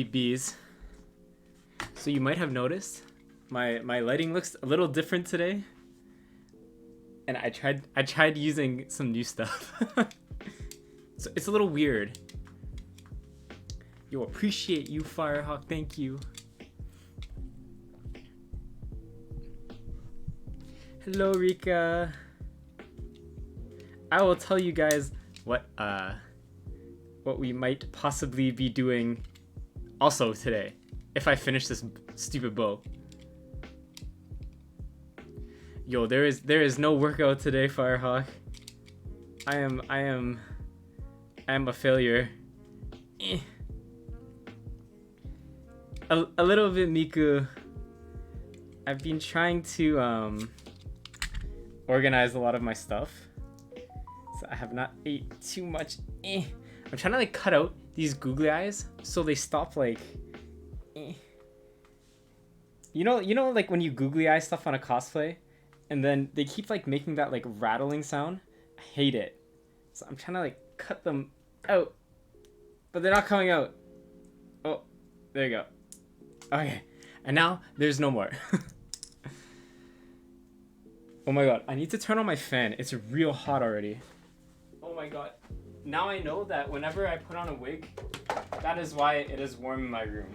Bees. So you might have noticed my lighting looks a little different today, and I tried using some new stuff. So it's a little weird. Yo, appreciate you, Firehawk. Thank you. Hello, Rika. I will tell you guys what we might possibly be doing also today if I finish this stupid bow. Yo, there is no workout today, Firehawk. I am a failure. A little bit, Miku. I've been trying to organize a lot of my stuff, so I have not ate too much. I'm trying to like cut out these googly eyes so they stop like. You know, like when you googly eye stuff on a cosplay, and then they keep like making that like rattling sound. I hate it. So I'm trying to like cut them out, but they're not coming out. Oh, there you go. Okay, and now there's no more. Oh my god, I need to turn on my fan. It's real hot already. Oh my god. Now I know that whenever I put on a wig, that is why it is warm in my room.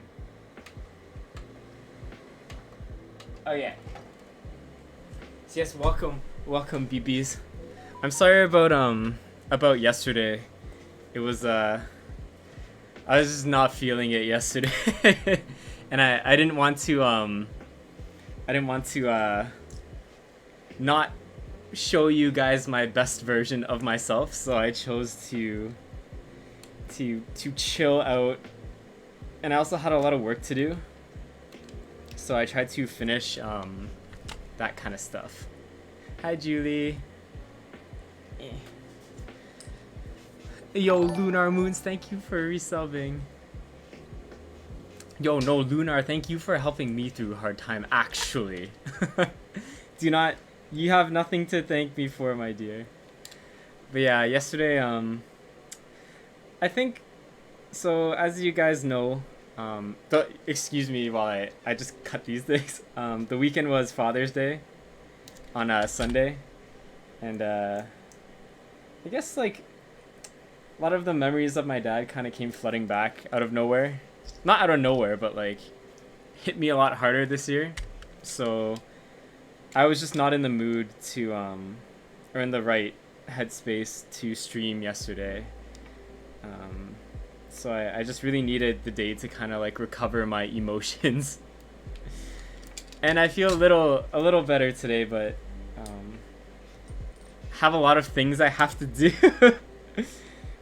Oh yeah. So yes, welcome, BBs. I'm sorry about yesterday. It was I was just not feeling it yesterday. And I didn't want to not show you guys my best version of myself, so I chose to chill out, and I also had a lot of work to do, so I tried to finish that kind of stuff. Hi Julie. Yo, Lunar Moons, thank you for resubbing. Yo, no, Lunar, thank you for helping me through a hard time, actually. You have nothing to thank me for, my dear. But yeah, yesterday, I think, so as you guys know, excuse me while I just cut these things. The weekend was Father's Day on Sunday, and I guess like a lot of the memories of my dad kind of came flooding back out of nowhere. Not out of nowhere, but like hit me a lot harder this year. So I was just not in the mood to or in the right headspace to stream yesterday. So I just really needed the day to kind of like recover my emotions. And I feel a little better today, but have a lot of things I have to do.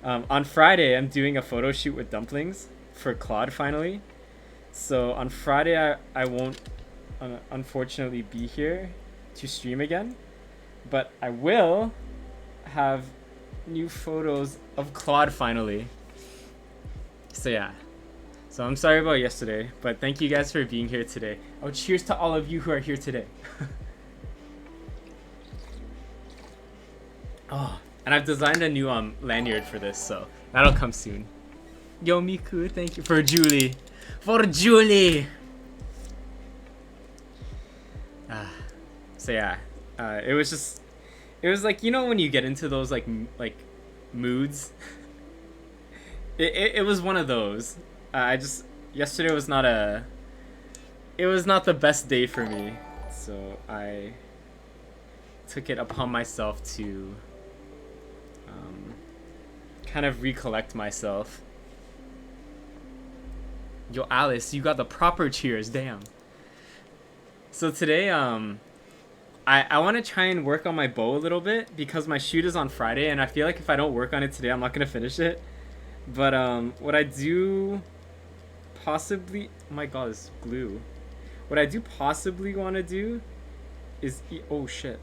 On Friday, I'm doing a photo shoot with Dumplings for Claude finally. So on Friday, I won't unfortunately be here to stream again, but I will have new photos of Claude finally. So yeah, so I'm sorry about yesterday, but thank you guys for being here today. Oh, cheers to all of you who are here today. Oh, and I've designed a new lanyard for this, so that'll come soon. Yo, Miku, thank you for Julie. For Julie. So yeah, it was like, you know, when you get into those like moods. It was one of those. Yesterday was not the best day for me, so I took it upon myself to kind of recollect myself. Yo, Alice, you got the proper cheers, damn. So today, I want to try and work on my bow a little bit because my shoot is on Friday, and I feel like if I don't work on it today, I'm not going to finish it. But what I do possibly... Oh my god, it's glue. What I do possibly want to do is... oh shit.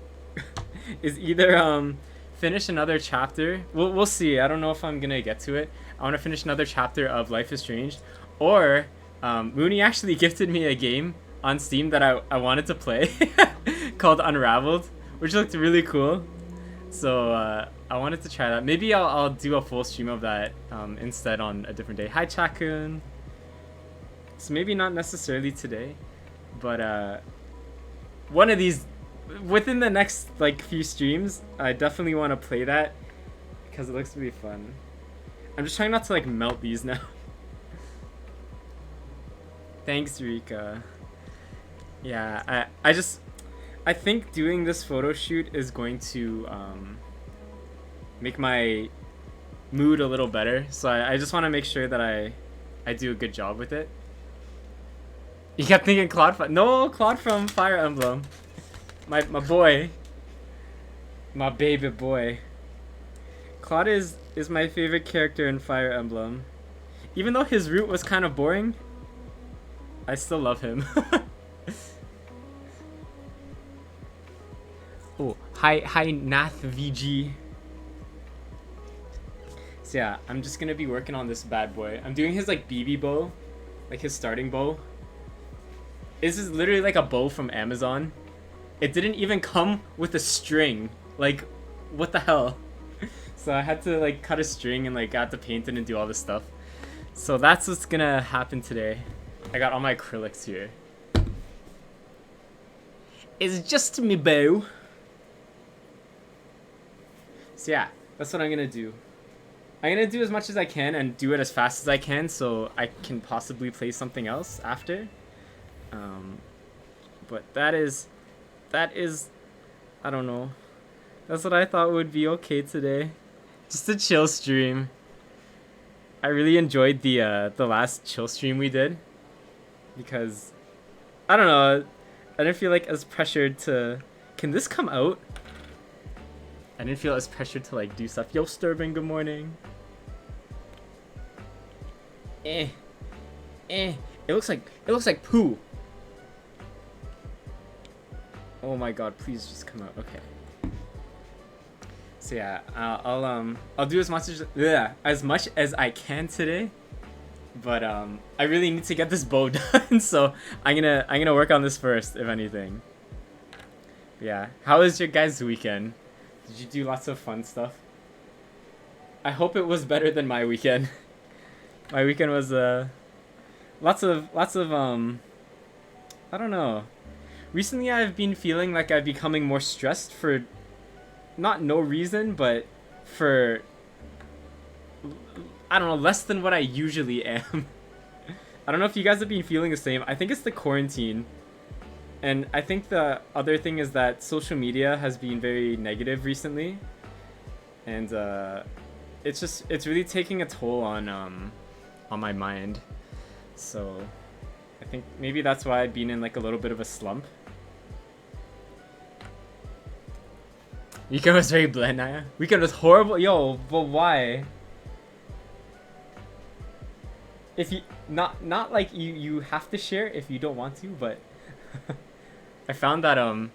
is either finish another chapter. We'll see. I don't know if I'm going to get to it. I want to finish another chapter of Life is Strange. Or Mooney actually gifted me a game on Steam that I wanted to play called Unraveled, which looked really cool. So I wanted to try that. Maybe I'll do a full stream of that instead on a different day. Hi, Chakun. So maybe not necessarily today, but one of these, within the next like few streams, I definitely want to play that because it looks really fun. I'm just trying not to like melt these now. Thanks, Rika. Yeah, I think doing this photo shoot is going to make my mood a little better. So I just want to make sure that I do a good job with it. You kept thinking Claude no, Claude from Fire Emblem. My boy. My baby boy. Claude is my favorite character in Fire Emblem. Even though his route was kind of boring, I still love him. Oh, hi Nath VG. So yeah, I'm just gonna be working on this bad boy. I'm doing his like BB bow, like his starting bow. This is literally like a bow from Amazon. It didn't even come with a string. Like, what the hell? So I had to like cut a string and like got to paint it and do all this stuff. So that's what's gonna happen today. I got all my acrylics here. It's just me bow. So yeah, that's what I'm gonna do. I'm gonna do as much as I can and do it as fast as I can so I can possibly play something else after. But that is, I don't know. That's what I thought would be okay today. Just a chill stream. I really enjoyed the last chill stream we did. Because, I don't know, I didn't feel like as pressured to... Can this come out? I didn't feel as pressured to like do stuff. Yo, Sturban, good morning. It looks like poo. Oh my god, please just come out. Okay. So yeah, I'll do as much as I can today. But I really need to get this bow done, so I'm gonna work on this first, if anything. Yeah. How was your guys' weekend? Did you do lots of fun stuff? I hope it was better than my weekend. My weekend was lots of I don't know. Recently I've been feeling like I'm becoming more stressed for not no reason, but for I don't know, less than what I usually am. I don't know if you guys have been feeling the same. I think it's the quarantine. And I think the other thing is that social media has been very negative recently. And it's really taking a toll on my mind. So I think maybe that's why I've been in like a little bit of a slump. Weekend was very bland, Naya. Weekend was horrible. Yo, but why? If you not like you have to share if you don't want to, but I found that I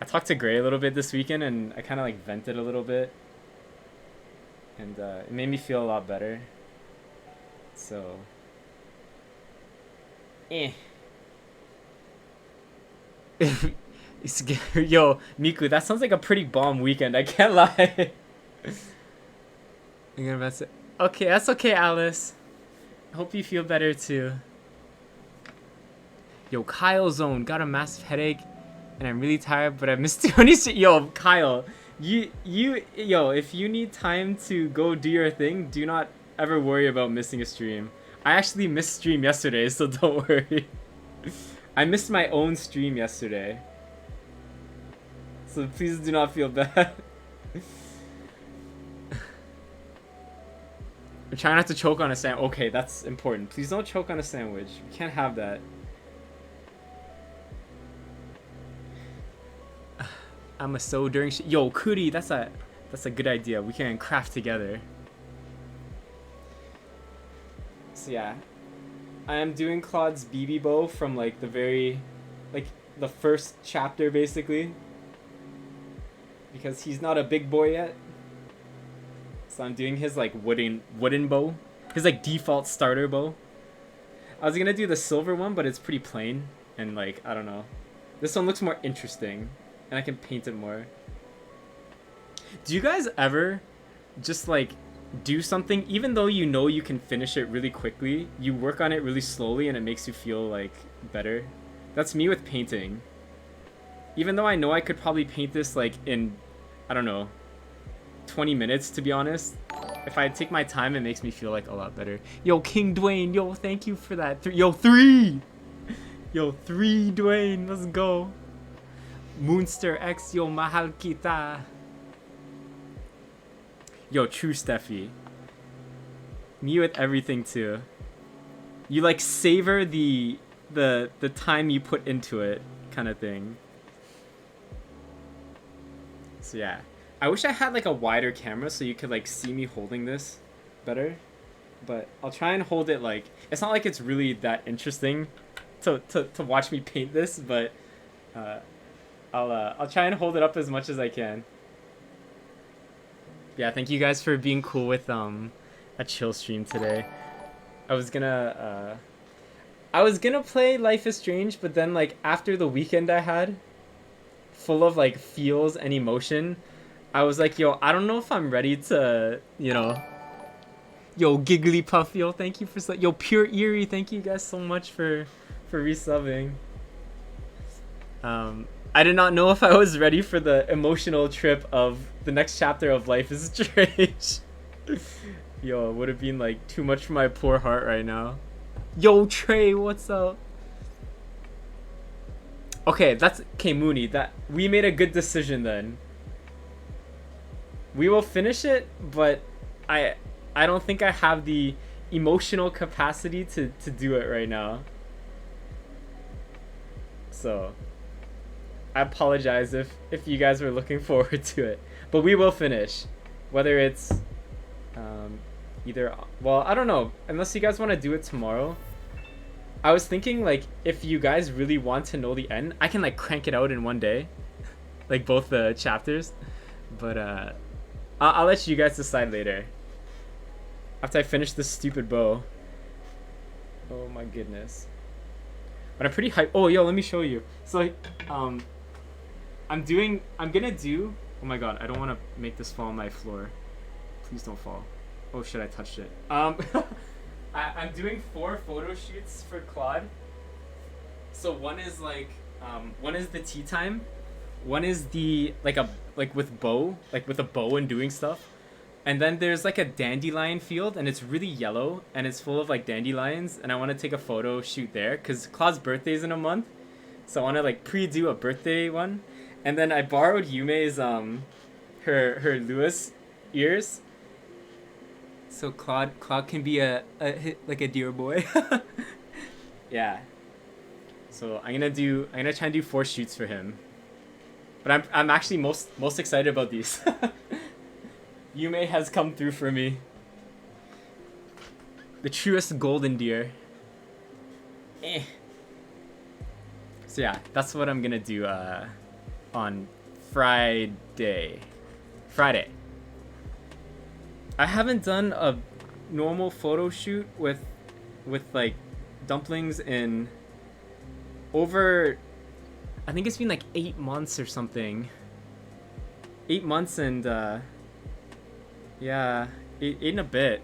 talked to Gray a little bit this weekend and I kind of like vented a little bit, and it made me feel a lot better. So Yo, Miku, that sounds like a pretty bomb weekend, I can't lie. I'm gonna mess it. Okay, that's okay, Alice. I hope you feel better too. Yo, Kyle Zone, got a massive headache and I'm really tired, but I missed 26. Yo, Kyle, yo, if you need time to go do your thing, do not ever worry about missing a stream. I actually missed stream yesterday, so don't worry. I missed my own stream yesterday. So please do not feel bad. I'm trying not to choke on a sandwich. Okay, that's important. Please don't choke on a sandwich. We can't have that. I'm a sew during yo, Kuri, that's a good idea. We can craft together. So yeah, I am doing Claude's BB bow from like the first chapter basically, because he's not a big boy yet. So I'm doing his like wooden bow, his like default starter bow. I was gonna do the silver one, but it's pretty plain and like I don't know. This one looks more interesting, and I can paint it more. Do you guys ever just like do something, even though you know you can finish it really quickly, you work on it really slowly and it makes you feel like better. That's me with painting. Even though I know I could probably paint this like in, I don't know, 20 minutes to be honest. If I take my time, it makes me feel like a lot better. Yo, King Dwayne, yo, thank you for that. Yo, 3! Yo, 3, Dwayne, let's go. Moonster X, yo, mahal kita. Yo, true Steffi. Me with everything too. You like savor the time you put into it kind of thing. So yeah. I wish I had like a wider camera so you could like see me holding this better. But I'll try and hold it like, it's not like it's really that interesting to watch me paint this, but I'll try and hold it up as much as I can. Yeah, thank you guys for being cool with a chill stream today. I was gonna play Life is Strange, but then like after the weekend I had, full of like feels and emotion, I was like, yo, I don't know if I'm ready to, you know. Yo, Gigglypuff, yo, thank you for yo, Pure Eerie, thank you guys so much for resubbing. I did not know if I was ready for the emotional trip of the next chapter of Life is Strange. Yo, it would have been like too much for my poor heart right now. Yo, Trey, what's up? Okay, Mooney, that we made a good decision then. We will finish it, but I don't think I have the emotional capacity to do it right now. So I apologize if you guys were looking forward to it, but we will finish, whether it's either, well, I don't know, unless you guys want to do it tomorrow. I was thinking like if you guys really want to know the end, I can like crank it out in one day, like both the chapters, but I'll let you guys decide later after I finish this stupid bow. Oh my goodness. But I'm pretty hyped. Oh, yo, let me show you. So I'm gonna do, oh my god, I don't want to make this fall on my floor. Please don't fall. Oh shit, I touched it. I'm doing 4 photo shoots for Claude. So one is like, one is the tea time. One is the, like with a bow and doing stuff. And then there's like a dandelion field and it's really yellow and it's full of like dandelions and I want to take a photo shoot there because Claude's birthday is in a month. So I want to like pre-do a birthday one. And then I borrowed Yume's her Lewis ears. So Claude can be a deer boy. Yeah. So I'm gonna try and do 4 shoots for him. But I'm actually most excited about these. Yume has come through for me. The truest golden deer. So yeah, that's what I'm gonna do on Friday. I haven't done a normal photo shoot with like dumplings in over, I think it's been like 8 months or something. 8 months and yeah, 8 and a bit.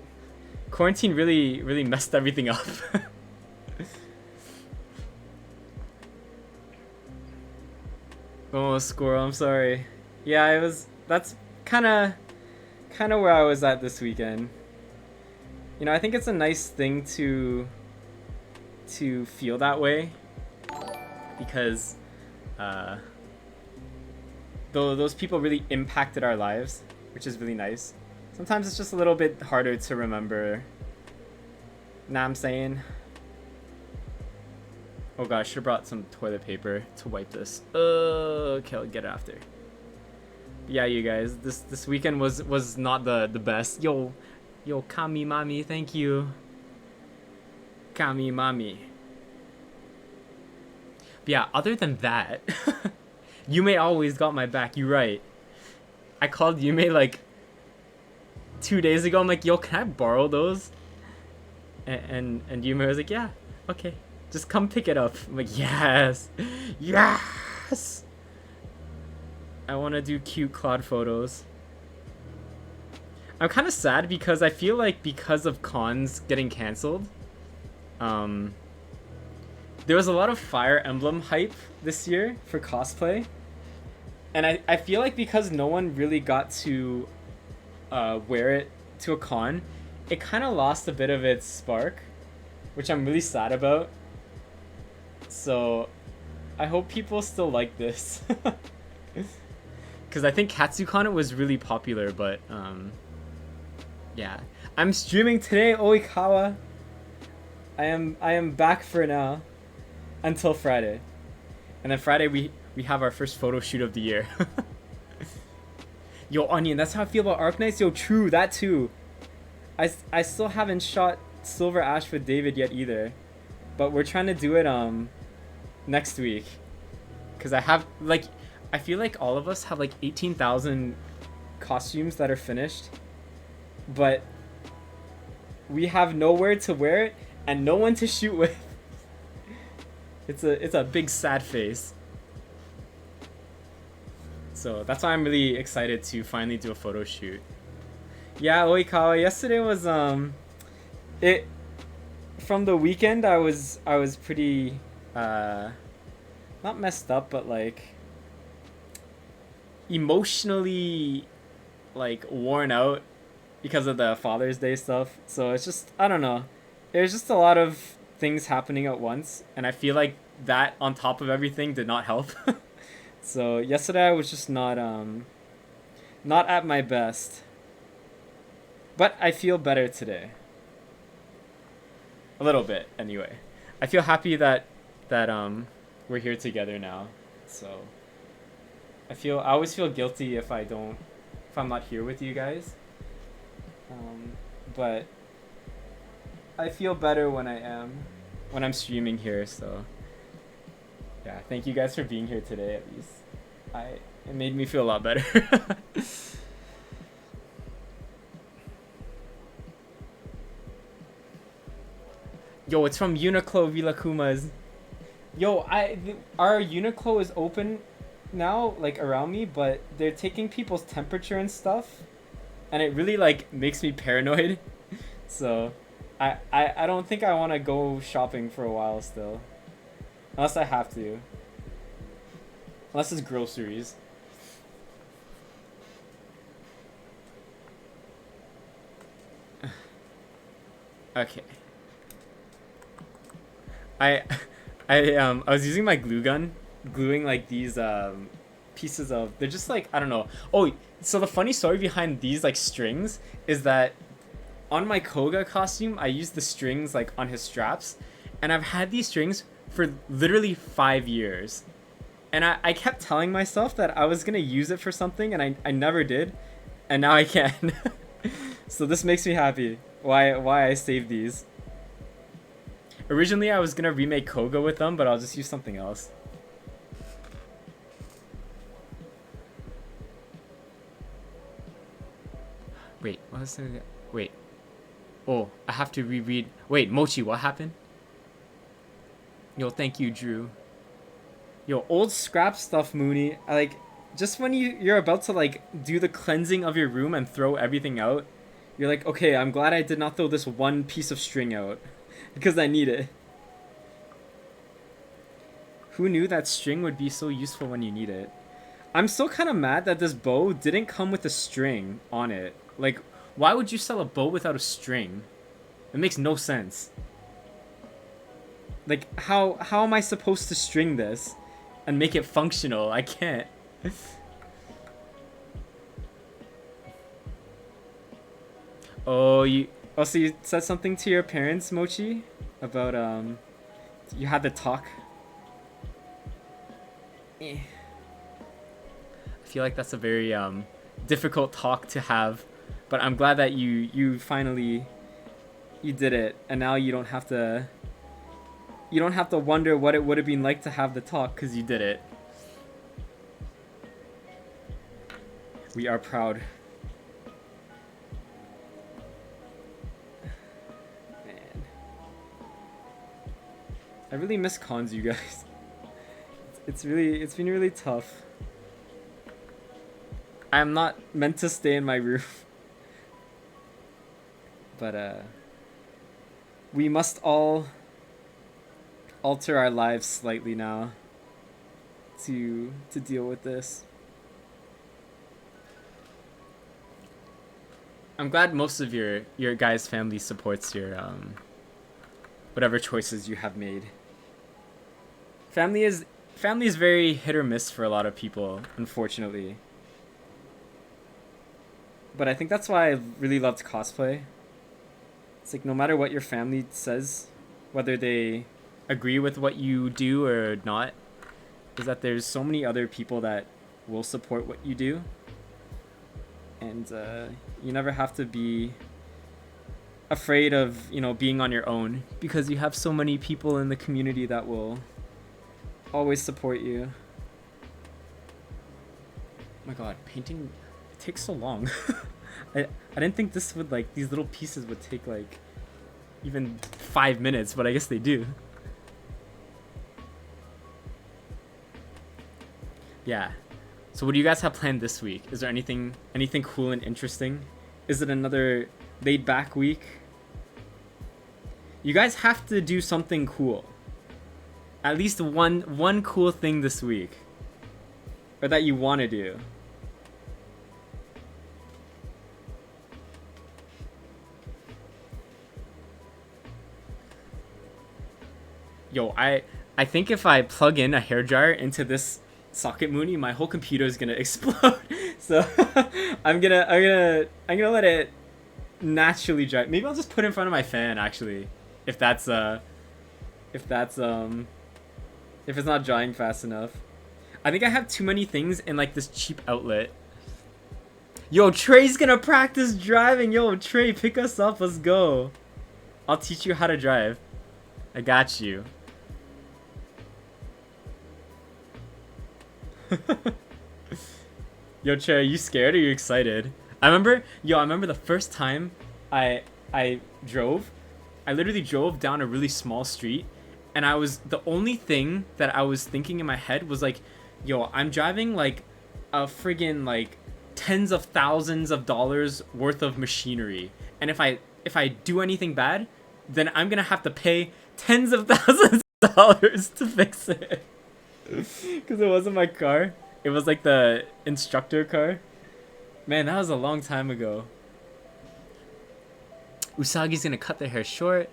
Quarantine really messed everything up. Oh, squirrel, I'm sorry. Yeah, that's kind of where I was at this weekend. You know, I think it's a nice thing to feel that way because those people really impacted our lives, which is really nice. Sometimes it's just a little bit harder to remember. Know what I'm saying? Oh gosh, I should have brought some toilet paper to wipe this. Okay, I'll get it after. Yeah, you guys, this weekend was not the best. Yo, Kami Mami, thank you. Kami Mami. But yeah, other than that, Yume always got my back. You're right. I called Yume like 2 days ago. I'm like, yo, can I borrow those? And Yume was like, yeah, okay. Just come pick it up. I'm like, yes! Yes! I want to do cute Claude photos. I'm kind of sad because I feel like because of cons getting canceled, um, there was a lot of Fire Emblem hype this year for cosplay. And I feel like because no one really got to wear it to a con, it kind of lost a bit of its spark, which I'm really sad about. So I hope people still like this. Because I think Katsucon was really popular, but yeah. I'm streaming today, Oikawa. I am back for now until Friday. And then Friday we have our first photo shoot of the year. Yo, Onion, that's how I feel about Arknights. Yo, true, that too. I still haven't shot Silver Ash with David yet either. But we're trying to do it next week. Cause I feel like all of us have like 18,000 costumes that are finished. But we have nowhere to wear it and no one to shoot with. It's a big sad face. So that's why I'm really excited to finally do a photo shoot. Yeah, Oikawa, yesterday was it from the weekend I was pretty not messed up, but like emotionally like worn out because of the Father's Day stuff. So it's just, I don't know. There's just a lot of things happening at once, and I feel like that on top of everything did not help. So yesterday I was just not at my best. But I feel better today. A little bit, anyway. I feel happy that we're here together now. So I always feel guilty if I'm not here with you guys. But I feel better when I'm streaming here, so yeah, thank you guys for being here today at least. It made me feel a lot better. Yo, it's from Uniqlo Villa Kumas. Yo, our Uniqlo is open now, like around me, but they're taking people's temperature and stuff, and it really like makes me paranoid. So I don't think I want to go shopping for a while still, unless I have to, unless it's groceries. Okay. I was using my glue gun, gluing like these pieces of, they're just like, I don't know. Oh, so the funny story behind these like strings is that on my Koga costume, I used the strings like on his straps, and I've had these strings for literally 5 years. And I kept telling myself that I was gonna use it for something, and I never did, and now I can. So this makes me happy. Why I saved these. Originally I was gonna remake Koga with them, but I'll just use something else. Wait, what was it? Wait. Oh, I have to reread. Wait, Mochi, what happened? Yo, thank you, Drew. Yo, old scrap stuff, Mooney. Like, just when you're about to like do the cleansing of your room and throw everything out, you're like, okay, I'm glad I did not throw this one piece of string out, because I need it. Who knew that string would be so useful when you need it? I'm still kind of mad that this bow didn't come with a string on it. Like, why would you sell a bow without a string? It makes no sense. Like, how am I supposed to string this and make it functional? I can't. Oh, so you said something to your parents, Mochi? About, you had the talk? I feel like that's a very, difficult talk to have. But I'm glad that you finally, you did it. And now you don't have to wonder what it would have been like to have the talk, because you did it. We are proud. Man. I really miss cons, you guys. It's been really tough. I'm not meant to stay in my room. But we must all alter our lives slightly now to deal with this. I'm glad most of your guys' family supports your whatever choices you have made. Family is very hit or miss for a lot of people, unfortunately. But I think that's why I really loved cosplay. It's like no matter what your family says, whether they agree with what you do or not, is that there's so many other people that will support what you do. And you never have to be afraid of, you know, being on your own, because you have so many people in the community that will always support you. Oh my god, painting takes so long. I didn't think this would, like, these little pieces would take like even 5 minutes, but I guess they do. Yeah. So what do you guys have planned this week? Is there anything cool and interesting? Is it another laid back week? You guys have to do something cool. At least one cool thing this week. Or that you want to do. Yo, I think if I plug in a hairdryer into this socket Mooney, my whole computer is gonna explode. So I'm gonna let it naturally dry. Maybe I'll just put it in front of my fan, actually, if it's not drying fast enough. I think I have too many things in like this cheap outlet. Yo, Trey's gonna practice driving. Yo, Trey, pick us up. Let's go. I'll teach you how to drive. I got you. Yo, Trey, are you scared or are you excited? I remember the first time I drove. I literally drove down a really small street, and the only thing that I was thinking in my head was like, yo, I'm driving like a friggin' like tens of thousands of dollars worth of machinery, and if I do anything bad, then I'm gonna have to pay tens of thousands of dollars to fix it. Because it wasn't my car. It was like the instructor car. Man, that was a long time ago. Usagi's gonna cut their hair short.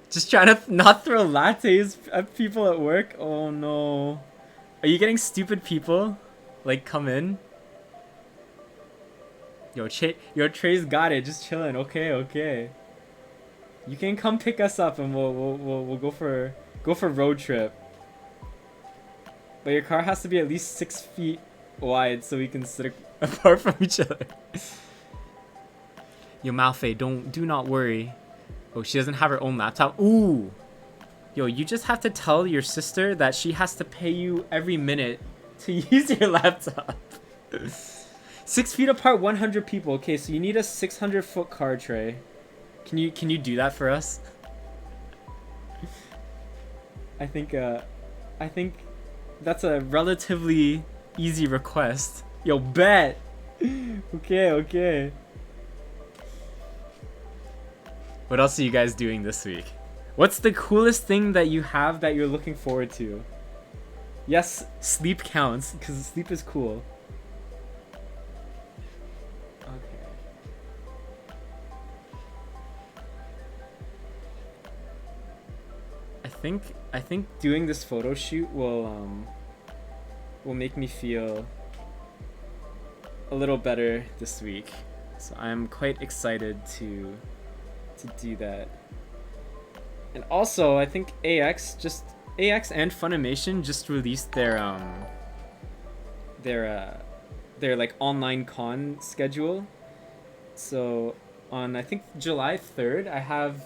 Just trying to not throw lattes at people at work. Oh no. Are you getting stupid people? Like, come in? Yo, Trey's got it. Just chilling. Okay. You can come pick us up and we'll go for road trip. But your car has to be at least 6 feet wide so we can sit apart from each other. Yo, Malfei, do not worry. Oh, she doesn't have her own laptop. Ooh. Yo, you just have to tell your sister that she has to pay you every minute to use your laptop. 6 feet apart, 100 people. Okay, so you need a 600-foot car tray. Can you do that for us? I think that's a relatively easy request. Yo, bet. Okay. What else are you guys doing this week? What's the coolest thing that you have that you're looking forward to? Yes, sleep counts, because sleep is cool. Okay. I think doing this photo shoot will make me feel a little better this week. So I'm quite excited to do that. And also, I think AX and Funimation just released their like online con schedule. So on, I think, July 3rd, I have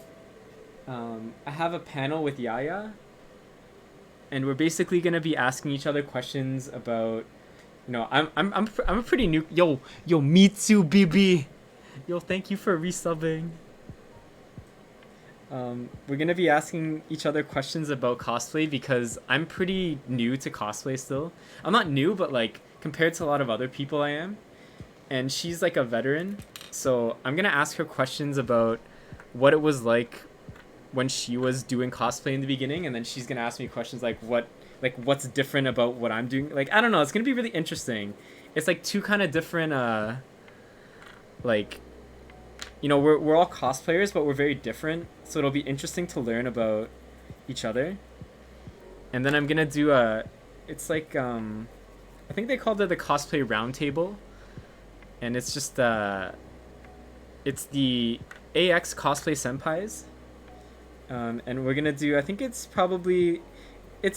a panel with Yaya, and we're basically gonna be asking each other questions about, you know, I'm a pretty new yo Mitsu BB, yo, thank you for resubbing. We're gonna be asking each other questions about cosplay because I'm pretty new to cosplay still. I'm not new, but like compared to a lot of other people I am. And she's like a veteran, so I'm gonna ask her questions about what it was like when she was doing cosplay in the beginning, and then she's gonna ask me questions like what's different about what I'm doing. Like, I don't know, it's gonna be really interesting. It's like two kind of different like, you know, we're all cosplayers, but we're very different, so it'll be interesting to learn about each other. And then I'm gonna do it's like I think they called it the cosplay roundtable, and it's just it's the AX cosplay senpais, and we're gonna do, I think it's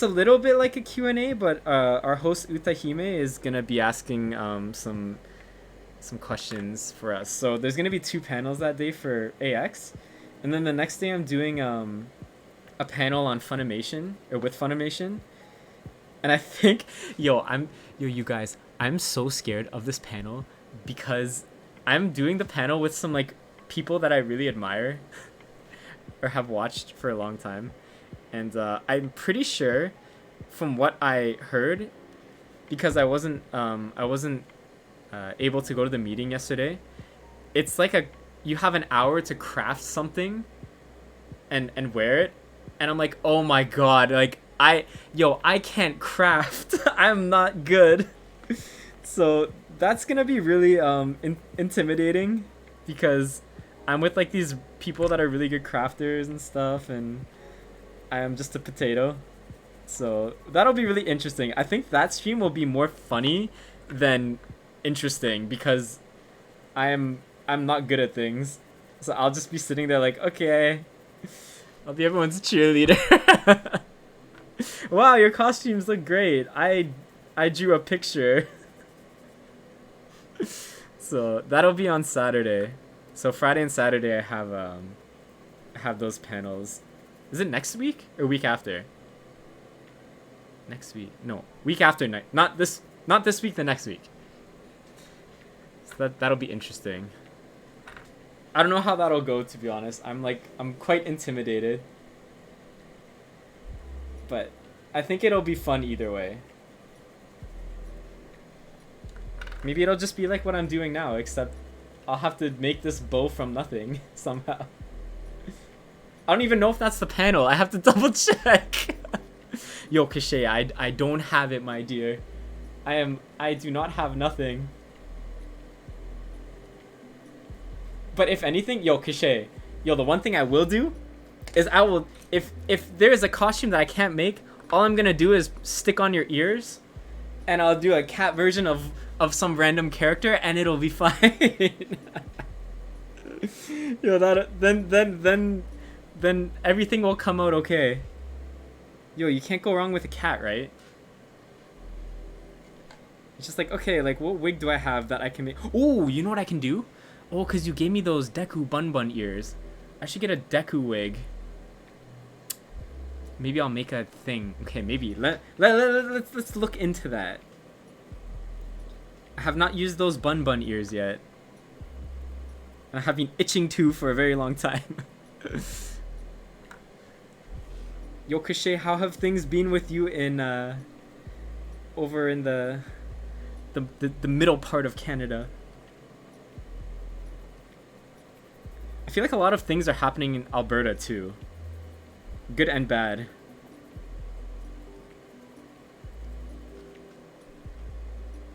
a little bit like a Q&A, but our host Utahime is gonna be asking some questions for us. So there's gonna be 2 panels that day for AX, and then the next day I'm doing a panel on Funimation, or with Funimation. And I think, you guys, I'm so scared of this panel because I'm doing the panel with some like people that I really admire or have watched for a long time. And I'm pretty sure, from what I heard, because I wasn't able to go to the meeting yesterday, it's like you have an hour to craft something and wear it. And I'm like, oh my god, like I can't craft. I'm not good. So that's gonna be really intimidating, because I'm with like these people that are really good crafters and stuff, and I am just a potato. So that'll be really interesting. I think that stream will be more funny than interesting, because I'm not good at things. So I'll just be sitting there like, okay, I'll be everyone's cheerleader. Wow, your costumes look great. I drew a picture. So that'll be on Saturday. So Friday and Saturday I have those panels. Is it next week or week after? Next week. No, week after. Not this week, the next week. So that'll be interesting. I don't know how that'll go, to be honest. I'm quite intimidated. But I think it'll be fun either way. Maybe it'll just be like what I'm doing now, except I'll have to make this bow from nothing somehow. I don't even know if that's the panel. I have to double check. Yo, Cachet, I don't have it, my dear. I do not have nothing. But if anything, yo, Cachet, yo, the one thing I will do is I will, if there is a costume that I can't make, all I'm gonna do is stick on your ears, and I'll do a cat version of some random character, and it'll be fine. Yo, then everything will come out okay. Yo, you can't go wrong with a cat, right? It's just like, okay, like what wig do I have that I can make? Oh, you know what I can do? Oh, cause you gave me those Deku bun ears. I should get a Deku wig. Maybe I'll make a thing. Okay, maybe let's look into that. I have not used those bun ears yet. I have been itching to for a very long time. Yo, Cachet, how have things been with you in over in the middle part of Canada? I feel like a lot of things are happening in Alberta too. Good and bad.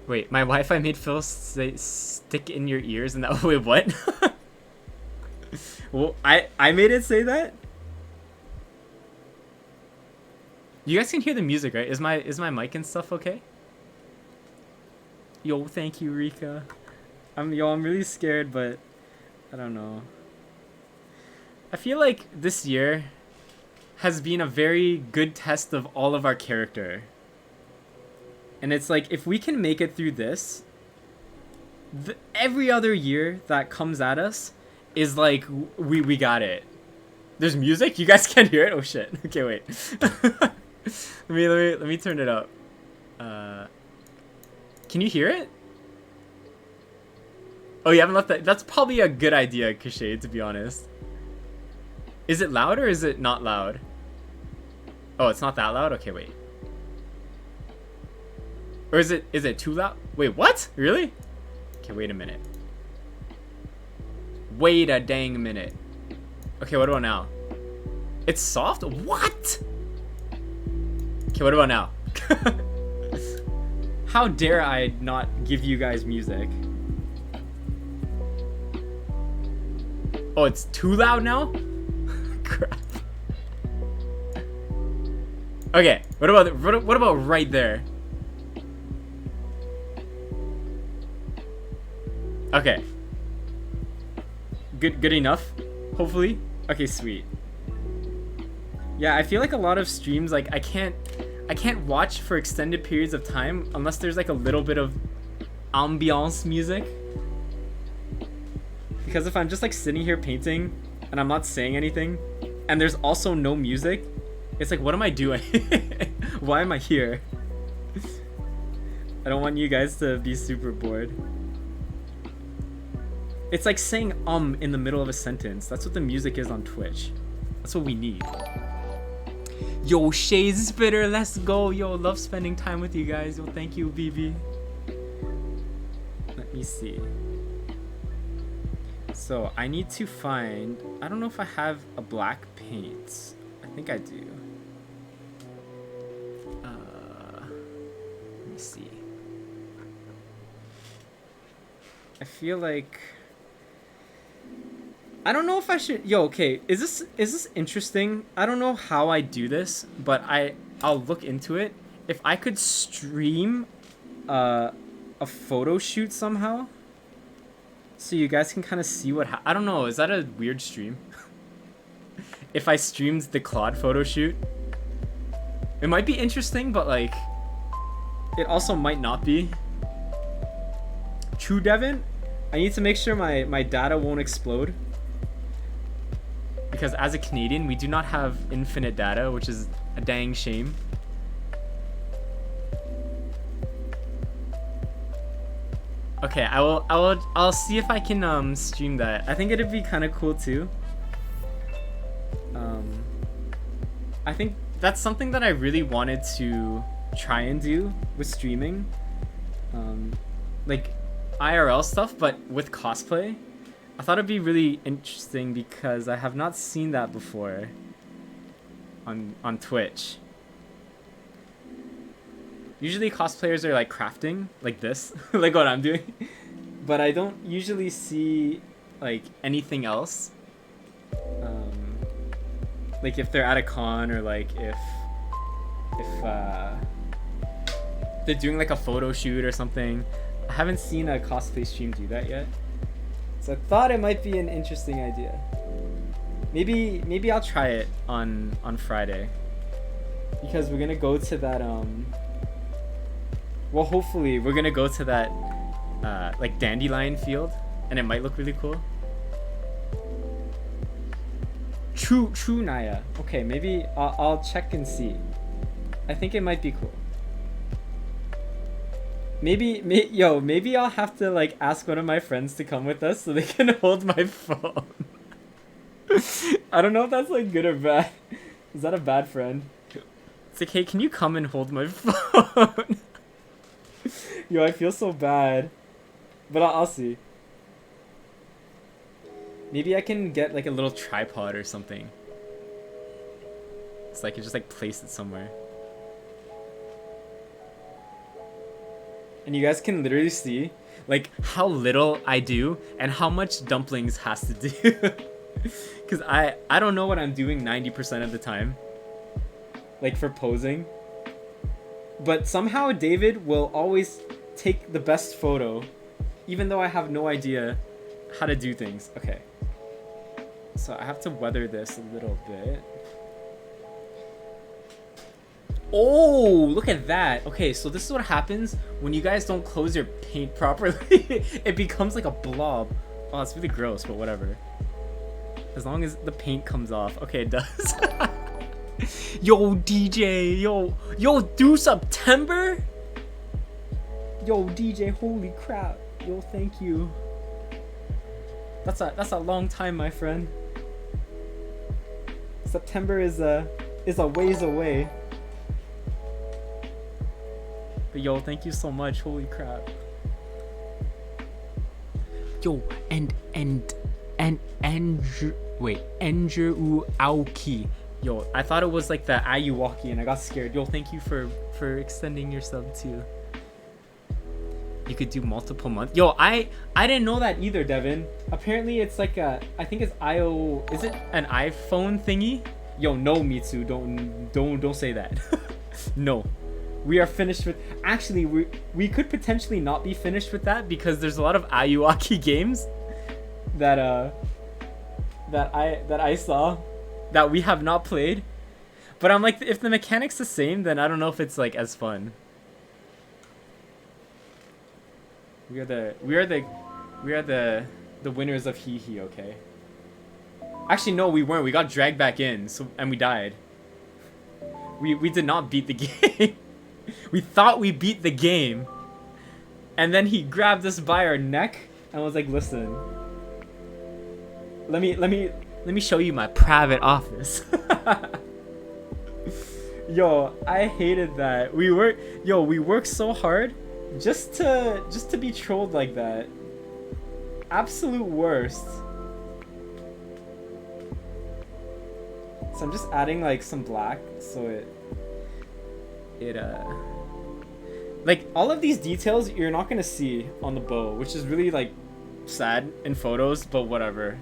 Wait, my Wi-Fi made Phil say stick in your ears, and that wait, what? Well, I made it say that? You guys can hear the music, right? Is my mic and stuff okay? Yo, thank you, Rika. I'm really scared, but I don't know. I feel like this year has been a very good test of all of our character. And it's like, if we can make it through this, every other year that comes at us is like, we got it. There's music? You guys can't hear it? Oh shit. Okay, wait. let me turn it up. Can you hear it? Oh, you haven't left that. That's probably a good idea, Cachet, to be honest. Is it loud or is it not loud? Oh, it's not that loud? Okay, wait. Or is it too loud? Wait, what? Really? Okay, wait a minute. Wait a dang minute. Okay, what about now? It's soft? What? Okay, what about now? How dare I not give you guys music? Oh, it's too loud now? Crap. Okay, what about right there? Okay. Good enough, hopefully. Okay, sweet. Yeah, I feel like a lot of streams, like I can't watch for extended periods of time unless there's like a little bit of ambiance music. Because if I'm just like sitting here painting and I'm not saying anything and there's also no music, it's like, what am I doing? Why am I here? I don't want you guys to be super bored. It's like saying in the middle of a sentence. That's what the music is on Twitch. That's what we need. Yo, Shade Spitter, let's go. Yo, love spending time with you guys. Yo, thank you, BB. Let me see. So I need to find, I don't know if I have a black paint. I think I do. Let me see. I feel like, I don't know if I should. Yo, okay, is this interesting? I don't know how I do this, but I'll look into it. If I could stream a photo shoot somehow, so you guys can kind of see what I don't know, is that a weird stream? If I streamed the Claude photo shoot, it might be interesting, but like it also might not be. True, Devin, I need to make sure my data won't explode. Because as a Canadian, we do not have infinite data, which is a dang shame. Okay, I'll see if I can stream that. I think it'd be kind of cool too. I think that's something that I really wanted to try and do with streaming. Like IRL stuff, but with cosplay. I thought it'd be really interesting because I have not seen that before on Twitch. Usually cosplayers are like crafting, like this, like what I'm doing. But I don't usually see like anything else. Like if they're at a con or like if they're doing like a photo shoot or something. I haven't seen a cosplay stream do that yet. So I thought it might be an interesting idea. Maybe I'll try it on Friday. Because we're gonna go to that well, hopefully we're gonna go to that like dandelion field, and it might look really cool. True, Naya. Okay, maybe I'll check and see. I think it might be cool. Maybe I'll have to like ask one of my friends to come with us so they can hold my phone. I don't know if that's like good or bad. Is that a bad friend? It's like, hey, can you come and hold my phone? Yo, I feel so bad. But I'll see. Maybe I can get like a little tripod or something. So I can just like place it somewhere. And you guys can literally see like how little I do and how much dumplings has to do. Because I don't know what I'm doing 90% of the time. Like for posing. But somehow David will always take the best photo. Even though I have no idea how to do things. Okay. So I have to weather this a little bit. Oh, look at that. Okay, so this is what happens when you guys don't close your paint properly. It becomes like a blob. Oh, it's really gross, but whatever. As long as the paint comes off. Okay, it does. Yo, DJ. Yo, through September? Yo, DJ, holy crap. Yo, thank you. That's a long time, my friend. September is a ways away. But yo, thank you so much. Holy crap. Yo, and Wait, Enju Aoki. Yo, I thought it was like the Ayuwaki and I got scared. Yo, thank you for extending your sub too. You could do multiple months. Yo, I didn't know that either, Devin. Apparently it's like a, I think it's is it an iPhone thingy? Yo, no, Mitsu, don't say that. No. We are finished with, actually we could potentially not be finished with that because there's a lot of Ayuwaki games that I saw that we have not played. But I'm like, if the mechanic's the same, then I don't know if it's like as fun. We are the winners of Hee Hee, okay? Actually, no, we weren't. We got dragged back in, and we died. We did not beat the game. We thought we beat the game, and then he grabbed us by our neck and was like, "Listen, let me show you my private office." Yo, I hated that. We worked so hard just to be trolled like that. Absolute worst. So I'm just adding like some black so it like all of these details you're not gonna see on the bow, which is really like sad in photos, but whatever.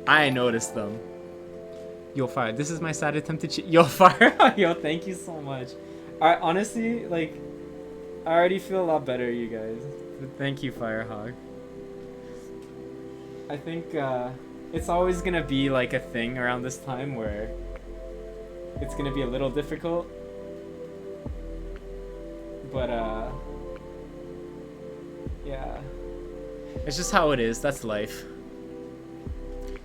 I noticed them. Yo, Fire, this is my sad attempt to Yo, Fire, yo, thank you so much. Honestly, like, I already feel a lot better, you guys. Thank you, Firehawk. I think it's always gonna be like a thing around this time where it's gonna be a little difficult. But yeah. It's just how it is. That's life.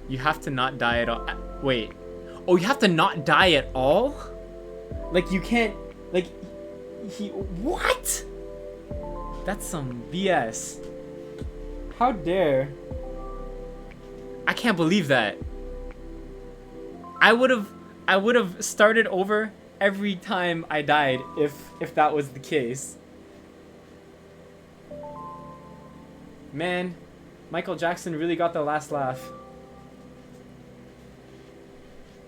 You have to not die at all. Wait. Oh, you have to not die at all? Like you can't, like, what? That's some BS. How dare. I can't believe that. I would have started over every time I died if that was the case. Man, Michael Jackson really got the last laugh.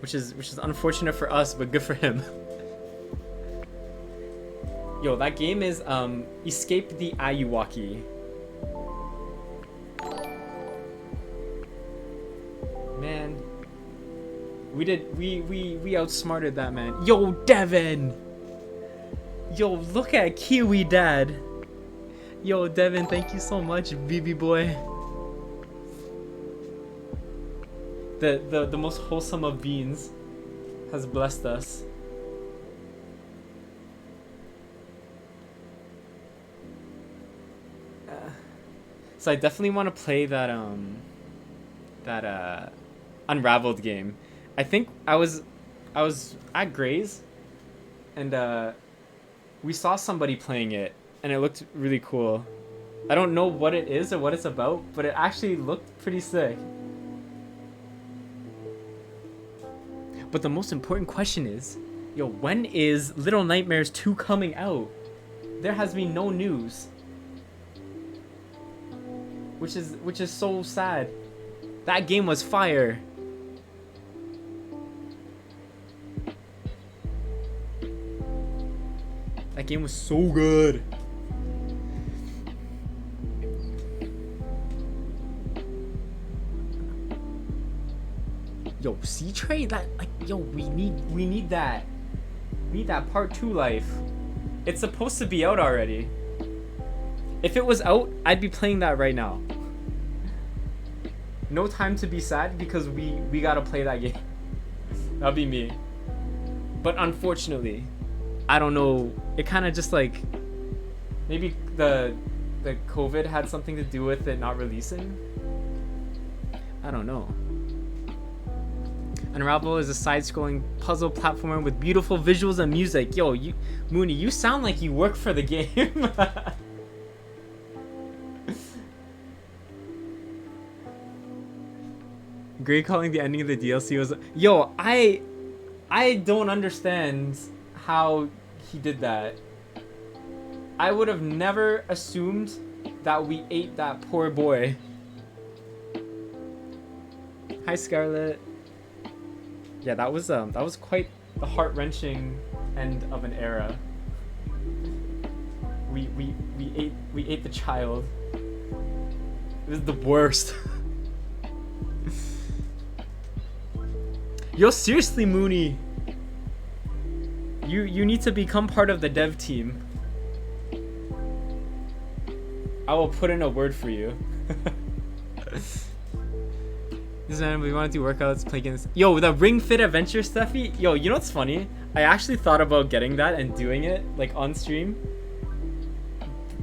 Which is unfortunate for us, but good for him. Yo, that game is Escape the Ayuwaki. Man, we outsmarted that man. Yo, Devin. Yo, look at Kiwi Dad. Yo, Devin, thank you so much, BB boy. The most wholesome of beings has blessed us. So I definitely want to play that Unraveled game. I think I was at Gray's and we saw somebody playing it and it looked really cool. I don't know what it is or what it's about, but it actually looked pretty sick. But the most important question is, yo, when is Little Nightmares 2 coming out? There has been no news. Which is so sad. That game was fire. That game was so good. Yo, C-Tray, that, like, yo, we need that. We need that part 2 life. It's supposed to be out already. If it was out, I'd be playing that right now. No time to be sad because we gotta play that game. That'll be me. But unfortunately, I don't know. It kind of just like maybe the COVID had something to do with it not releasing. I don't know. Unravel is a side-scrolling puzzle platformer with beautiful visuals and music. Yo, Mooney, you sound like you work for the game. Gray calling the ending of the DLC was... Yo, I don't understand how he did that. I would have never assumed that we ate that poor boy. Hi, Scarlett. Yeah, that was quite the heart-wrenching end of an era. We ate the child. It was the worst. Yo, seriously, Mooney. You need to become part of the dev team. I will put in a word for you. This man, we want to do workouts, play games. Yo, the Ring Fit Adventure, Steffi. Yo, you know what's funny? I actually thought about getting that and doing it like on stream.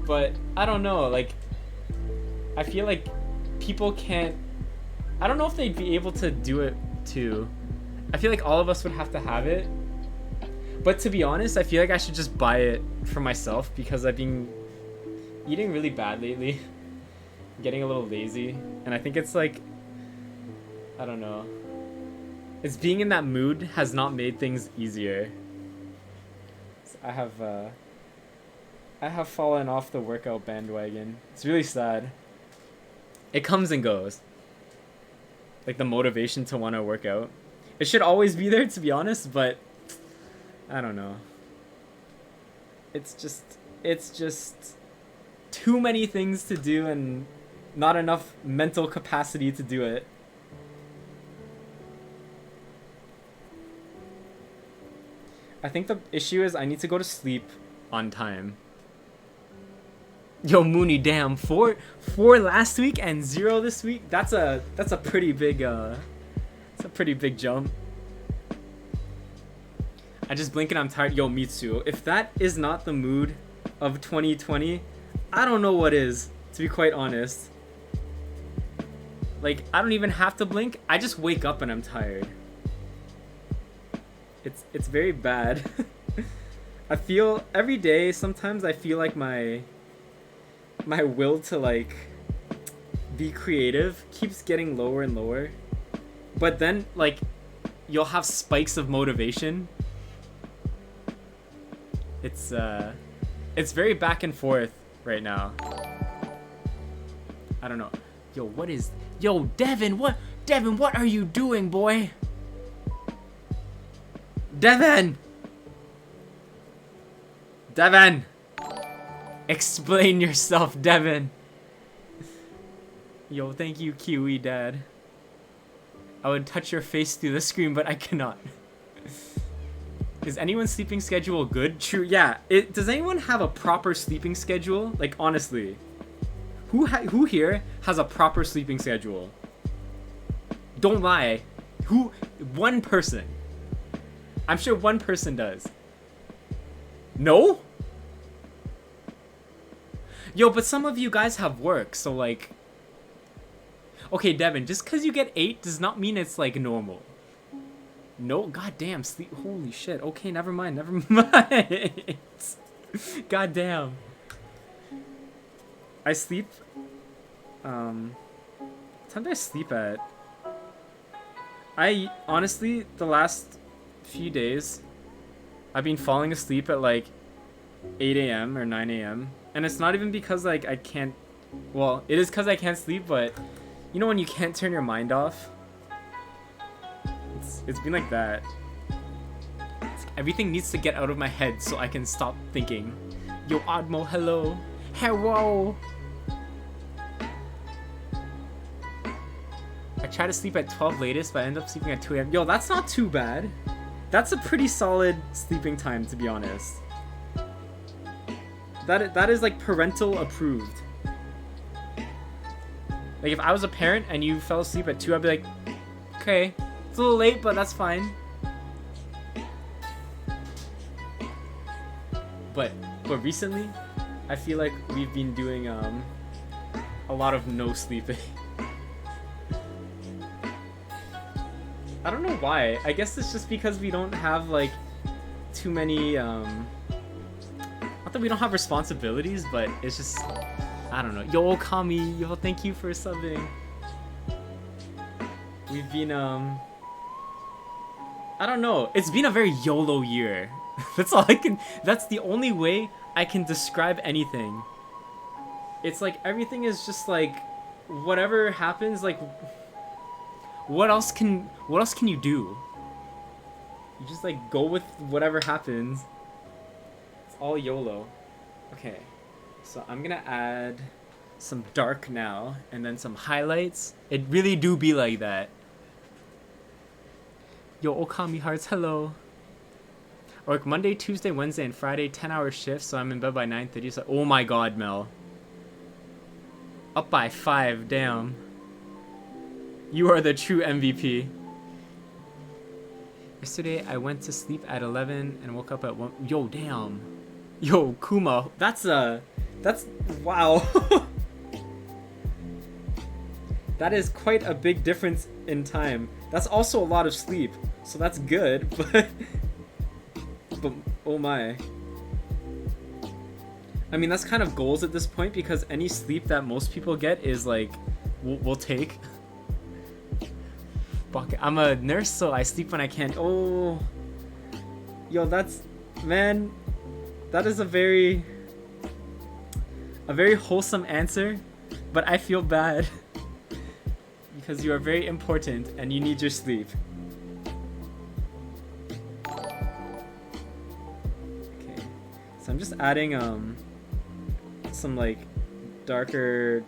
But I don't know, like I feel like people can't. I don't know if they'd be able to do it too. I feel like all of us would have to have it. But to be honest, I feel like I should just buy it for myself because I've been eating really bad lately. Getting a little lazy. And I think it's like, I don't know. It's being in that mood has not made things easier. So I have fallen off the workout bandwagon. It's really sad. It comes and goes. Like the motivation to want to work out. It should always be there, to be honest, but I don't know. It's just too many things to do and not enough mental capacity to do it. I think the issue is I need to go to sleep on time. Yo, Mooney, damn, four last week and 0 this week. That's a pretty big it's a pretty big jump. I just blink and I'm tired. Yo, Mitsu, if that is not the mood of 2020, I don't know what is, to be quite honest. Like, I don't even have to blink. I just wake up and I'm tired. It's very bad. I feel every day, sometimes I feel like my will to like be creative keeps getting lower and lower. But then like you'll have spikes of motivation. It's very back and forth right now. I don't know. Yo, Devin, what are you doing, boy? Devin! Explain yourself, Devin. Yo, thank you, Kiwi Dad. I would touch your face through the screen, but I cannot. Is anyone's sleeping schedule good? True, yeah. Does anyone have a proper sleeping schedule? Like, honestly. Who here has a proper sleeping schedule? Don't lie. One person. I'm sure one person does. No? Yo, but some of you guys have work, so like... Okay, Devin, just because you get 8 does not mean it's like normal. No, goddamn, sleep. Holy shit. Okay, never mind. Goddamn. I sleep... what time do I sleep at? I, honestly, the last few days, I've been falling asleep at like 8 a.m. or 9 a.m. And it's not even because like I can't, well, it is because I can't sleep, but you know when you can't turn your mind off? It's been like that. Everything needs to get out of my head so I can stop thinking. Yo, Admo, hello. Hello. I try to sleep at 12 latest, but I end up sleeping at 2 a.m. Yo, that's not too bad. That's a pretty solid sleeping time, to be honest. That is like parental approved. Like if I was a parent and you fell asleep at 2, I'd be like, okay, it's a little late, but that's fine. But recently, I feel like we've been doing a lot of no sleeping. I don't know why. I guess it's just because we don't have like too many not that we don't have responsibilities, but it's just, I don't know. Yo, Kami, yo, thank you for subbing. We've been I don't know. It's been a very YOLO year. That's the only way I can describe anything. It's like everything is just like whatever happens, like what else can you do? You just like go with whatever happens. It's all YOLO. Okay, so I'm gonna add some dark now and then some highlights. It really do be like that. Yo, Okami Hearts, hello. I work Monday, Tuesday, Wednesday, and Friday, 10-hour shifts, so I'm in bed by 9:30. So, oh my god, Mel. Up by 5, damn. You are the true MVP. Yesterday, I went to sleep at 11 and woke up at 1. Yo, damn. Yo, Kuma, that's wow. That is quite a big difference in time. That's also a lot of sleep, so that's good, but oh my. I mean, that's kind of goals at this point because any sleep that most people get is like, we'll take. I'm a nurse, so I sleep when I can. Oh, yo, man, that is a very wholesome answer, but I feel bad because you are very important and you need your sleep. Okay, so I'm just adding some like darker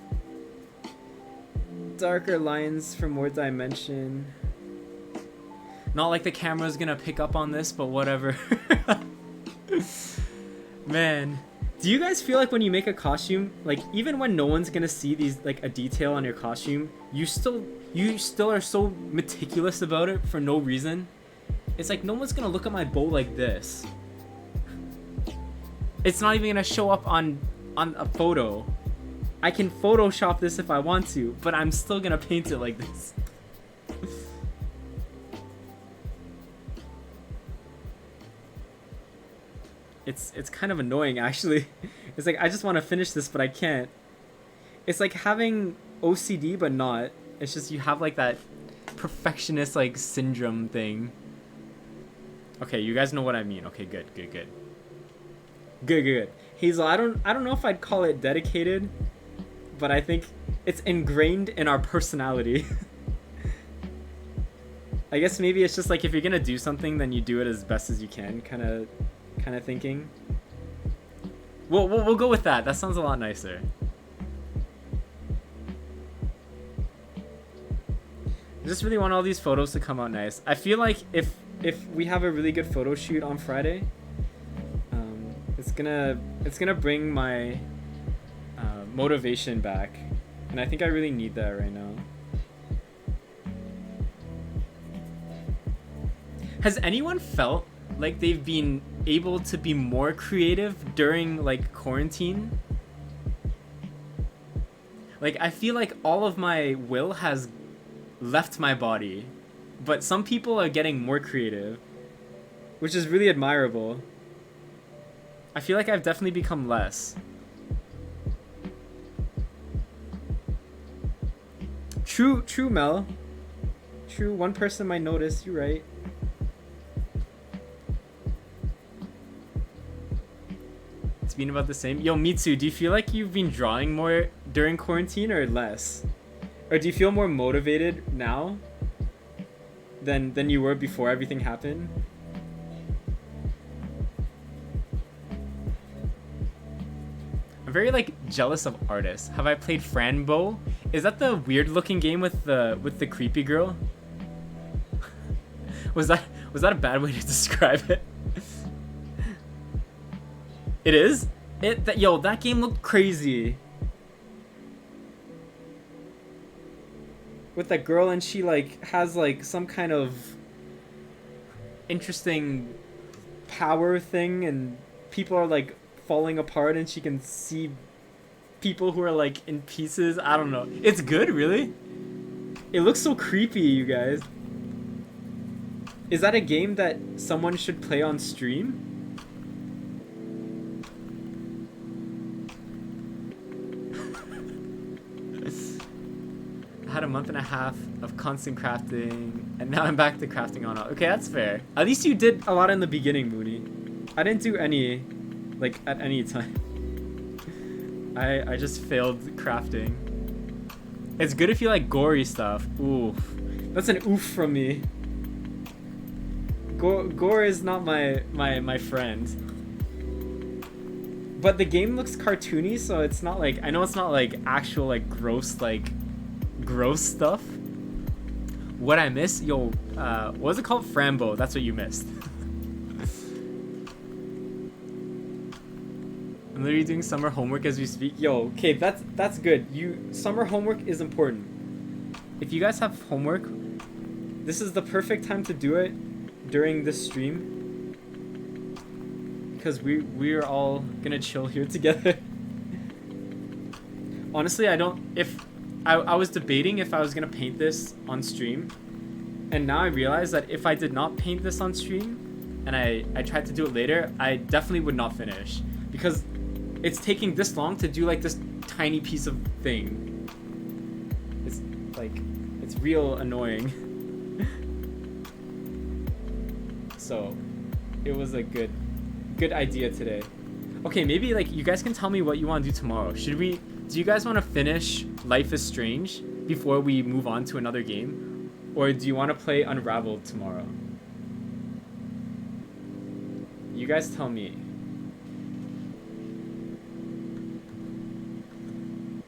lines for more dimension. Not like the camera's gonna pick up on this, but whatever. Man, do you guys feel like when you make a costume, like even when no one's gonna see these, like a detail on your costume, you still are so meticulous about it for no reason? It's like no one's gonna look at my bow like this. It's not even gonna show up on a photo. I can Photoshop this if I want to, but I'm still gonna paint it like this. It's kind of annoying, actually. It's like I just want to finish this, but I can't. It's like having OCD, but not. It's just you have like that perfectionist like syndrome thing. Okay, you guys know what I mean. Okay, good. Hazel, I don't know if I'd call it dedicated, but I think it's ingrained in our personality. I guess maybe it's just like if you're gonna do something, then you do it as best as you can, kind of thinking. We'll go with that. That sounds a lot nicer. I just really want all these photos to come out nice. I feel like if we have a really good photo shoot on Friday, it's gonna bring my motivation back, and I think I really need that right now. Has anyone felt like they've been able to be more creative during like quarantine? Like I feel like all of my will has left my body, but some people are getting more creative, which is really admirable. I feel like I've definitely become less. True, Mel. True, one person might notice, you're right. It's been about the same. Yo, Mitsu, do you feel like you've been drawing more during quarantine or less? Or do you feel more motivated now than you were before everything happened? I'm very like jealous of artists. Have I played Franbo? Is that the weird looking game with the creepy girl? was that a bad way to describe it? It is? Yo, that game looked crazy. With that girl, and she like has like some kind of interesting power thing, and people are like falling apart, and she can see people who are like in pieces. I don't know. It's good, really. It looks so creepy, you guys. Is that a game that someone should play on stream? I had a month and a half of constant crafting, and now I'm back to crafting on. Okay, that's fair. At least you did a lot in the beginning, Moody. I didn't do any, like, at any time. I just failed crafting. It's good if you like gory stuff. Ooh. That's an oof from me. Gore is not my friend. But the game looks cartoony, so it's not like, I know it's not like actual like gross stuff. What I miss, yo, what was it called? Frambo. That's what you missed. I'm literally doing summer homework as we speak. Yo, okay, that's good. Summer homework is important. If you guys have homework, this is the perfect time to do it during this stream. Because we're all gonna chill here together. Honestly, I was debating if I was gonna paint this on stream, and now I realize that if I did not paint this on stream and I tried to do it later, I definitely would not finish, because it's taking this long to do like this tiny piece of thing. It's like, it's real annoying. So it was a good idea today. Okay, maybe like you guys can tell me what you want to do tomorrow. Do you guys want to finish Life is Strange before we move on to another game? Or do you want to play Unraveled tomorrow? You guys tell me.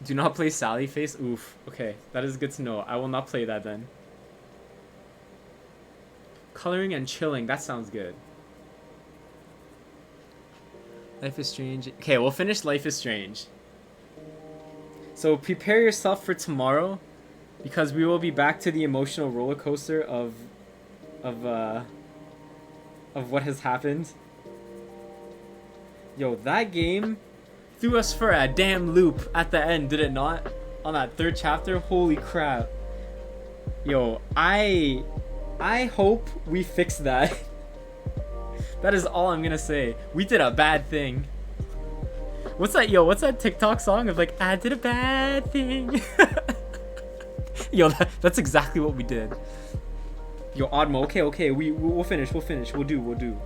Do not play Sally Face? Oof. Okay, that is good to know. I will not play that then. Coloring and chilling, that sounds good. Life is Strange. Okay, we'll finish Life is Strange. So prepare yourself for tomorrow, because we will be back to the emotional roller coaster of what has happened. Yo, that game threw us for a damn loop at the end, did it not? On that third chapter, holy crap. Yo, I hope we fix that. That is all I'm gonna say. We did a bad thing. What's that TikTok song of like, I did a bad thing? Yo, that's exactly what we did. Yo, Oddmo, okay, we'll finish, we'll do.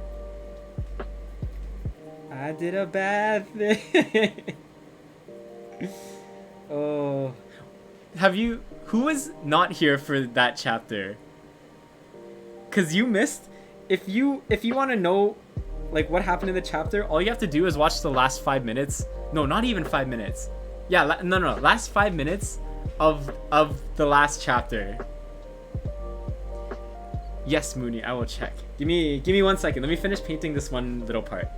I did a bad thing. Oh. Who was not here for that chapter? Cause you missed. If you want to know like what happened in the chapter, all you have to do is watch the last 5 minutes. No, not even 5 minutes. Yeah, last 5 minutes of the last chapter. Yes, Mooney, I will check. Give me 1 second. Let me finish painting this one little part,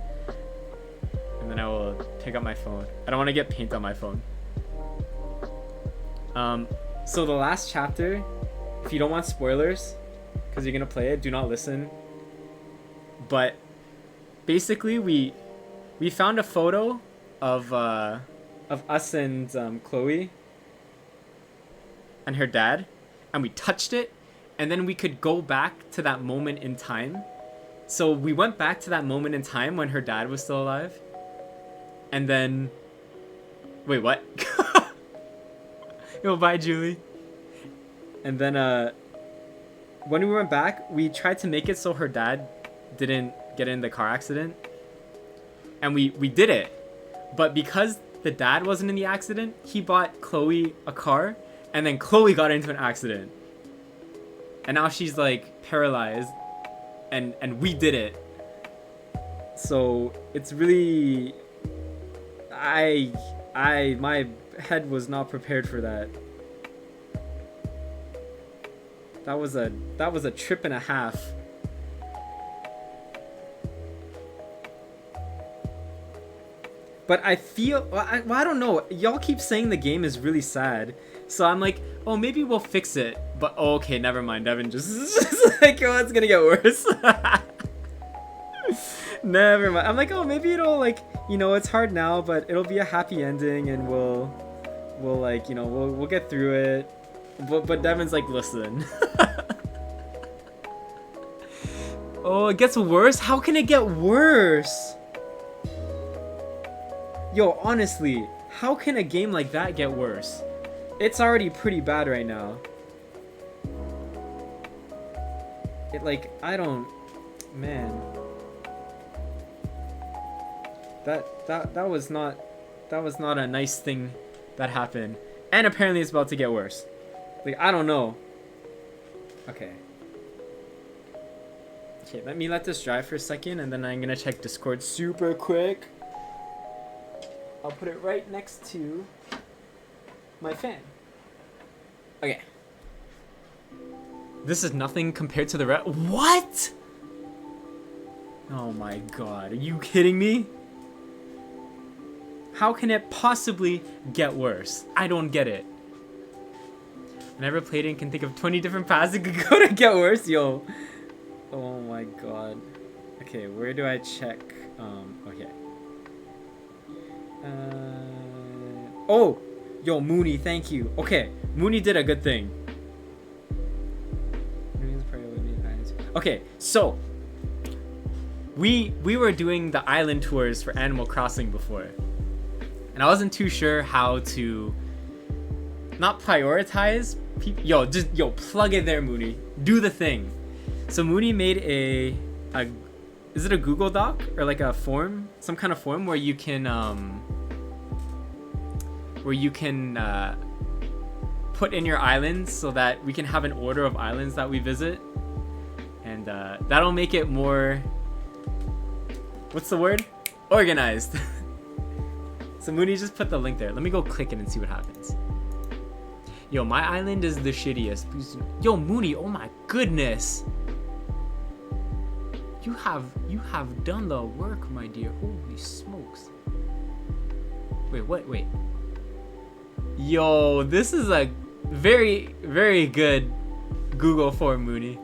and then I will pick up my phone. I don't want to get paint on my phone. So the last chapter, if you don't want spoilers, because you're gonna play it, do not listen. But basically, we found a photo of us and Chloe and her dad, and we touched it, and then we could go back to that moment in time. So we went back to that moment in time when her dad was still alive, and then wait, what? Yo, bye, Julie. And then when we went back, we tried to make it so her dad didn't get in the car accident, and we did it. But because the dad wasn't in the accident, he bought Chloe a car, and then Chloe got into an accident, and now she's like paralyzed, and we did it. So it's really, my head was not prepared for that. That was a trip and a half. But I feel, I don't know, y'all keep saying the game is really sad, so I'm like, oh, maybe we'll fix it. But oh, okay, never mind. Devin just like, oh, it's gonna get worse. Never mind. I'm like, oh, maybe it'll, like, you know, it's hard now, but it'll be a happy ending, and we'll like, you know, we'll get through it. But Devin's like, listen. Oh, it gets worse? How can it get worse? Yo, honestly, how can a game like that get worse? It's already pretty bad right now. It, like, I don't... Man. That was not a nice thing that happened. And apparently it's about to get worse. Like, I don't know. Okay. Okay, let me let this dry for a second, and then I'm gonna check Discord super quick. I'll put it right next to my fan. Okay. This is nothing compared to the rest. What? Oh my god, are you kidding me? How can it possibly get worse? I don't get it. I never played it and can think of 20 different paths it could go to get worse, yo. Oh my god. Okay, where do I check? Okay. Oh! Yo, Mooney, thank you. Okay, Mooney did a good thing. Okay, so we were doing the island tours for Animal Crossing before, and I wasn't too sure how to not prioritize people. Yo, plug it there, Mooney. Do the thing. So Mooney made a is it a Google Doc or like a form, some kind of form where you can put in your islands so that we can have an order of islands that we visit. And that'll make it more, what's the word? Organized. So Mooney just put the link there. Let me go click it and see what happens. Yo, my island is the shittiest. Yo, Mooney, oh my goodness. You have done the work, my dear. Holy smokes. Wait. Yo, this is a very, very good Google form, Mooney.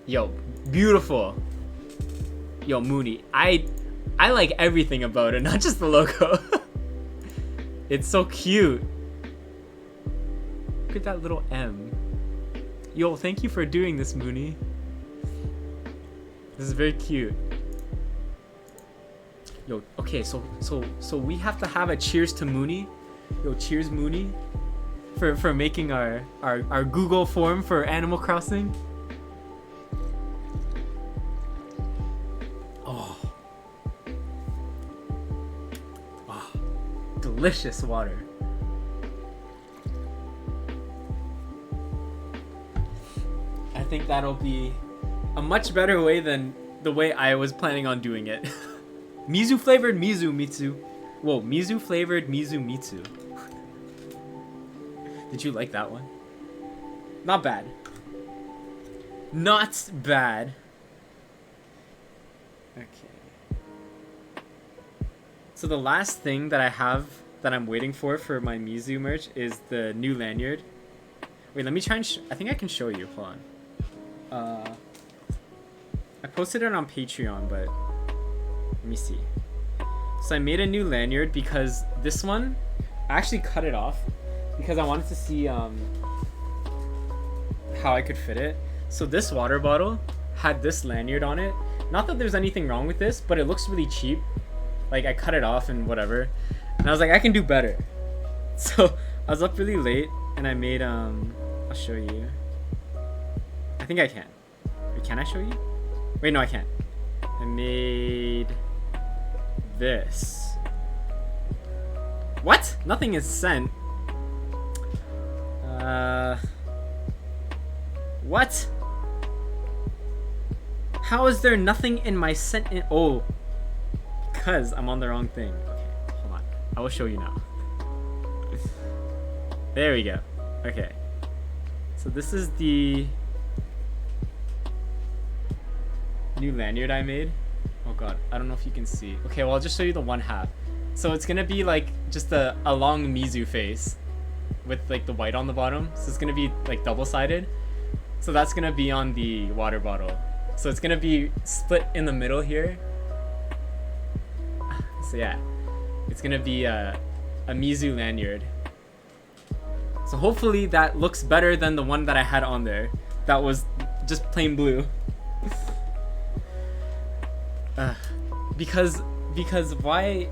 Yo, beautiful. Yo, Mooney, I like everything about it, not just the logo. It's so cute. Look at that little M. Yo, thank you for doing this, Mooney. This is very cute. Yo, okay, so we have to have a cheers to Mooney. Yo, cheers, Mooney, for making our Google form for Animal Crossing. Delicious water. I think that'll be a much better way than the way I was planning on doing it. Mizu flavored Mizu Mitsu. Whoa, Mizu flavored Mizu Mitsu. Did you like that one? Not bad. Not bad. Okay. So the last thing that I have that I'm waiting for my Mizu merch is the new lanyard. Wait, let me try and I think I can show you. Hold on. I posted it on Patreon, but let me see. So I made a new lanyard because this one, I actually cut it off because I wanted to see how I could fit it. So this water bottle had this lanyard on it. Not that there's anything wrong with this, but it looks really cheap. Like, I cut it off and whatever. And I was like, I can do better. So I was up really late and I made, I'll show you. I think I can. Wait, can I show you? Wait, no, I can't. I made this. What? Nothing is sent. What? How is there nothing in my sent? Oh. Because I'm on the wrong thing. Okay, hold on. I will show you now. There we go. Okay. So this is the new lanyard I made. Oh god, I don't know if you can see. Okay, well I'll just show you the one half. So it's gonna be like just a long Mizu face with like the white on the bottom. So it's gonna be like double-sided. So that's gonna be on the water bottle. So it's gonna be split in the middle here. So yeah, it's gonna be a Mizu lanyard. So hopefully that looks better than the one that I had on there. That was just plain blue. Because why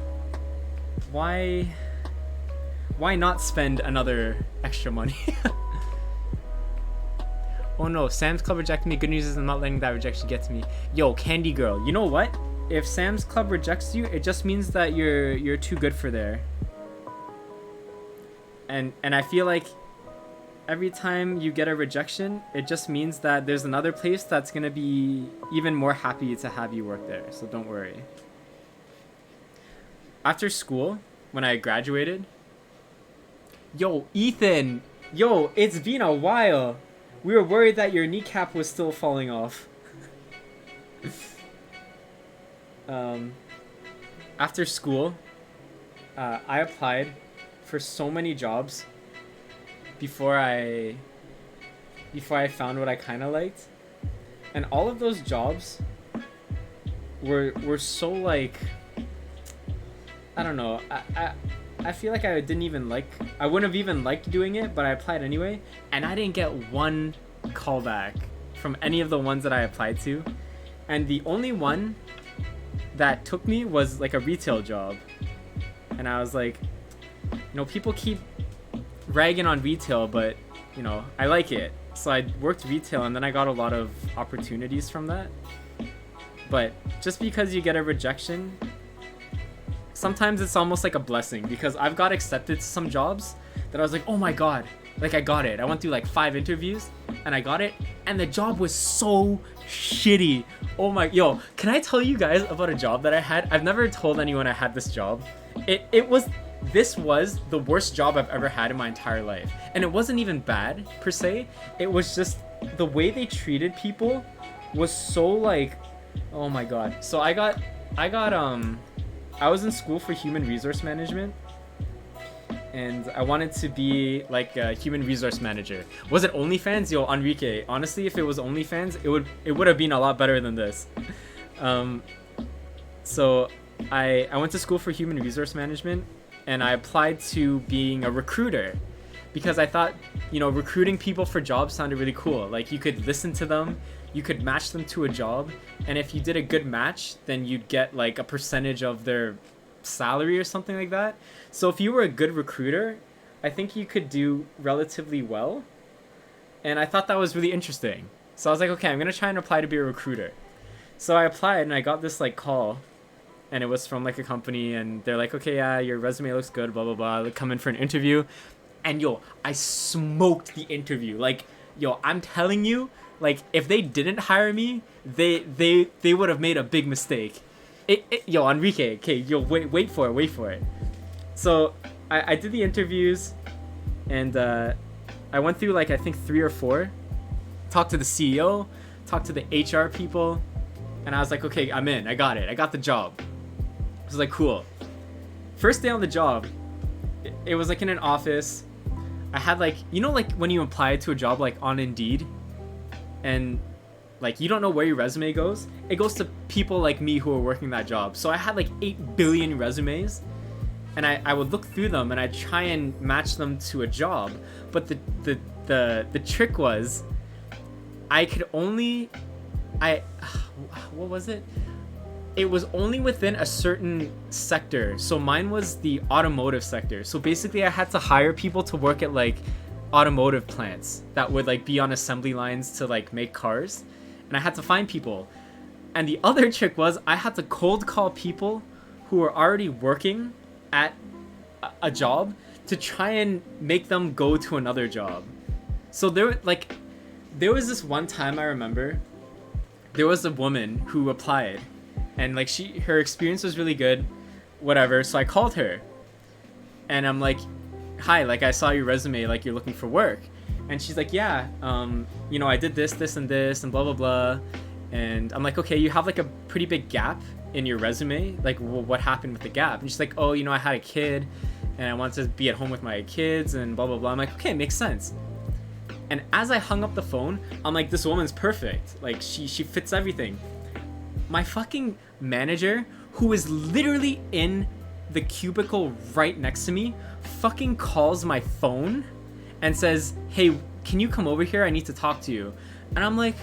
not spend another extra money? Oh no, Sam's Club rejected me. Good news is I'm not letting that rejection get to me. Yo, Candy Girl, you know what? if Sam's Club rejects you, it just means that you're too good for there. And I feel like every time you get a rejection, it just means that there's another place that's gonna be even more happy to have you work there. So don't worry. After school, when I graduated, yo, Ethan, yo, it's been a while. We were worried that your kneecap was still falling off. After school, I applied for so many jobs before I found what I kind of liked, and all of those jobs were so like, I don't know, I feel like I wouldn't have even liked doing it, but I applied anyway, and I didn't get one callback from any of the ones that I applied to, and the only one that took me was like a retail job, and I was like, you know, people keep ragging on retail, but you know, I like it, so I worked retail, and then I got a lot of opportunities from that. But just because you get a rejection, sometimes it's almost like a blessing, because I've got accepted to some jobs that I was like, oh my god, like I got it. I went through like 5 interviews and I got it, and the job was so shitty. Oh my, yo, can I tell you guys about a job that I had? I've never told anyone I had this job. This was the worst job I've ever had in my entire life. And it wasn't even bad per se. It was just the way they treated people was so like, oh my god. So I was in school for human resource management, and I wanted to be like a human resource manager. Was it OnlyFans? Yo, Enrique, honestly, if it was OnlyFans, it would have been a lot better than this. So I went to school for human resource management, and I applied to being a recruiter, because I thought, you know, recruiting people for jobs sounded really cool. Like, you could listen to them, you could match them to a job, and if you did a good match, then you'd get like a percentage of their salary or something like that. So if you were a good recruiter, I think you could do relatively well, and I thought that was really interesting. So I was like, okay, I'm gonna try and apply to be a recruiter. So I applied, and I got this like call, and it was from like a company, and they're like, okay, yeah, your resume looks good, blah blah blah, come in for an interview. And yo, I smoked the interview. Like, yo, I'm telling you, like, if they didn't hire me, they would have made a big mistake. Yo, Enrique, okay, yo, wait for it. So I did the interviews, and I went through like, I think 3 or 4, talked to the CEO, talked to the HR people, and I was like, okay, I'm in, I got it, I got the job. I was like, cool. First day on the job, it was like in an office. I had like, you know, like when you apply to a job like on Indeed, and like you don't know where your resume goes, it goes to people like me who are working that job. So I had like 8 billion resumes, and I would look through them and I'd try and match them to a job. But the trick was, I could only, what was it? It was only within a certain sector. So mine was the automotive sector. So basically I had to hire people to work at like automotive plants that would like be on assembly lines to like make cars. And I had to find people. And the other trick was, I had to cold call people who were already working at a job to try and make them go to another job. So there was this one time I remember, there was a woman who applied, and like her experience was really good, whatever. So I called her, and I'm like, hi, like I saw your resume, like you're looking for work. And she's like, yeah, you know, I did this and this and blah blah blah. And I'm like, okay, you have like a pretty big gap in your resume, like what happened with the gap? And she's like, oh, you know, I had a kid and I wanted to be at home with my kids and blah blah blah. I'm like, okay, makes sense. And as I hung up the phone, I'm like, this woman's perfect, like she fits everything. My fucking manager, who is literally in the cubicle right next to me, fucking calls my phone and says, hey, can you come over here? I need to talk to you. And I'm like,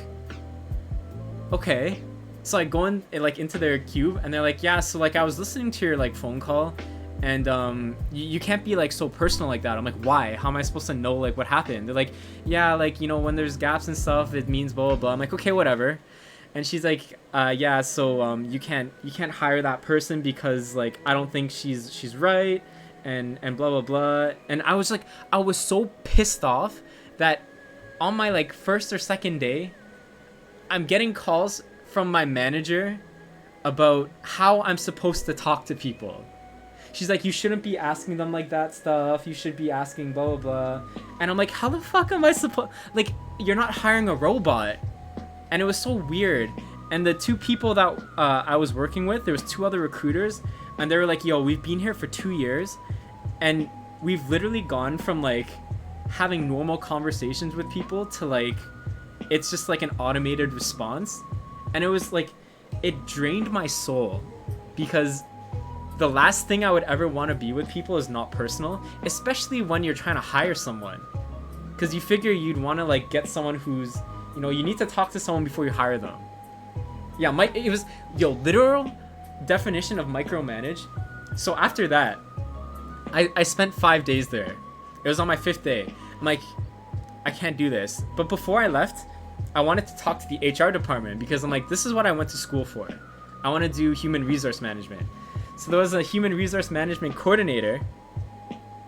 okay. So I go in like into their cube, and they're like, yeah, so like I was listening to your like phone call, and you can't be like so personal like that. I'm like, why? How am I supposed to know like what happened? They're like, yeah, like, you know, when there's gaps and stuff, it means blah blah blah. I'm like, okay, whatever. And she's like, yeah, so you can't hire that person because like I don't think she's right, and blah blah blah. And I was so pissed off that on my like first or second day, I'm getting calls from my manager about how I'm supposed to talk to people. She's like, you shouldn't be asking them like that stuff. You should be asking blah blah blah. And I'm like, how the fuck am I supposed? Like, you're not hiring a robot. And it was so weird. And the two people that I was working with, there was two other recruiters, and they were like, yo, we've been here for 2 years, and we've literally gone from like having normal conversations with people to like it's just like an automated response. And it was like, it drained my soul, because the last thing I would ever want to be with people is not personal, especially when you're trying to hire someone, because you figure you'd want to like get someone who's, you know, you need to talk to someone before you hire them. Yeah, it was, literal definition of micromanage. So after that, I spent 5 days there. It was on my 5th day. I'm like, I can't do this. But before I left, I wanted to talk to the HR department, because I'm like, this is what I went to school for. I want to do human resource management. So there was a human resource management coordinator,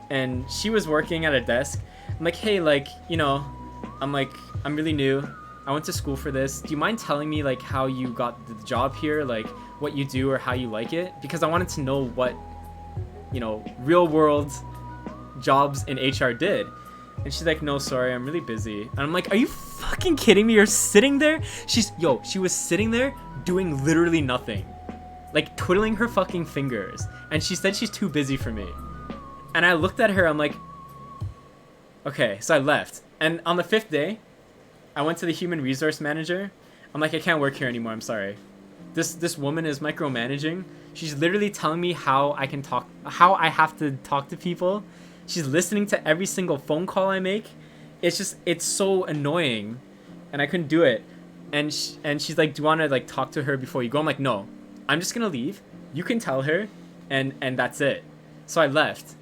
and she was working at a desk. I'm like, hey, like, you know, I'm really new. I went to school for this. Do you mind telling me like how you got the job here, like what you do or how you like it? Because I wanted to know what, you know, real world jobs in HR did. And she's like, no, sorry, I'm really busy. And I'm like, are you fucking kidding me? You're sitting there? She was sitting there doing literally nothing. Like twiddling her fucking fingers. And she said she's too busy for me. And I looked at her, I'm like, okay, so I left. And on the 5th day, I went to the human resource manager. I'm like, I can't work here anymore, I'm sorry. This woman is micromanaging. She's literally telling me how I have to talk to people. She's listening to every single phone call I make. It's so annoying, and I couldn't do it. And she's like, do you want to like talk to her before you go? I'm like, no, I'm just gonna leave. You can tell her, and that's it. So I left.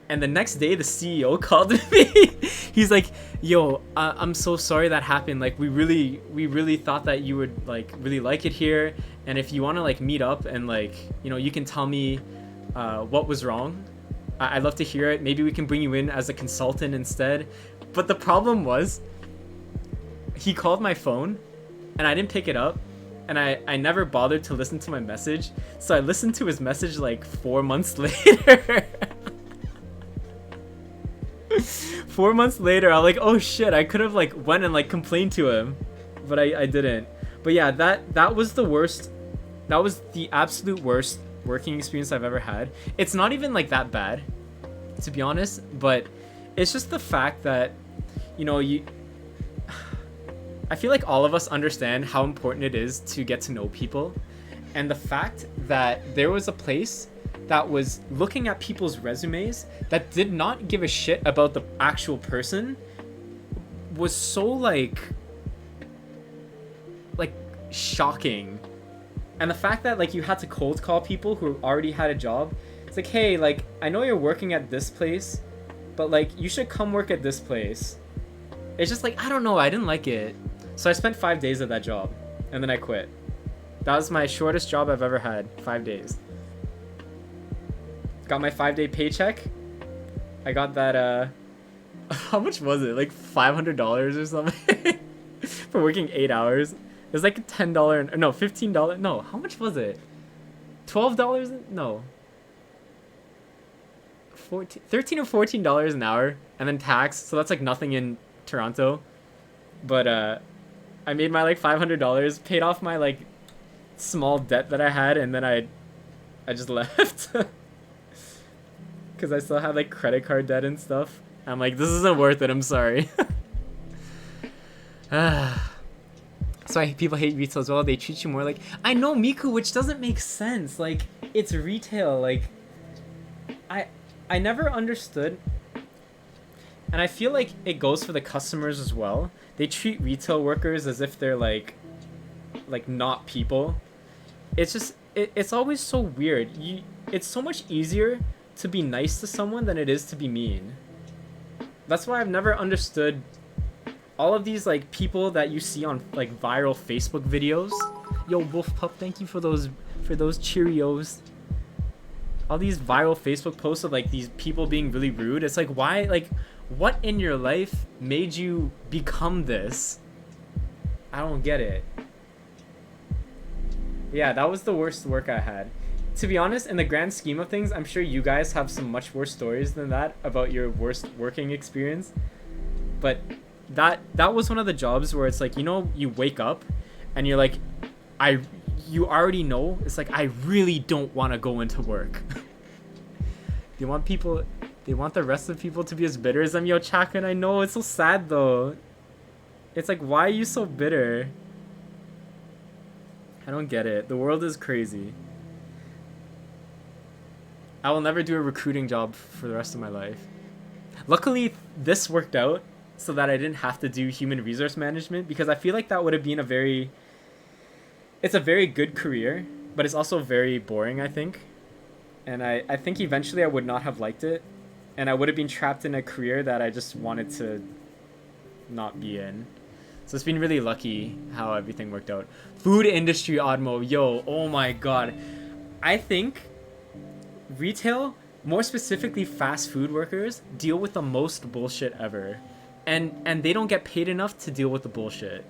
And the next day, the CEO called me. He's like, yo, I'm so sorry that happened. Like, we really thought that you would like really like it here. And if you want to like meet up and like, you know, you can tell me what was wrong. I'd love to hear it. Maybe we can bring you in as a consultant instead. But the problem was, he called my phone and I didn't pick it up. And I never bothered to listen to my message. So I listened to his message like 4 months later. 4 months later, I'm like, oh shit, I could have like went and like complained to him, but I didn't. But yeah, that was the worst. That was the absolute worst working experience I've ever had. It's not even like that bad, to be honest, but it's just the fact that, you know, I feel like all of us understand how important it is to get to know people, and the fact that there was a place that was looking at people's resumes that did not give a shit about the actual person was so like shocking. And the fact that like you had to cold call people who already had a job. It's like, hey, like, I know you're working at this place, but like you should come work at this place. It's just like, I don't know, I didn't like it. So I spent 5 days at that job and then I quit. That was my shortest job I've ever had. 5 days. Got my 5-day paycheck. I got that, how much was it? Like $500 or something? For working 8 hours. It was like $10, no, $15. No, how much was it? $12? No. $13 or $14 an hour. And then tax. So that's like nothing in Toronto. But, I made my like $500, paid off my like small debt that I had, and then I just left. Because I still had like credit card debt and stuff. I'm like, this isn't worth it, I'm sorry. So people hate retail as well. They treat you more like, I know, Miku, which doesn't make sense. Like, it's retail. Like, I never understood, and I feel like it goes for the customers as well. They treat retail workers as if they're like not people. It's just it's always so weird. It's so much easier to be nice to someone than it is to be mean. That's why I've never understood all of these like people that you see on like viral Facebook videos. Yo, Wolf Pup, thank you for those Cheerios. All these viral Facebook posts of like these people being really rude. It's like, why? Like, what in your life made you become this? I don't get it. Yeah, that was the worst work I had. To be honest, in the grand scheme of things, I'm sure you guys have some much worse stories than that about your worst working experience. But that was one of the jobs where it's like, you know, you wake up and you're like, you already know, it's like, I really don't want to go into work. They want the rest of people to be as bitter as them. Yo, Chakan, I know, it's so sad though. It's like, why are you so bitter? I don't get it. The world is crazy. I will never do a recruiting job for the rest of my life. Luckily, this worked out so that I didn't have to do human resource management, because I feel like that would have been it's a very good career, but it's also very boring, I think. And I think eventually I would not have liked it, and I would have been trapped in a career that I just wanted to not be in. So it's been really lucky how everything worked out. Food industry, Odmo, yo, oh my god. I think retail, more specifically fast food workers, deal with the most bullshit ever. And they don't get paid enough to deal with the bullshit.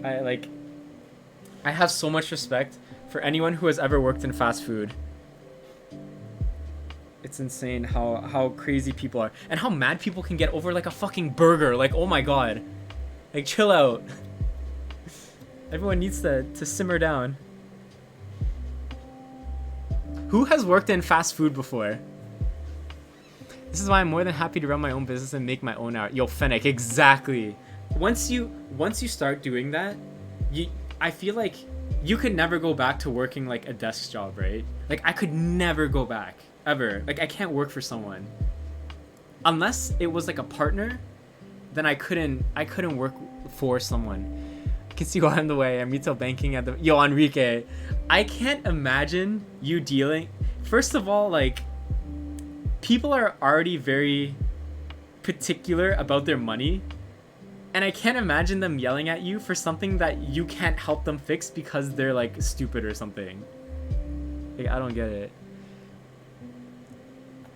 I have so much respect for anyone who has ever worked in fast food. It's insane how crazy people are. And how mad people can get over like a fucking burger. Like, oh my god. Like, chill out. Everyone needs to simmer down. Who has worked in fast food before? This is why I'm more than happy to run my own business and make my own hour. Yo, Fennec, exactly. Once you start doing that, I feel like you could never go back to working like a desk job, right? Like, I could never go back, ever. Like, I can't work for someone. Unless it was like a partner, then I couldn't work for someone. You can see why I'm the way. I'm retail banking at the... Yo, Enrique, I can't imagine you dealing... First of all, like, people are already very particular about their money. And I can't imagine them yelling at you for something that you can't help them fix because they're like stupid or something. Like, I don't get it.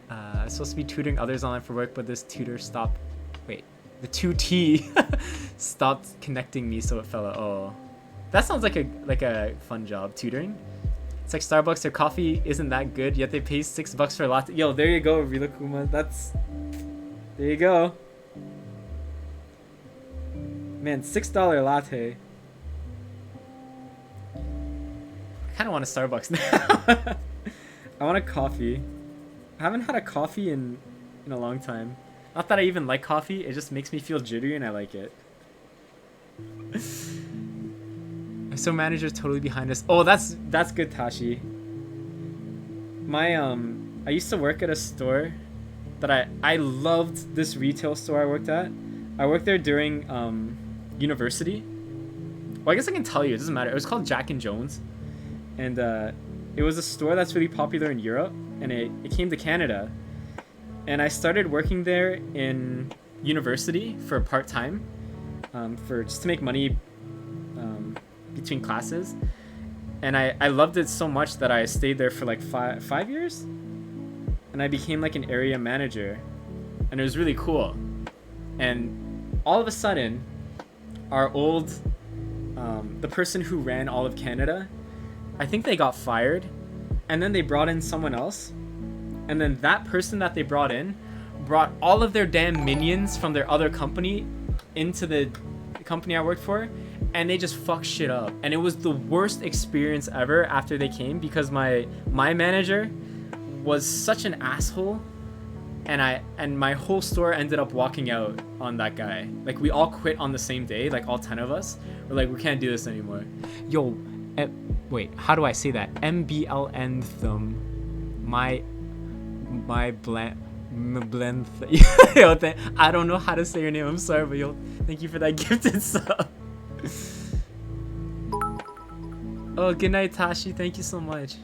I'm supposed to be tutoring others online for work, but this tutor stopped. Wait, the 2T stopped connecting me, so it fell out. Oh, that sounds like a fun job, tutoring. It's like Starbucks. Their coffee isn't that good, yet they pay $6 for a latte. Yo, there you go, Rila Kuma. There you go. Man, $6 latte. I kind of want a Starbucks now. I want a coffee. I haven't had a coffee in a long time. Not that I even like coffee, it just makes me feel jittery and I like it. So manager's totally behind us. Oh, that's good, Tashi. I used to work at a store that I loved. This retail store I worked at. I worked there during university. Well, I guess I can tell you, it doesn't matter. It was called Jack and Jones, and it was a store that's really popular in Europe, and it came to Canada, and I started working there in university for part-time, for just to make money between classes. And I loved it so much that I stayed there for like five years, and I became like an area manager, and it was really cool. And all of a sudden, our old the person who ran all of Canada, I think they got fired, and then they brought in someone else, and then that person that they brought in brought all of their damn minions from their other company into the company I worked for, and they just fucked shit up. And it was the worst experience ever after they came, because my manager was such an asshole, and my whole store ended up walking out on that guy. Like, we all quit on the same day, like all 10 of us. We're like, we can't do this anymore. Yo, wait, how do I say that? MBLN thumb. My blend. Yo, I don't know how to say your name. I'm sorry, but yo, thank you for that gifted sub. Oh, good night, Tashi. Thank you so much.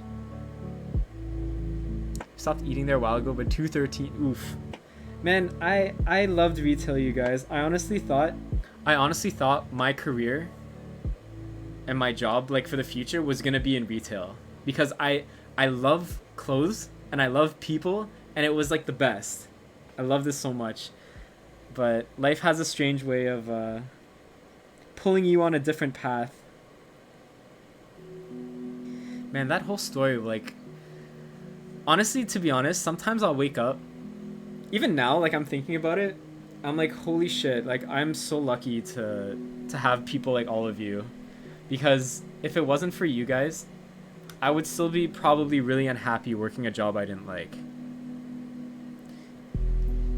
Stopped eating there a while ago, but 213. Oof. Man, I loved retail, you guys. I honestly thought my career and my job, like for the future, was gonna be in retail because I love clothes and I love people, and it was like the best. I love this so much, but life has a strange way of pulling you on a different path. Man, that whole story, like, honestly, to be honest, sometimes I'll wake up, even now, like I'm thinking about it, I'm like, holy shit, like I'm so lucky to have people like all of you, because if it wasn't for you guys, I would still be probably really unhappy working a job I didn't like.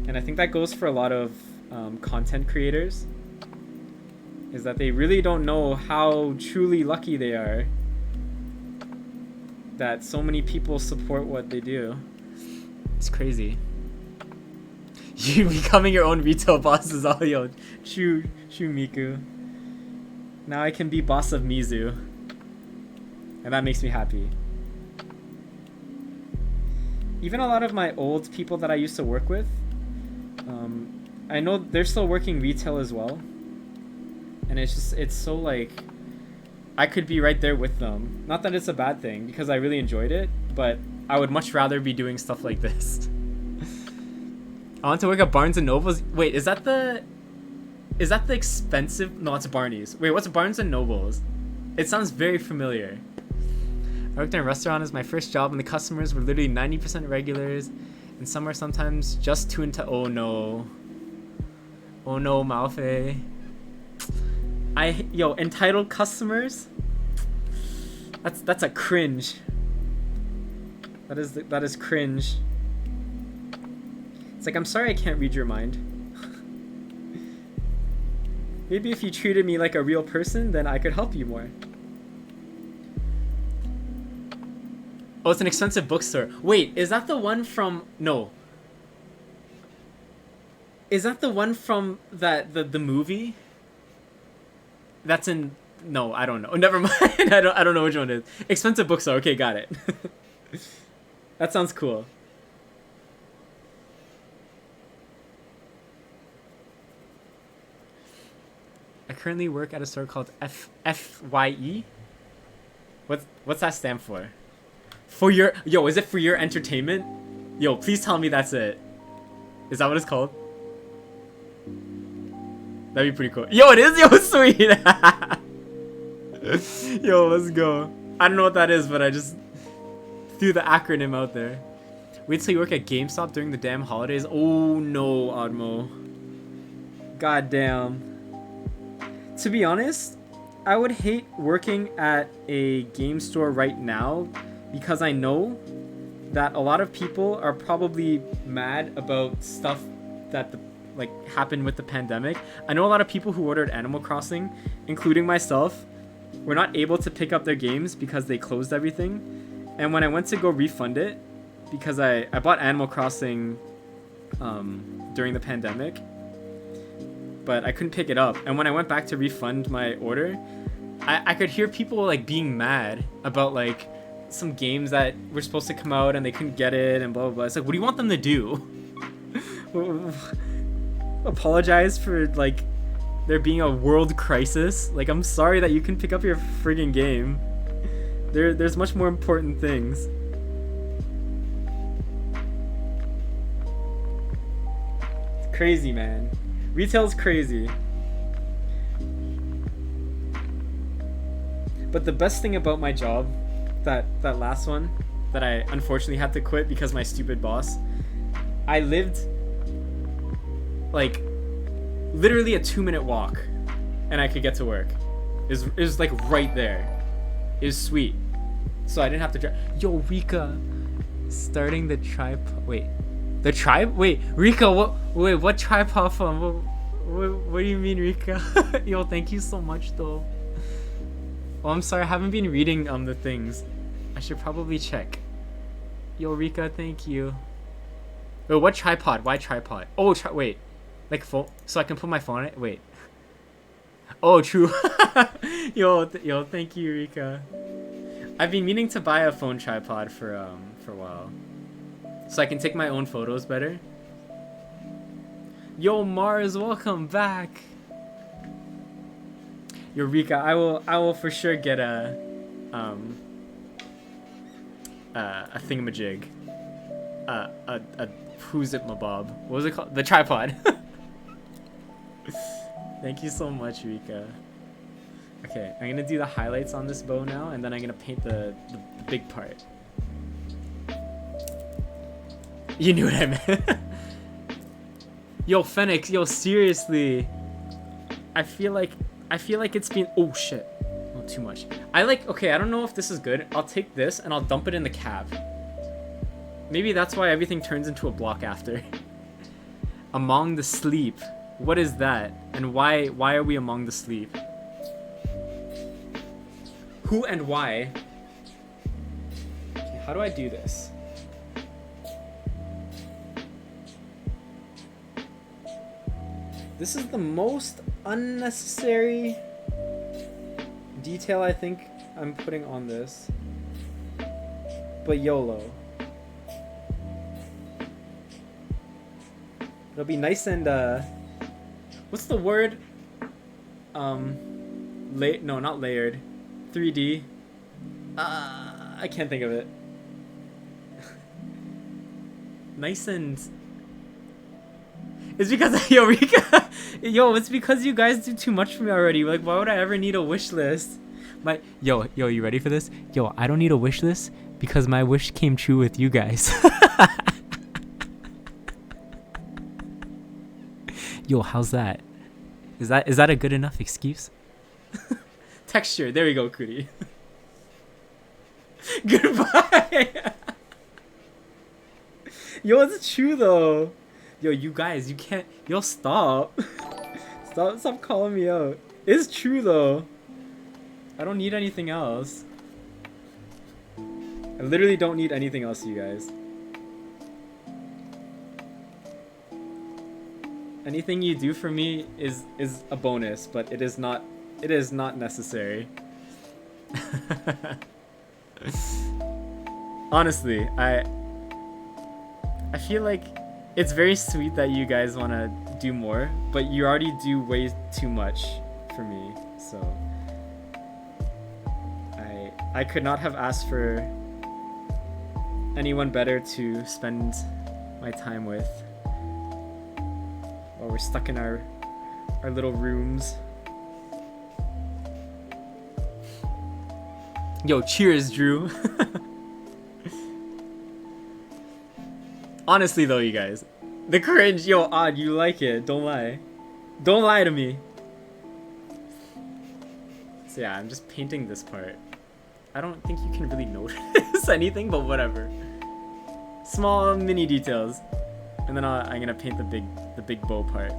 And I think that goes for a lot of content creators, is that they really don't know how truly lucky they are that so many people support what they do. It's crazy. You becoming your own retail boss is all, yo. True, Miku. Now I can be boss of Mizu, and that makes me happy. Even a lot of my old people that I used to work with, I know they're still working retail as well, and it's so like, I could be right there with them. Not that it's a bad thing, because I really enjoyed it, but I would much rather be doing stuff like this. I want to work at Barnes and Nobles. Wait, is that the expensive? No, it's Barney's. Wait, what's Barnes and Nobles? It sounds very familiar. I worked in a restaurant as my first job, and the customers were literally 90% regulars, and some are sometimes just tuned to oh no, Malfe. Yo, entitled customers. That's a cringe. That is cringe. It's like, I'm sorry I can't read your mind. Maybe if you treated me like a real person, then I could help you more. Oh, it's an expensive bookstore. Wait, is that the one from... No. Is that the one from the movie? That's in... No, I don't know. Never mind. I don't know which one it is. Expensive bookstore. Okay, got it. That sounds cool. I currently work at a store called FYE. What's that stand for? For your... Yo, is it for your entertainment? Yo, please tell me that's it. Is that what it's called? That'd be pretty cool. Yo, it is? Yo, sweet! Yo, let's go. I don't know what that is, but I just threw the acronym out there. Wait till you work at GameStop during the damn holidays. Oh no, Admo. God damn. To be honest, I would hate working at a game store right now, because I know that a lot of people are probably mad about stuff that happened with the pandemic. I know a lot of people who ordered Animal Crossing, including myself, were not able to pick up their games because they closed everything. And when I went to go refund it, because I bought Animal Crossing during the pandemic, but I couldn't pick it up. And when I went back to refund my order, I could hear people like being mad about like some games that were supposed to come out and they couldn't get it and blah blah blah. It's like, what do you want them to do? Apologize for like there being a world crisis? Like, I'm sorry that you can pick up your friggin' game. There's much more important things. It's crazy, man. Retail's crazy. But the best thing about my job, that last one, that I unfortunately had to quit because my stupid boss, I lived like literally a 2-minute walk and I could get to work. It was like right there. It was sweet. So I didn't have to drive. Yo, Rika, starting the tripod. Wait, the tribe? Wait, Rika, what tripod from? What do you mean, Rika? Yo, thank you so much though. Oh, I'm sorry, I haven't been reading the things. I should probably check. Yo, Rika, thank you. Wait, what tripod? Why tripod? Oh, wait. Like phone, so I can put my phone on it? Wait. Oh, true. Yo, thank you, Rika. I've been meaning to buy a phone tripod for a while, so I can take my own photos better. Yo, Mars, welcome back. Eureka, I will for sure get a thingamajig. Who's it, mabob? What was it called? The tripod. Thank you so much, Rika. Okay, I'm gonna do the highlights on this bow now, and then I'm gonna paint the big part. You knew what I meant. Yo, Phoenix, yo, seriously. I feel like it's been, oh shit, not too much. Okay, I don't know if this is good. I'll take this and I'll dump it in the cab. Maybe that's why everything turns into a block after. Among the sleep. What is that? And why are we among the sleep? Who and why? Okay, how do I do this? This is the most unnecessary detail I think I'm putting on this. But YOLO. It'll be nice and what's the word? No, not layered. 3D. I can't think of it. Nice and... It's because yo, Rika, yo, it's because you guys do too much for me already. Like, why would I ever need a wish list? Yo, you ready for this? Yo, I don't need a wish list because my wish came true with you guys. Yo, how's that? Is that a good enough excuse? Texture, there we go, Kuti. Goodbye. Yo, it's true though. Yo, you guys, you can't. Yo, stop. Stop calling me out. It's true though. I don't need anything else. I literally don't need anything else, you guys. Anything you do for me is a bonus, but it is not necessary. Honestly, I feel like it's very sweet that you guys want to do more, but you already do way too much for me, so I could not have asked for anyone better to spend my time with while we're stuck in our little rooms. Yo, cheers, Drew. Honestly though, you guys, the cringe, yo, Odd, you like it, don't lie. Don't lie to me. So yeah, I'm just painting this part. I don't think you can really notice anything, but whatever. Small mini details. And then I'm gonna paint the big bow part.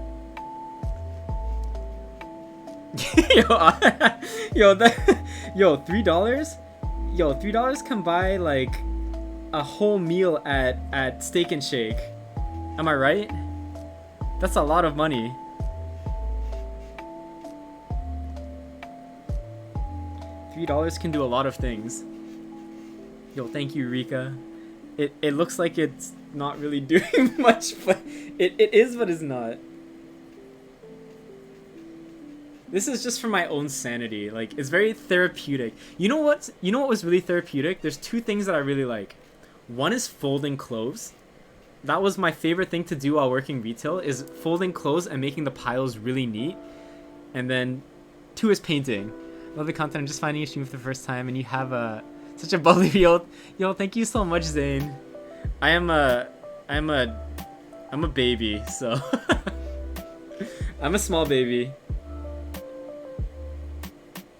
yo, $3? Yo, $3 can buy like a whole meal at Steak and Shake. Am I right? That's a lot of money. $3 can do a lot of things. Yo, thank you, Rika. It looks like it's not really doing much, but it is, but it's not. This is just for my own sanity. Like, it's very therapeutic. You know what was really therapeutic? There's two things that I really like. One is folding clothes. That was my favorite thing to do while working retail, is folding clothes and making the piles really neat. And then two is painting. Love the content. I'm just finding you stream for the first time, and you have such a bubbly yo, thank you so much, Zane. I'm a baby, so I'm a small baby.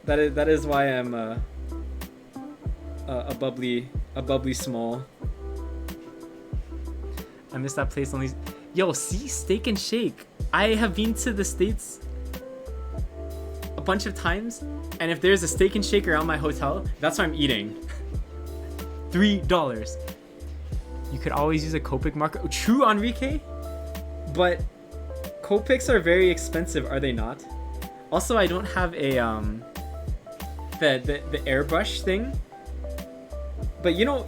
That is why I'm a bubbly small. I miss that place only. Yo, see, Steak and Shake. I have been to the States a bunch of times, and if there's a Steak and Shake around my hotel, that's what I'm eating. $3. You could always use a Copic marker. Oh, true, Enrique, but Copics are very expensive, are they not? Also, I don't have a the airbrush thing. But you know,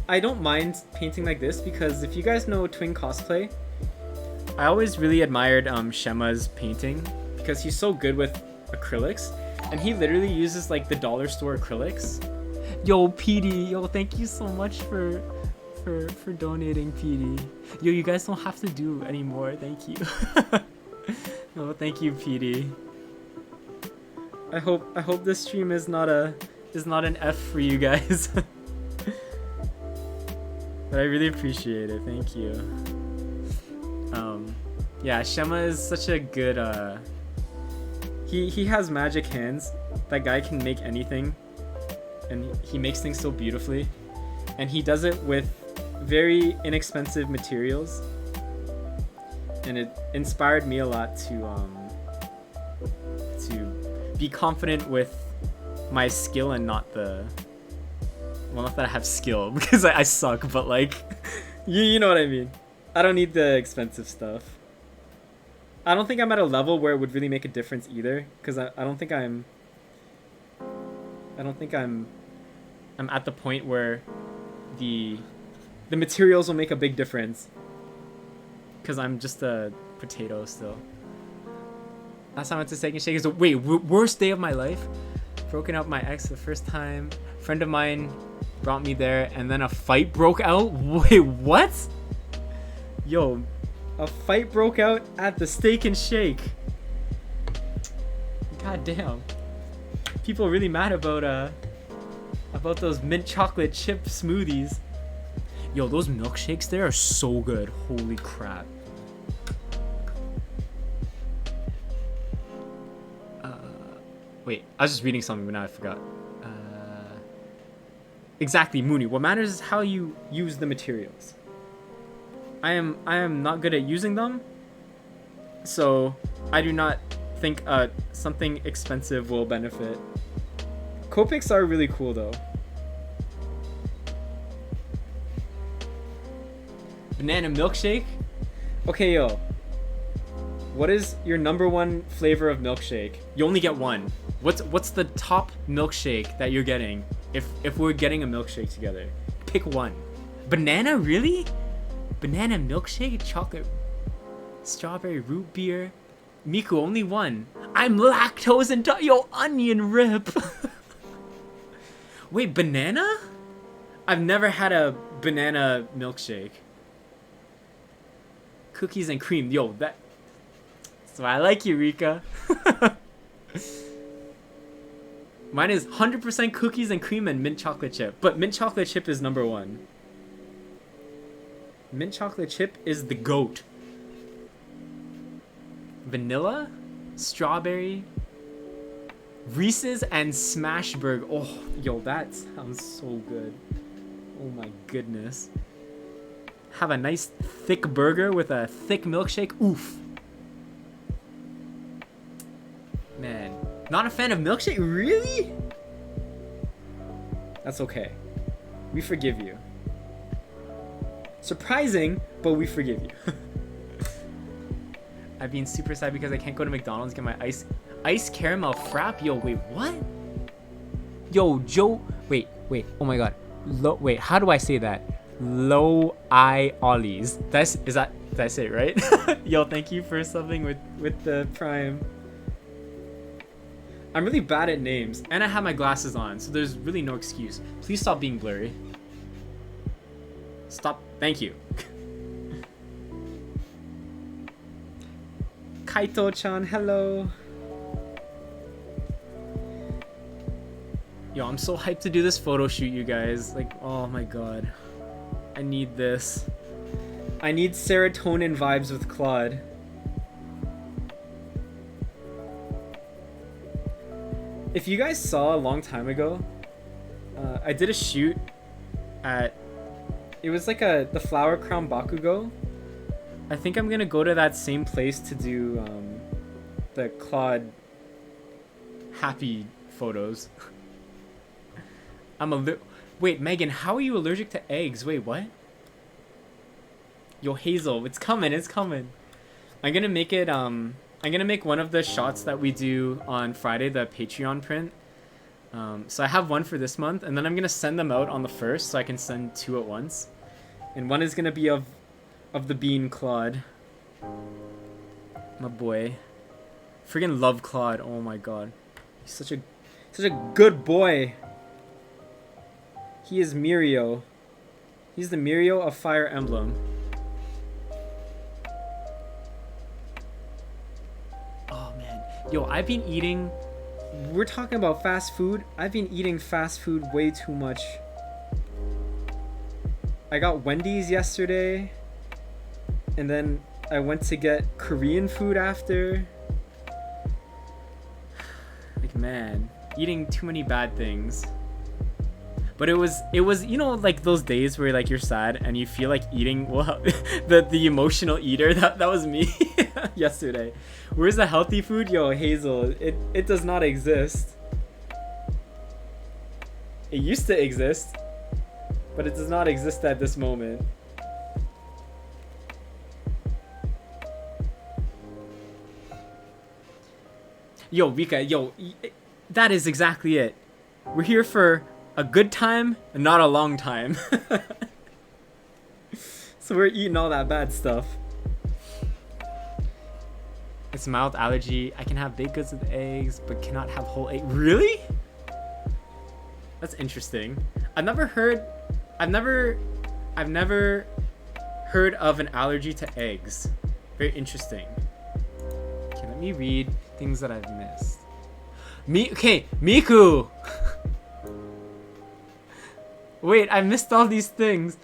I don't mind painting like this, because if you guys know Twin Cosplay, I always really admired Shema's painting because he's so good with acrylics, and he literally uses like the dollar store acrylics. Yo, PD, yo, thank you so much for donating, PD. Yo, you guys don't have to do anymore. Thank you. Oh, thank you, PD. I hope this stream is not an F for you guys. But I really appreciate it. Thank you. Yeah, Shema is such a good he has magic hands. That guy can make anything, and he makes things so beautifully, and he does it with very inexpensive materials, and it inspired me a lot to be confident with my skill and not the, well, not that I have skill because I suck, but like you know what I mean. I don't need the expensive stuff. I don't think I'm at a level where it would really make a difference either, because I don't think I'm at the point where the materials will make a big difference, because I'm just a potato still. Last time I went to Second Shake is wait, worst day of my life. Broken up with my ex the first time. Friend of mine brought me there, and then a fight broke out. Wait, what? Yo, a fight broke out at the Steak and Shake. God damn. People are really mad about those mint chocolate chip smoothies. Yo, those milkshakes there are so good. Holy crap. Wait, I was just reading something, but now I forgot. Exactly, Mooney. What matters is how you use the materials. I am not good at using them, so I do not think something expensive will benefit. Copics are really cool though. Banana milkshake? Okay, yo. What is your #1 flavor of milkshake? You only get one. What's the top milkshake that you're getting if we're getting a milkshake together? Pick one. Banana, really? Banana milkshake, chocolate, strawberry root beer. Miku, only one. I'm lactose intolerant. Yo, onion rip. Wait, banana? I've never had a banana milkshake. Cookies and cream. Yo, that's why I like you, Rika. Mine is 100% cookies and cream and mint chocolate chip. But mint chocolate chip is #1. Mint chocolate chip is the GOAT. Vanilla, strawberry, Reese's, and Smashburger. Oh, yo, that sounds so good. Oh my goodness. Have a nice thick burger with a thick milkshake. Oof. Man, not a fan of milkshake? Really? That's okay. We forgive you. Surprising, but we forgive you. I've been super sad because I can't go to McDonald's and get my ice caramel frap. Yo, wait, what? Yo, Joe. Wait. Oh my god. Wait, how do I say that? Low eye ollies. Did I say it right? Yo, thank you for subbing with the Prime. I'm really bad at names, and I have my glasses on, so there's really no excuse. Please stop being blurry. Stop. Thank you. Kaito-chan, hello. Yo, I'm so hyped to do this photo shoot, you guys. Like, oh my god. I need this. I need serotonin vibes with Claude. If you guys saw a long time ago, I did a shoot at, it was like the Flower Crown Bakugo. I think I'm gonna go to that same place to do the Claude happy photos. Wait, Megan, how are you allergic to eggs? Wait, what? Yo, Hazel, it's coming. I'm gonna make it, I'm gonna make one of the shots that we do on Friday, the Patreon print. So I have one for this month, and then I'm gonna send them out on the 1st, so I can send 2 at once. And one is gonna be of the bean Claude. My boy. Friggin' love Claude. Oh my god. He's such a good boy. He is Mirio. He's the Mirio of Fire Emblem. Oh man. Yo, I've been eating... We're talking about fast food. I've been eating fast food way too much. I got Wendy's yesterday. And then I went to get Korean food after. Like, man, eating too many bad things. But it was you know, like those days where like you're sad and you feel like eating. Well, the emotional eater, that was me yesterday. Where's the healthy food? Yo, Hazel, it does not exist. It used to exist, but it does not exist at this moment. Yo, Vika, yo, that is exactly it. We're here for a good time and not a long time. So we're eating all that bad stuff. It's a mild allergy. I can have baked goods with eggs, but cannot have whole egg. Really? That's interesting. I've never heard of an allergy to eggs. Very interesting. Okay, let me read things that I've missed. Okay, Miku! Wait, I missed all these things.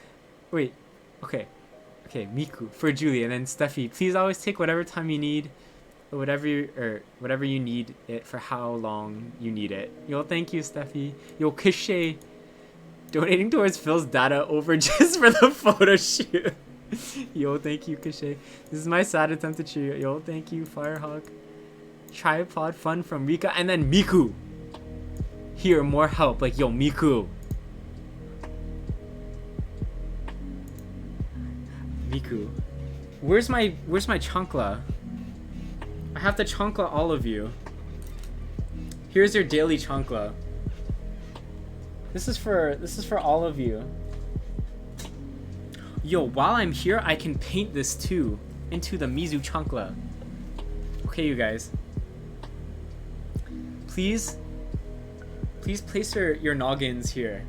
Wait, okay. Okay, Miku for Julie, and then Steffi. Please always take whatever time you need, or whatever you need it for how long you need it. Yo, thank you, Steffi. Yo, Kishay, donating towards Phil's data over just for the photo shoot. Yo, thank you, Kishay. This is my sad attempt to cheer you. Yo, thank you, Firehawk. Tripod fun from Rika, and then Miku. Here, more help. Like, yo, Miku. Miku. Where's my chancla? I have to chancla all of you. Here's your daily chancla. This is for all of you. Yo, while I'm here, I can paint this too into the Mizu chancla. Okay, you guys. Please place your noggins here.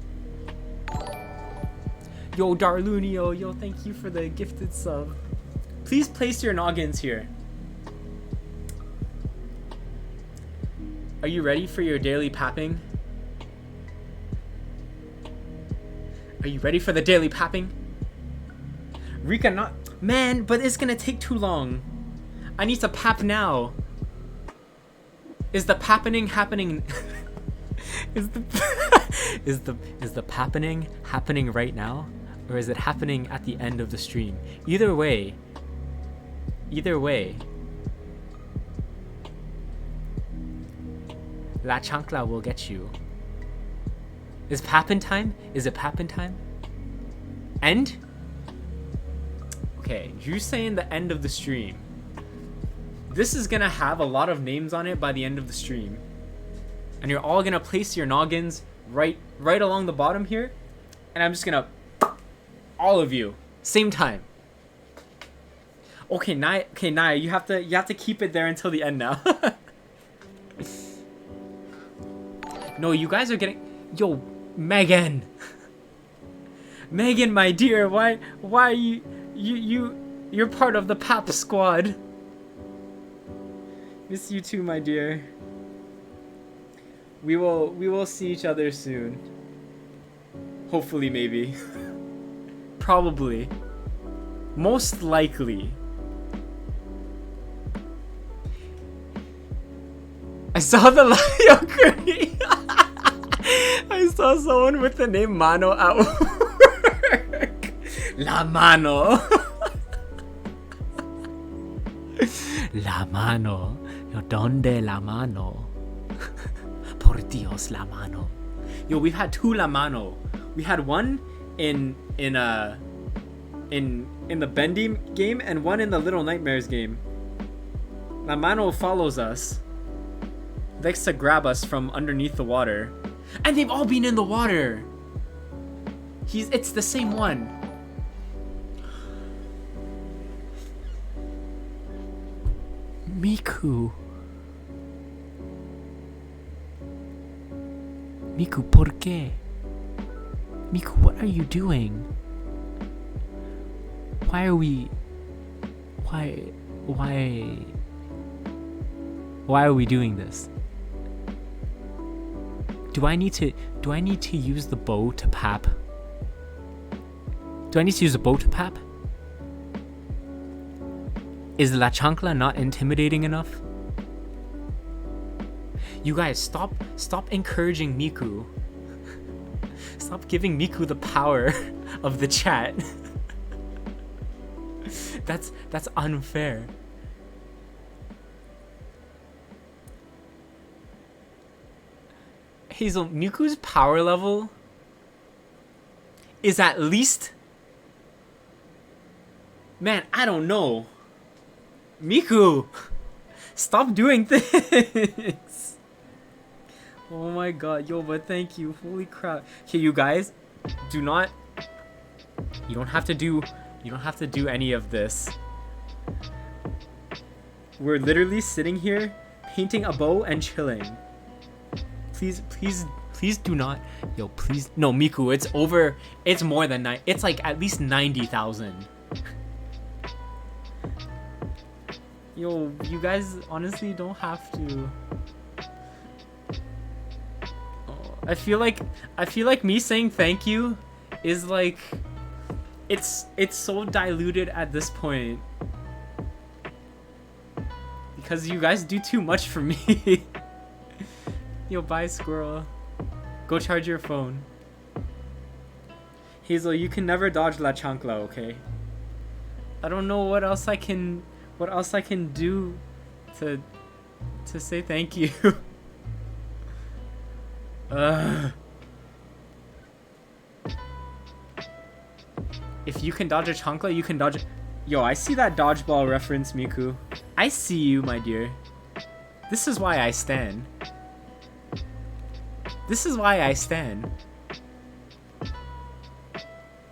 Yo, Darlunio, yo, thank you for the gifted sub. Please place your noggins here. Are you ready for your daily papping? Are you ready for the daily papping? Rika, not... Man, but it's gonna take too long. I need to pap now. Is the pappening happening... is the pappening happening right now? Or is it happening at the end of the stream? Either way, La Chancla will get you. Is Pappin time? Is it Pappin time? End? Okay, you saying the end of the stream. This is gonna have a lot of names on it by the end of the stream. And you're all gonna place your noggins right along the bottom here. And I'm just gonna... all of you. Same time. Okay, Naya, you have to keep it there until the end now. No, you guys are getting... Yo, Megan. Megan, my dear, why are you're part of the Pap squad. Miss you too, my dear. We will see each other soon. Hopefully, maybe. Probably. Most likely. I saw the I saw someone with the name Mano at work. La Mano. La Mano. ¿Dónde la mano? Por Dios, la mano. Yo, we've had two La Mano. We had one in the Bendy game and one in the Little Nightmares game. La Mano follows us. Likes to grab us from underneath the water. And they've all been in the water. It's the same one. Miku. Miku, ¿por qué? Miku, what are you doing? Why are we... Why are we doing this? Do I need to use the bow to pap? Do I need to use the bow to pap? Is La Chancla not intimidating enough? You guys, stop encouraging Miku. Stop giving Miku the power of the chat. That's unfair. Hazel, Miku's power level is at least... Man, I don't know. Miku! Stop doing things! Oh my god, yo, but thank you. Holy crap. Okay, you guys, do not... You don't have to do any of this. We're literally sitting here, painting a bow and chilling. Please do not. Yo, please. No, Miku, it's over. It's more than it's like at least 90,000. Yo, you guys honestly don't have to. Oh, I feel like me saying thank you is like, it's so diluted at this point. Because you guys do too much for me. Yo, bye, squirrel. Go charge your phone. Hazel, you can never dodge La Chancla, okay? I don't know what else I can do to say thank you. If you can dodge a Chancla, you can dodge. Yo, I see that dodgeball reference, Miku. I see you, my dear. This is why I stand. This is why I stand.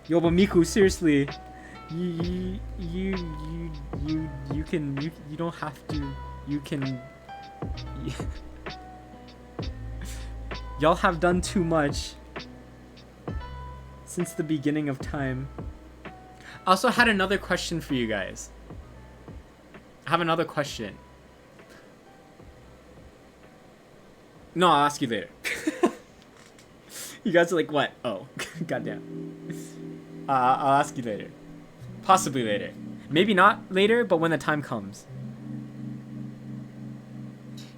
Yo, but Miku, seriously, you don't have to. You can. Y'all have done too much since the beginning of time. I also had another question for you guys. I have another question. No, I'll ask you later. You guys are like, what? Oh, goddamn. I'll ask you later. Possibly later. Maybe not later, but when the time comes.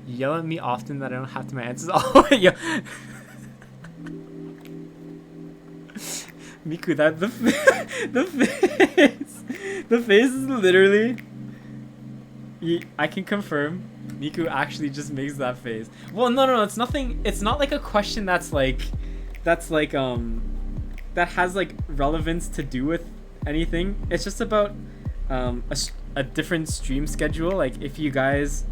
You yell at me often that I don't have to my answers. Oh, yo. Miku, that the face is literally. I can confirm. Miku actually just makes that face. Well, no, it's nothing. It's not like a question that has like relevance to do with anything. It's just about a different stream schedule. Like if you guys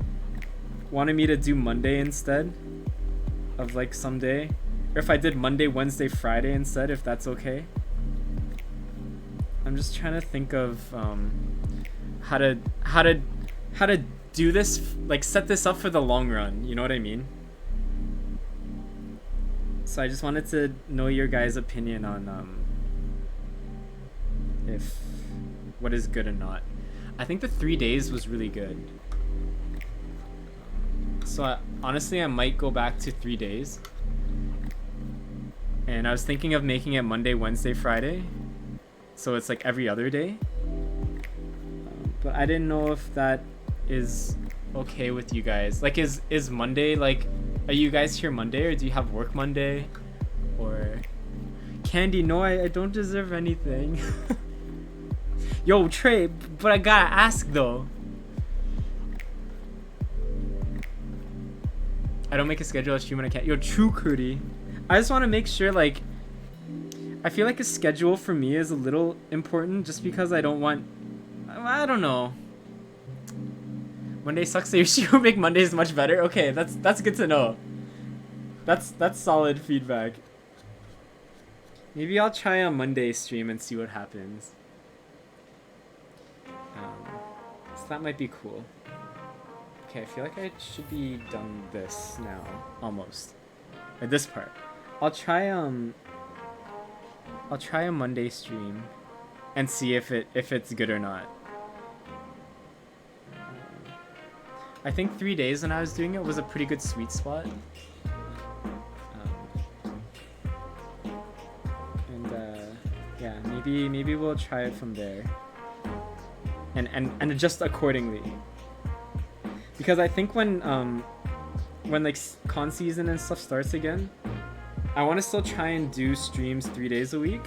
wanted me to do Monday instead of like someday, or if I did Monday, Wednesday, Friday instead, if that's okay. I'm just trying to think of how to do this, like set this up for the long run, you know what I mean? So I just wanted to know your guys' opinion on if what is good or not. I think the 3 days was really good. So honestly, I might go back to 3 days. And I was thinking of making it Monday, Wednesday, Friday. So it's like every other day. But I didn't know if that is okay with you guys. Like is Monday, like, are you guys here Monday or do you have work Monday? Or Candy, no, I don't deserve anything. Yo, Trey, but I gotta ask though. I don't make a schedule, I stream when I can't. Yo, true Cootie. I just want to make sure, like, I feel like a schedule for me is a little important just because I don't want, I don't know. Monday sucks, so you should make Mondays much better. Okay, that's good to know. That's solid feedback. Maybe I'll try a Monday stream and see what happens. So that might be cool. Okay, I feel like I should be done this now, almost. Or this part. I'll try a Monday stream and see if it's good or not. I think 3 days when I was doing it was a pretty good sweet spot. Yeah, maybe we'll try it from there. And adjust accordingly. Because I think when like con season and stuff starts again, I want to still try and do streams 3 days a week.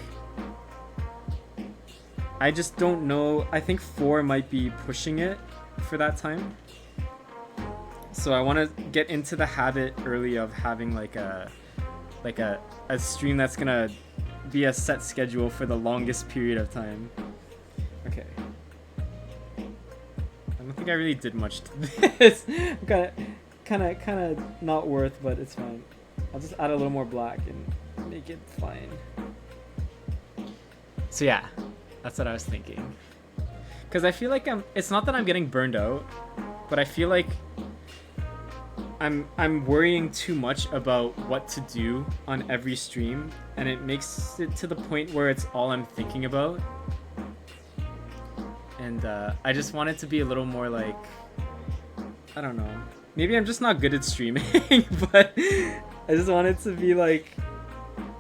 I just don't know. I think 4 might be pushing it for that time. So I want to get into the habit early of having like a stream that's gonna be a set schedule for the longest period of time. Okay. I don't think I really did much to this. kind of not worth, but it's fine. I'll just add a little more black and make it fine. So yeah, that's what I was thinking. Because I feel like it's not that I'm getting burned out, but I feel like I'm worrying too much about what to do on every stream, and it makes it to the point where it's all I'm thinking about. And I just want it to be a little more like, I don't know. Maybe I'm just not good at streaming, but I just want it to be like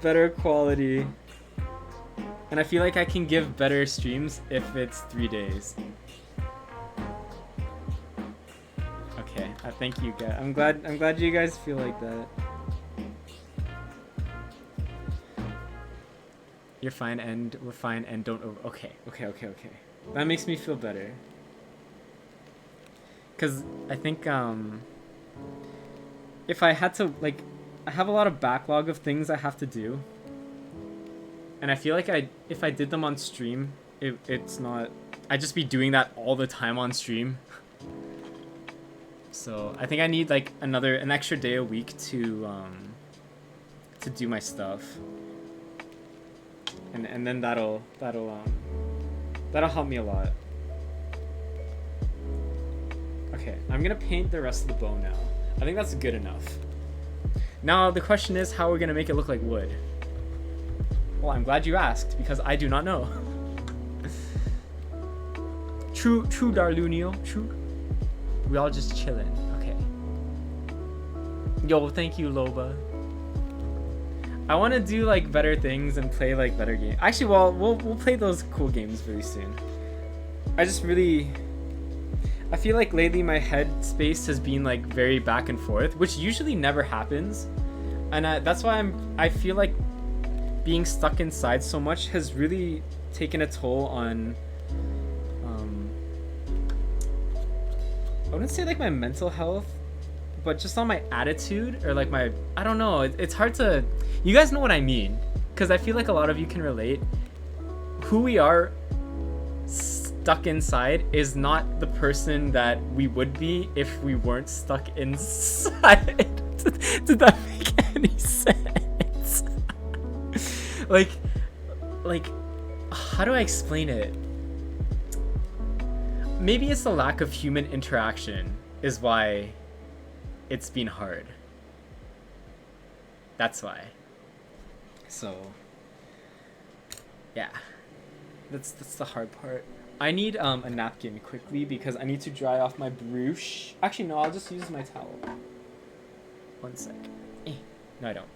better quality. And I feel like I can give better streams if it's 3 days. Okay, thank you guys. I'm glad you guys feel like that. You're fine and we're fine and don't over. Okay. That makes me feel better. Cause I think if I had to like, I have a lot of backlog of things I have to do, and I feel like if I did them on stream, it's not. I'd just be doing that all the time on stream. So I think I need like an extra day a week to do my stuff, and then that'll help me a lot. Okay, I'm gonna paint the rest of the bow now. I think that's good enough. Now the question is how we're gonna make it look like wood. Well, I'm glad you asked because I do not know. True, Darlunio, true. We all just chilling. Okay. Yo, thank you, Loba. I want to do like better things and play like better games. Actually, well, we'll play those cool games really soon. I feel like lately my head space has been like very back and forth, which usually never happens, and that's why I feel like being stuck inside so much has really taken a toll on. I wouldn't say like my mental health, but just on my attitude or like I don't know. It's hard to. You guys know what I mean, because I feel like a lot of you can relate. Who we are stuck inside is not the person that we would be if we weren't stuck inside. Did that make any sense? like how do I explain it? Maybe it's the lack of human interaction is why it's been hard. That's why. So yeah, that's the hard part. I need a napkin quickly because I need to dry off my brush. Actually, no, I'll just use my towel. 1 sec. No, I don't.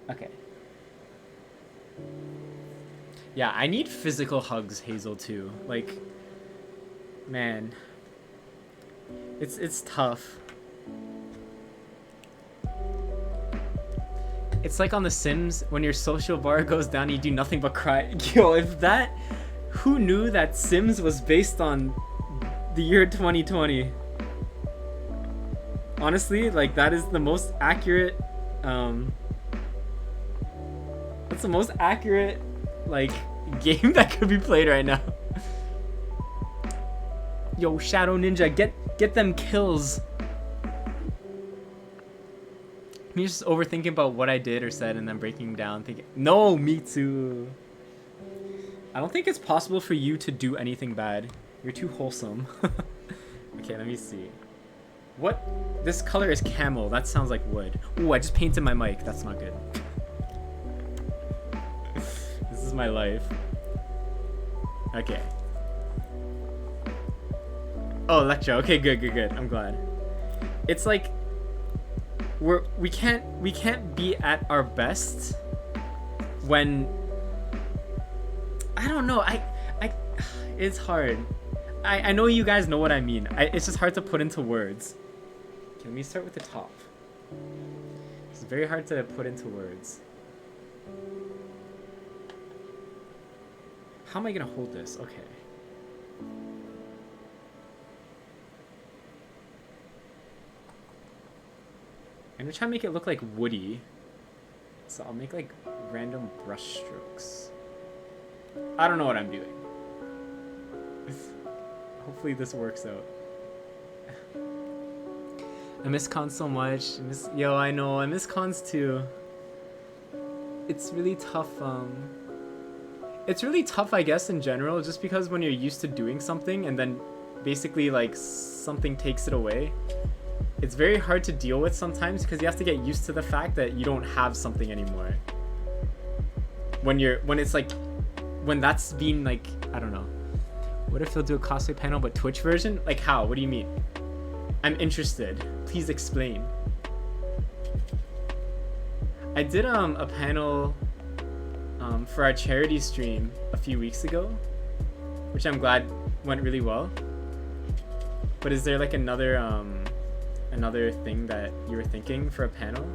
Okay. Yeah, I need physical hugs, Hazel, too. Like, man, it's tough. It's like on The Sims when your social bar goes down, you do nothing but cry. Yo, who knew that Sims was based on the year 2020? Honestly, like that is the most accurate. That's the most accurate like game that could be played right now. Yo, Shadow Ninja, get them kills. Me just overthinking about what I did or said and then breaking down, thinking, no, me too. I don't think it's possible for you to do anything bad. You're too wholesome. Okay, let me see. What? This color is camel. That sounds like wood. Ooh, I just painted my mic. That's not good. This is my life. Okay. Oh, Electro. Okay, good. I'm glad. It's like we can't be at our best when I don't know. It's hard. I know you guys know what I mean. It's just hard to put into words. Okay, let me start with the top. It's very hard to put into words. How am I gonna hold this? Okay. I'm gonna try to make it look like woody. So I'll make like random brush strokes. I don't know what I'm doing. Hopefully this works out. I miss cons so much. Yo, I know. I miss cons too. It's really tough. It's really tough, I guess, in general, just because when you're used to doing something and then basically like something takes it away, it's very hard to deal with sometimes because you have to get used to the fact that you don't have something anymore. When that's being like, I don't know. What if they'll do a cosplay panel but Twitch version? Like how? What do you mean? I'm interested. Please explain. I did a panel for our charity stream a few weeks ago, which I'm glad went really well. But is there like another thing that you were thinking for a panel?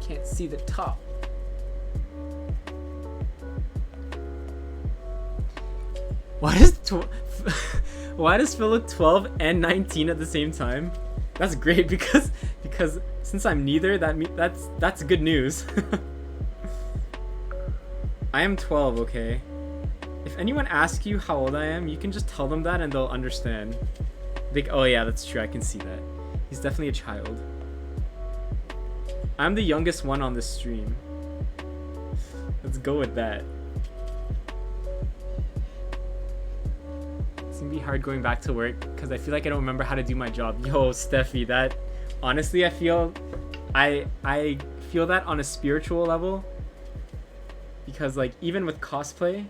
Can't see the top. Why does Phil look 12 and 19 at the same time? That's great because since I'm neither, that's good news. I am 12, okay? If anyone asks you how old I am, you can just tell them that and they'll understand. Like, oh yeah, that's true, I can see that. He's definitely a child. I'm the youngest one on this stream. Let's go with that. It's gonna be hard going back to work because I feel like I don't remember how to do my job. Yo, Steffi, that honestly I feel that on a spiritual level. Because like even with cosplay,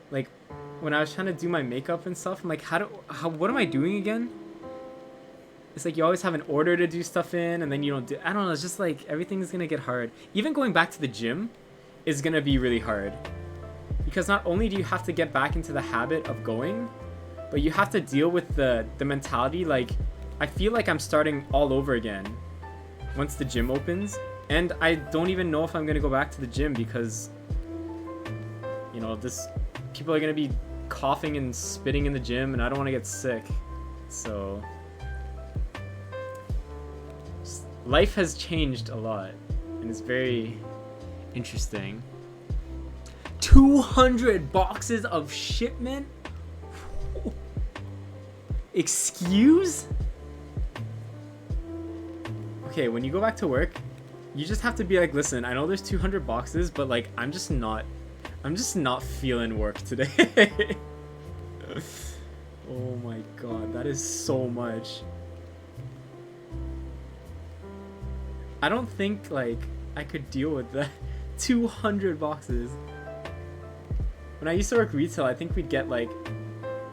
like when I was trying to do my makeup and stuff, I'm like, what am I doing again? It's like you always have an order to do stuff in and then you don't do. I don't know, it's just like everything's gonna get hard. Even going back to the gym is gonna be really hard. Because not only do you have to get back into the habit of going, but you have to deal with the mentality. Like, I feel like I'm starting all over again once the gym opens. And I don't even know if I'm gonna go back to the gym because, you know, people are gonna be coughing and spitting in the gym and I don't wanna get sick. So life has changed a lot and it's very interesting. 200 boxes of shipment? Excuse? Okay, when you go back to work, you just have to be like, listen, I know there's 200 boxes, but like I'm just not feeling work today. Oh my god, that is so much. I don't think like I could deal with that. 200 boxes. When I used to work retail, I think we'd get like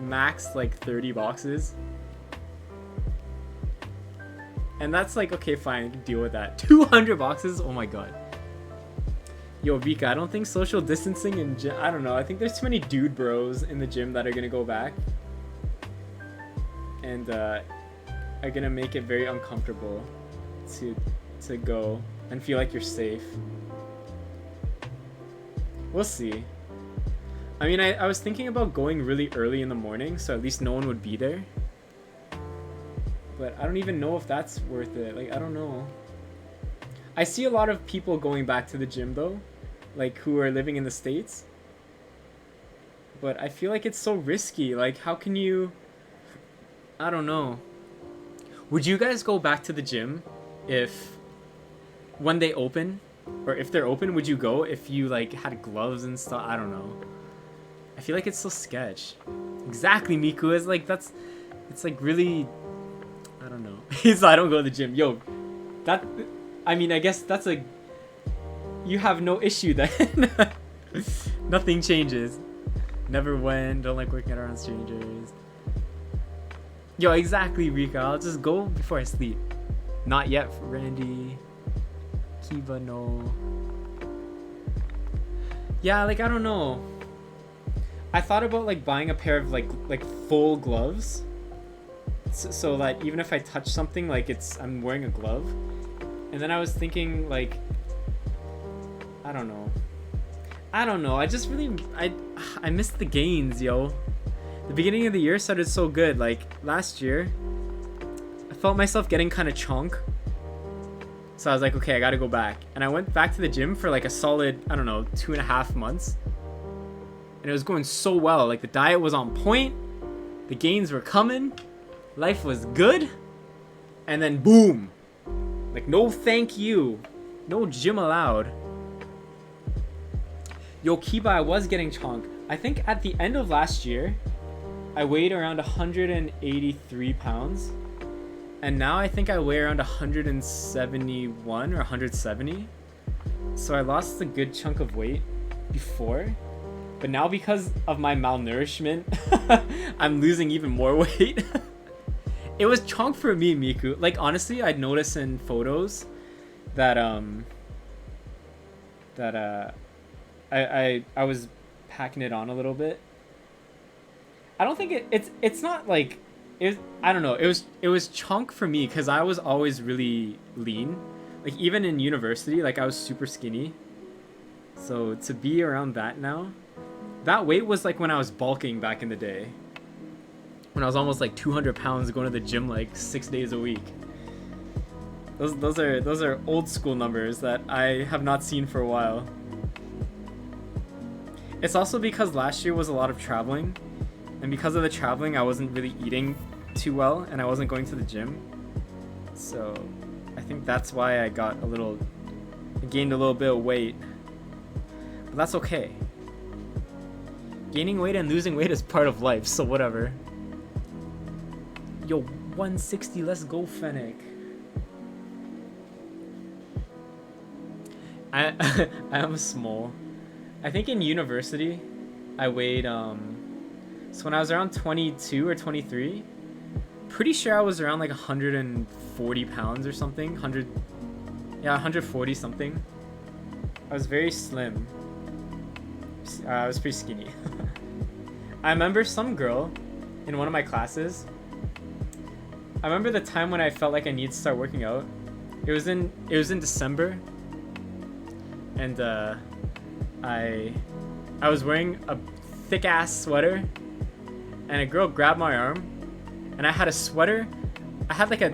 max like 30 boxes. And that's like, okay, fine, I can deal with that. 200 boxes? Oh my god. Yo, Vika, I don't think social distancing in gym, I don't know, I think there's too many dude bros in the gym that are gonna go back. And are gonna make it very uncomfortable to go and feel like you're safe. We'll see. I mean, I was thinking about going really early in the morning, so at least no one would be there. But I don't even know if that's worth it. Like, I don't know. I see a lot of people going back to the gym, though. Like, who are living in the States. But I feel like it's so risky. Like, how can you... I don't know. Would you guys go back to the gym if... when they open, Or if they're open, would you go if you like had gloves and stuff? I don't know. I feel like it's so sketch. Exactly, Miku. It's like it's like really, I don't know. He's I don't go to the gym. Yo, I mean, I guess that's a, you have no issue then. Nothing changes. Never went. Don't like working around strangers. Yo, exactly, Rika. I'll just go before I sleep. Not yet for Randy. Kiba, no. Yeah, like, I don't know. I thought about like buying a pair of like full gloves, so that even if I touch something, like I'm wearing a glove. And then I was thinking like, I don't know. I just really I missed the gains, yo. The beginning of the year started so good. Like last year, I felt myself getting kind of chonk. So I was like, okay, I gotta go back. And I went back to the gym for like a solid, I don't know, 2.5 months. And it was going so well. Like the diet was on point. The gains were coming. Life was good. And then boom. Like no thank you. No gym allowed. Yo, Kiba, I was getting chonk. I think at the end of last year, I weighed around 183 pounds. And now I think I weigh around 171 or 170. So I lost a good chunk of weight before. But now because of my malnourishment, I'm losing even more weight. It was chonk for me, Miku. Like honestly, I'd notice in photos that I was packing it on a little bit. I don't think it's not like I don't know. It was chunk for me because I was always really lean. Like even in university, like I was super skinny. So to be around that now, that weight was like when I was bulking back in the day. When I was almost like 200 pounds going to the gym like 6 days a week. Those are old school numbers that I have not seen for a while. It's also because last year was a lot of traveling, and because of the traveling I wasn't really eating too well and I wasn't going to the gym. So I think that's why I gained a little bit of weight. But that's okay. Gaining weight and losing weight is part of life, so whatever. Yo, 160, let's go, Fennec. I am small. I think in university, I weighed, so when I was around 22 or 23, pretty sure I was around like 140 pounds or something. 140 something. I was very slim. I was pretty skinny. I remember some girl in one of my classes. I remember the time when I felt like I needed to start working out. It was in December, and I was wearing a thick ass sweater, and a girl grabbed my arm, and I had a sweater. I had like a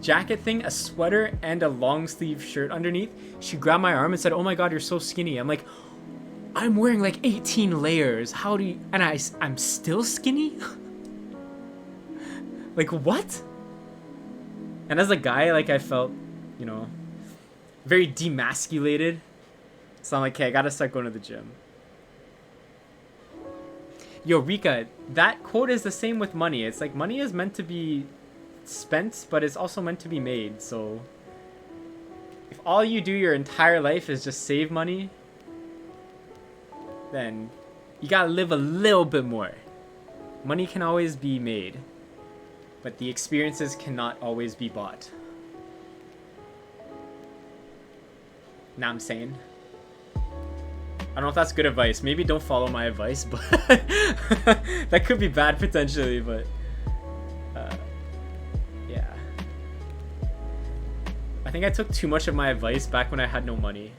jacket thing, a sweater, and a long sleeve shirt underneath. She grabbed my arm and said, "Oh my god, you're so skinny." I'm like, I'm wearing like 18 layers. How do you... And I'm still skinny? Like, what? And as a guy, like, I felt, you know, very demasculated. So I'm like, okay, I gotta start going to the gym. Yo, Rika, that quote is the same with money. It's like, money is meant to be spent, but it's also meant to be made. So if all you do your entire life is just save money, then you gotta live a little bit more. Money can always be made, but the experiences cannot always be bought. Know what I'm saying? I don't know if that's good advice. Maybe don't follow my advice, but that could be bad potentially, but yeah. I think I took too much of my advice back when I had no money.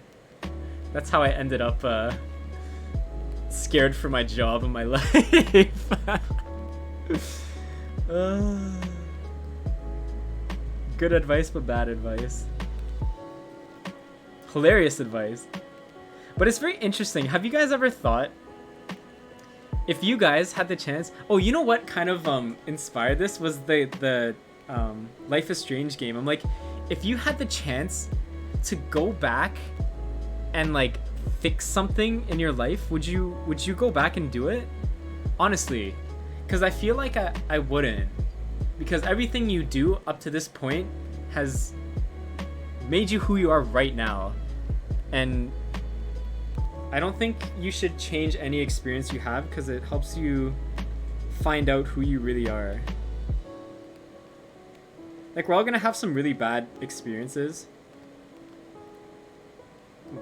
That's how I ended up scared for my job and my life. Good advice, but bad advice. Hilarious advice. But it's very interesting. Have you guys ever thought, if you guys had the chance... Oh, you know what kind of inspired this was the Life is Strange game. I'm like, if you had the chance to go back and like fix something in your life, would you go back and do it? Honestly, because I feel like I wouldn't, because everything you do up to this point has made you who you are right now, and I don't think you should change any experience you have, because it helps you find out who you really are. Like, we're all gonna have some really bad experiences,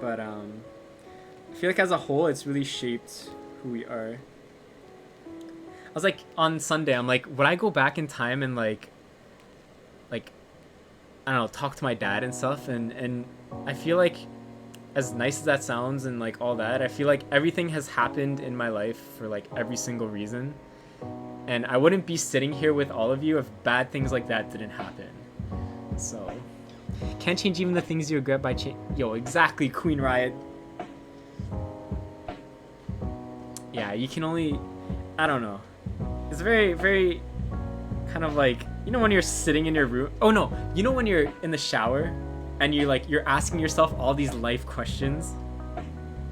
but I feel like as a whole it's really shaped who we are. I was like, on Sunday, I'm like, would I go back in time and like I don't know, talk to my dad and stuff, and I feel like, as nice as that sounds and like all that, I feel like everything has happened in my life for like every single reason, and I wouldn't be sitting here with all of you if bad things like that didn't happen. So can't change even the things you regret by yo, exactly, Queen Riot. Yeah, you can only, I don't know, it's very, very kind of like, you know when you're sitting in your room, oh no, you know when you're in the shower and you're asking yourself all these life questions?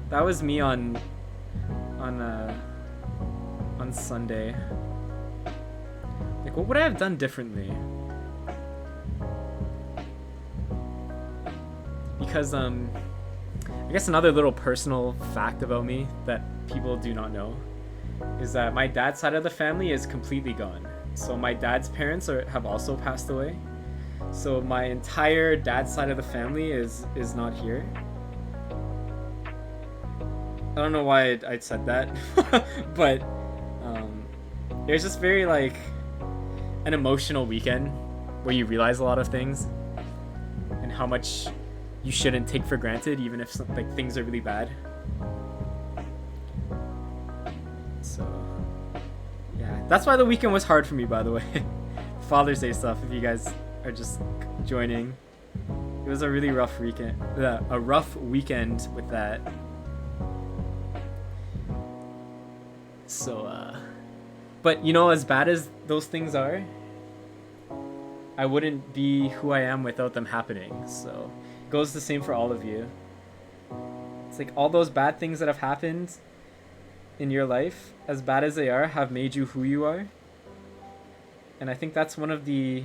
That was me on Sunday. Like, what would I have done differently? Because I guess another little personal fact about me that people do not know is that my dad's side of the family is completely gone. So my dad's parents have also passed away. So my entire dad's side of the family is not here. I don't know why I said that, but it was just very like an emotional weekend where you realize a lot of things and how much you shouldn't take for granted, even if like things are really bad. So yeah, that's why the weekend was hard for me, by the way. Father's Day stuff, if you guys are just joining. It was a really rough weekend. A rough weekend with that. So, but you know, as bad as those things are, I wouldn't be who I am without them happening. So, it goes the same for all of you. It's like all those bad things that have happened in your life, as bad as they are, have made you who you are. And I think that's one of the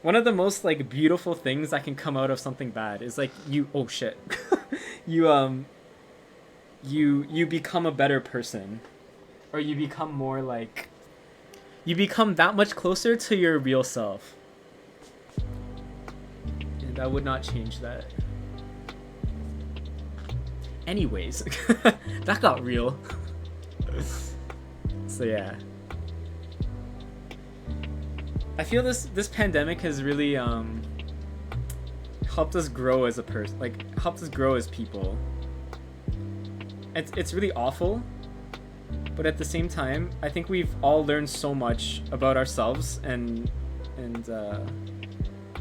most like beautiful things that can come out of something bad is like you, oh shit, you become a better person, or you become more like, you become that much closer to your real self. And I would not change that. Anyways, that got real. So yeah, I feel this pandemic has really helped us grow as a person, like helped us grow as people. It's really awful, but at the same time, I think we've all learned so much about ourselves and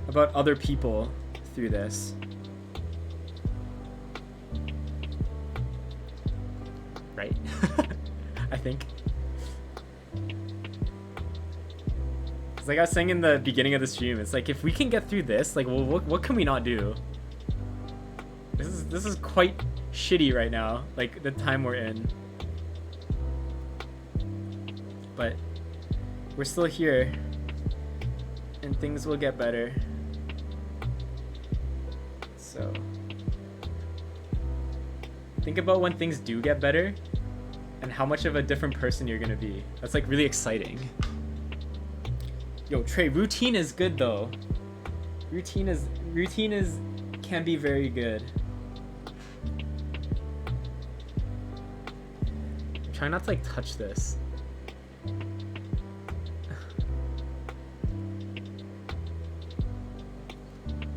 about other people through this. Right? I think. It's like I was saying in the beginning of the stream, it's like if we can get through this, like, well, what can we not do? This is quite shitty right now, like the time we're in. But we're still here, and things will get better. So think about when things do get better and how much of a different person you're gonna be. That's like really exciting. Yo, Trey, routine is good though. Routine is can be very good. Try not to like touch this.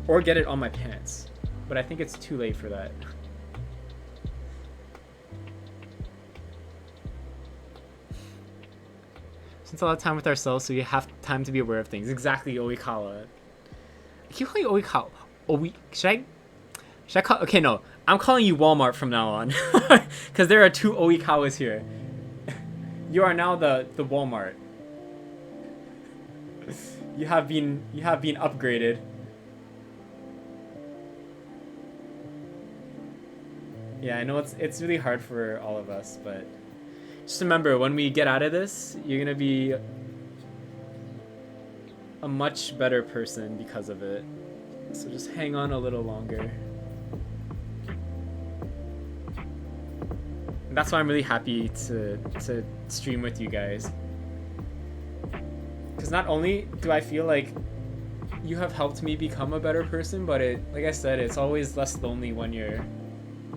Or get it on my pants. But I think it's too late for that. Spend a lot of time with ourselves, so you have time to be aware of things. Exactly, Oikawa. I keep calling you Oikawa. Should I call? Okay, no. I'm calling you Walmart from now on, because there are two Oikawas here. You are now the Walmart. You have been upgraded. Yeah, I know it's really hard for all of us, but just remember, when we get out of this, you're gonna be a much better person because of it. So just hang on a little longer. And that's why I'm really happy to stream with you guys. Because not only do I feel like you have helped me become a better person, but like I said, it's always less lonely when you're,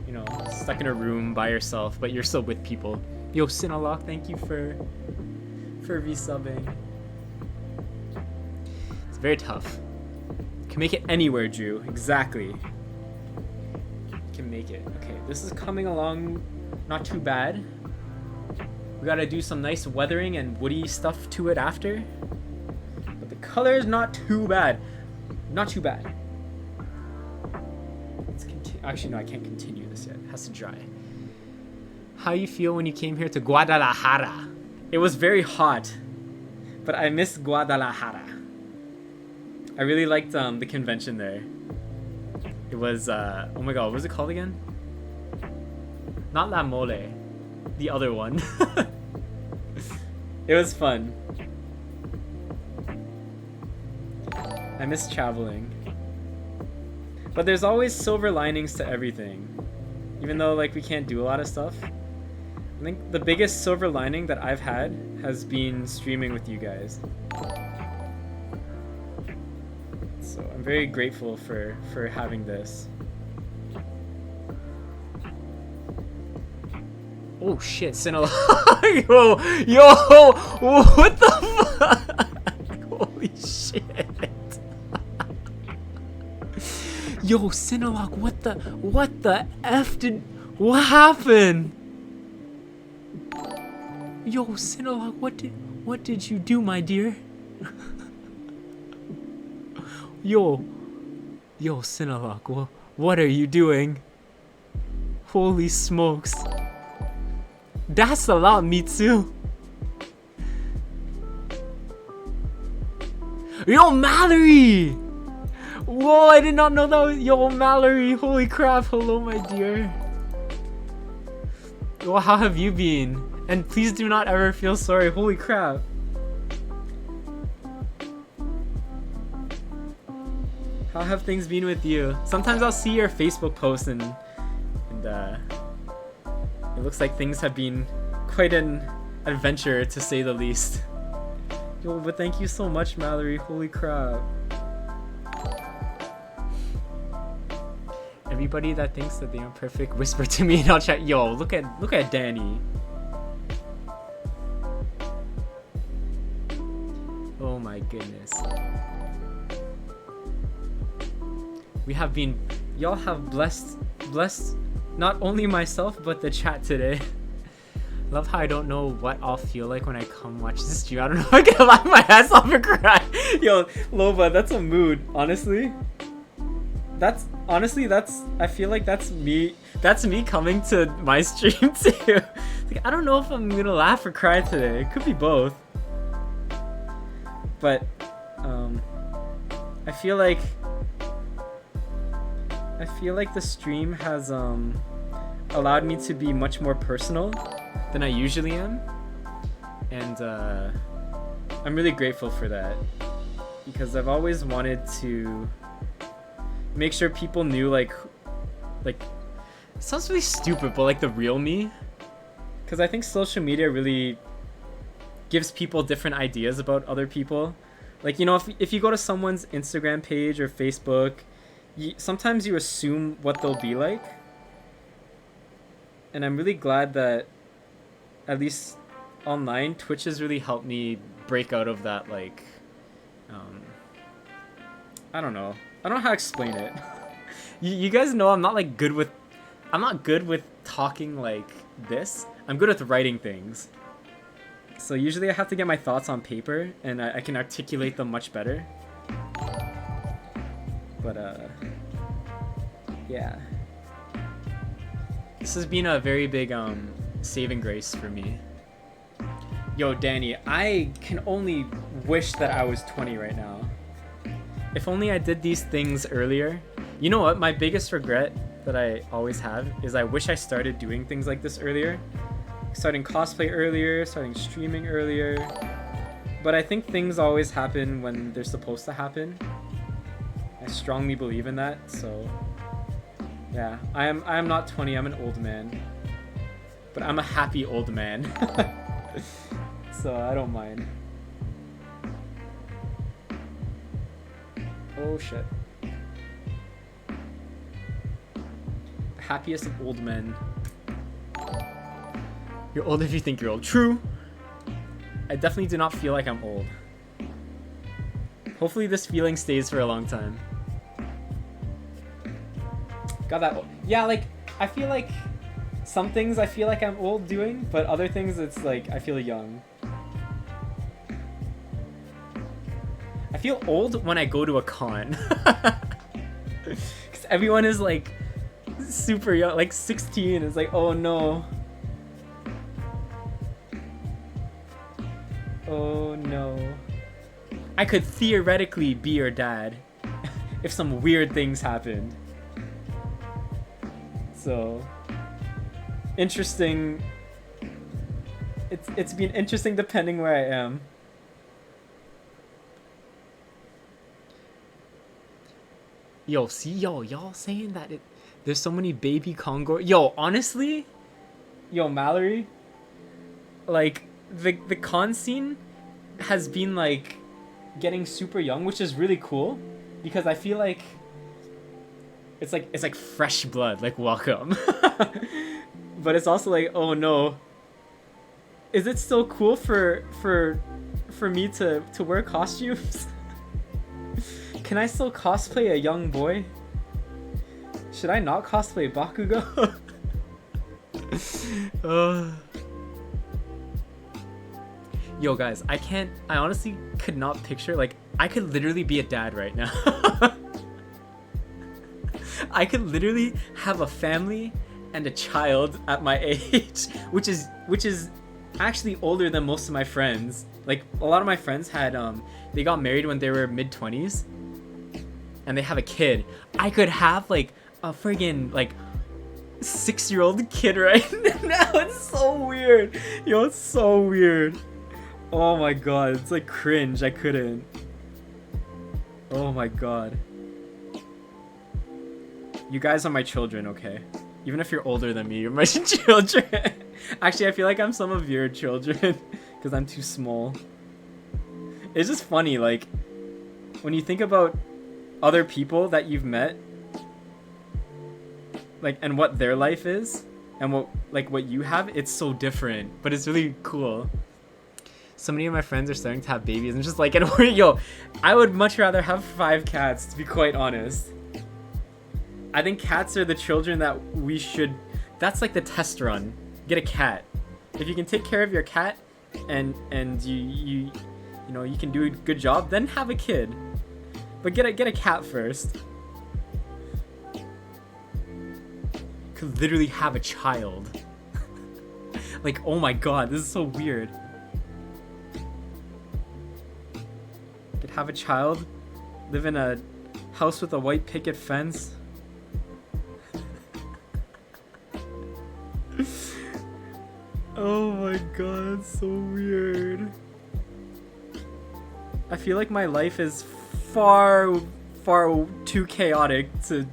you know, stuck in a room by yourself, but you're still with people. Yo, Sinalok, thank you for resubbing. It's very tough. You can make it anywhere, Drew. Exactly. You can make it. Okay, this is coming along not too bad. We gotta do some nice weathering and woody stuff to it after. But the color is not too bad. Not too bad. Let's continue. Actually, no, I can't continue this yet. It has to dry. How you feel when you came here to Guadalajara? It was very hot, but I miss Guadalajara. I really liked the convention there. It was oh my god, what was it called again? Not La Mole, the other one. It was fun. I miss traveling. But there's always silver linings to everything. Even though like we can't do a lot of stuff. I think the biggest silver lining that I've had has been streaming with you guys. So I'm very grateful for having this. Oh shit, Sinaloa. yo, what the fuck? Holy shit. Yo, Sinaloa, what the F what happened? Yo, Sinaloa, what did you do, my dear? Yo, Sinaloa, what are you doing? Holy smokes. That's a lot, Mitsu. Yo, Mallory! Whoa, I did not know that was... Yo, Mallory, holy crap. Hello, my dear. Well, how have you been? And please do not ever feel sorry. Holy crap. How have things been with you? Sometimes I'll see your Facebook posts and it looks like things have been quite an adventure, to say the least. Yo, but thank you so much, Mallory. Holy crap. Everybody that thinks that they are perfect, whisper to me and I'll chat. Yo, look at Danny. Oh my goodness. We have been, y'all have blessed not only myself but the chat today. Love how I don't know what I'll feel like when I come watch this stream. I don't know if I can laugh my ass off and cry. Yo, Loba, that's a mood, honestly. I feel like that's me coming to my stream too. Like, I don't know if I'm gonna laugh or cry today. It could be both. But I feel like the stream has allowed me to be much more personal than I usually am, and I'm really grateful for that, because I've always wanted to make sure people knew like it sounds really stupid, but like the real me, because I think social media really gives people different ideas about other people. Like, you know, if you go to someone's Instagram page or Facebook, sometimes you assume what they'll be like, and I'm really glad that at least online, Twitch has really helped me break out of that, like, I don't know how to explain it. You guys know I'm not good with talking like this. I'm good with writing things. So usually I have to get my thoughts on paper, and I can articulate them much better. But yeah. This has been a very big saving grace for me. Yo, Danny, I can only wish that I was 20 right now. If only I did these things earlier. You know what? My biggest regret that I always have is I wish I started doing things like this earlier. Starting cosplay earlier, starting streaming earlier. But I think things always happen when they're supposed to happen. I strongly believe in that, so yeah. I am not 20, I'm an old man. But I'm a happy old man. So I don't mind. Oh shit. Happiest of old men. You're old if you think you're old. True. I definitely do not feel like I'm old. Hopefully this feeling stays for a long time. Got that. Yeah, like, I feel like some things I feel like I'm old doing, but other things it's like I feel young. I feel old when I go to a con. Because everyone is like super young, like 16. It's like, oh no. Oh no. I could theoretically be your dad if some weird things happened. So interesting. It's been interesting depending where I am. Yo, see, y'all saying that there's so many baby Congo. Yo, honestly, yo, Mallory, like the con scene has been like getting super young, which is really cool because I feel like it's like fresh blood, like welcome. But it's also like, oh no, is it still cool for me to wear costumes? Can I still cosplay a young boy? Should I not cosplay Bakugo? Yo guys, I honestly could not picture, like, I could literally be a dad right now. I could literally have a family and a child at my age, which is actually older than most of my friends. Like, a lot of my friends had, they got married when they were mid-20s, and they have a kid. I could have, like, a friggin', like, 6-year-old kid right now. It's so weird. Yo, it's so weird. Oh my god, it's like cringe. I couldn't. Oh my god. You guys are my children, okay? Even if you're older than me, you're my children. Actually, I feel like I'm some of your children because I'm too small. It's just funny, like, when you think about other people that you've met, like, and what their life is, and what you have, it's so different, but it's really cool. So many of my friends are starting to have babies, and just like, and yo, I would much rather have 5 cats, to be quite honest. I think cats are the children that we should. That's like the test run. Get a cat. If you can take care of your cat, and you know you can do a good job, then have a kid. But get a cat first. Could literally have a child. Like, oh my god, this is so weird. Could have a child, live in a house with a white picket fence. Oh my god, it's so weird. I feel like my life is far too chaotic to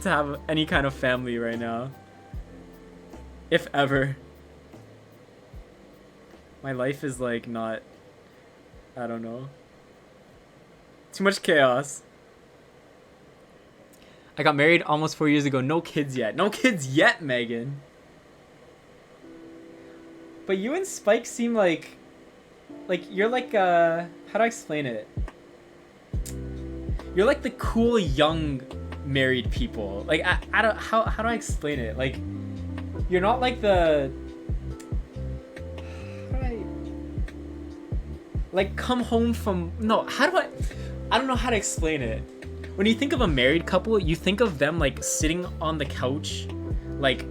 have any kind of family right now. If ever. My life is like not, I don't know. Too much chaos. I got married almost 4 years ago. No kids yet. No kids yet, Megan. But you and Spike seem like you're like how do I explain it? You're like the cool young married people. Like I don't how do I explain it? Like you're not like the how do I like come home from I don't know how to explain it. When you think of a married couple, you think of them like sitting on the couch, like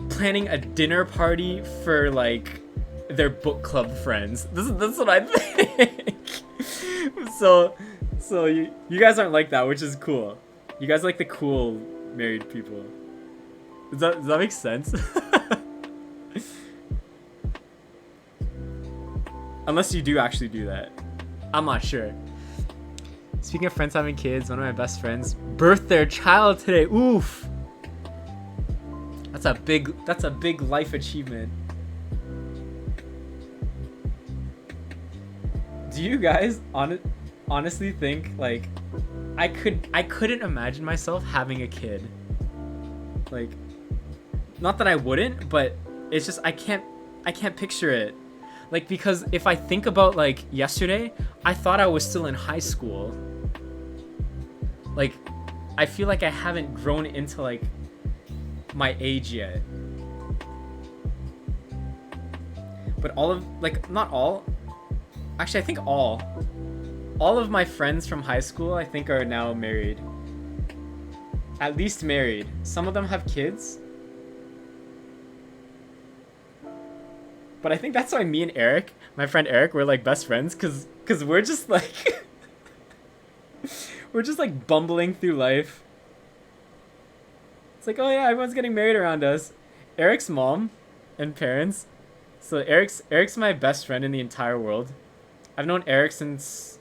planning a dinner party for like their book club friends. That's what I think. So you guys aren't like that, which is cool. You guys like the cool married people. Does that make sense? Unless you do actually do that. I'm not sure. Speaking of friends having kids, one of my best friends birthed their child today. Oof. That's a big life achievement. Do you guys honestly think like I couldn't imagine myself having a kid? Like, not that I wouldn't, but it's just I can't picture it. Like, because if I think about like yesterday, I thought I was still in high school. Like, I feel like I haven't grown into like my age yet. But all of like not all, actually I think all of my friends from high school I think are now married. At least married. Some of them have kids. But I think that's why me and Eric, my friend Eric, we're like best friends, cause we're just like we're just like bumbling through life. It's like, oh yeah, everyone's getting married around us. Eric's mom and parents. So Eric's my best friend in the entire world. I've known Eric since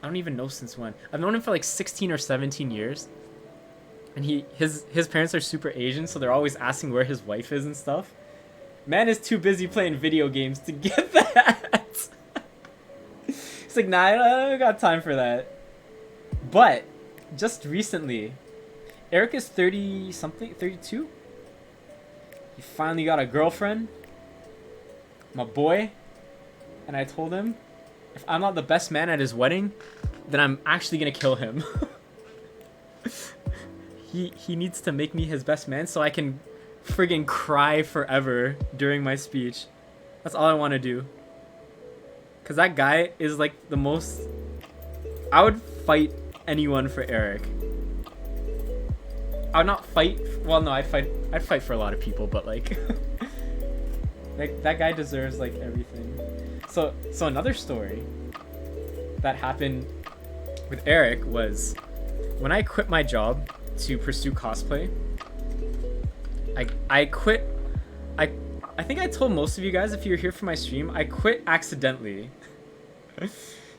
I don't even know since when. I've known him for like 16 or 17 years. And his parents are super Asian, so they're always asking where his wife is and stuff. Man is too busy playing video games to get that. It's like, nah, I don't got time for that. But just recently, Eric is 30 something, 32. He finally got a girlfriend, my boy. And I told him, if I'm not the best man at his wedding, then I'm actually gonna kill him. He needs to make me his best man so I can friggin' cry forever during my speech. That's all I want to do. Cause that guy is like the most. I would fight anyone for Eric. I would not fight. Well, no, I'd fight for a lot of people, but like, like that guy deserves like everything. So another story that happened with Eric was when I quit my job to pursue cosplay. I quit. I think I told most of you guys, if you're here for my stream, I quit accidentally.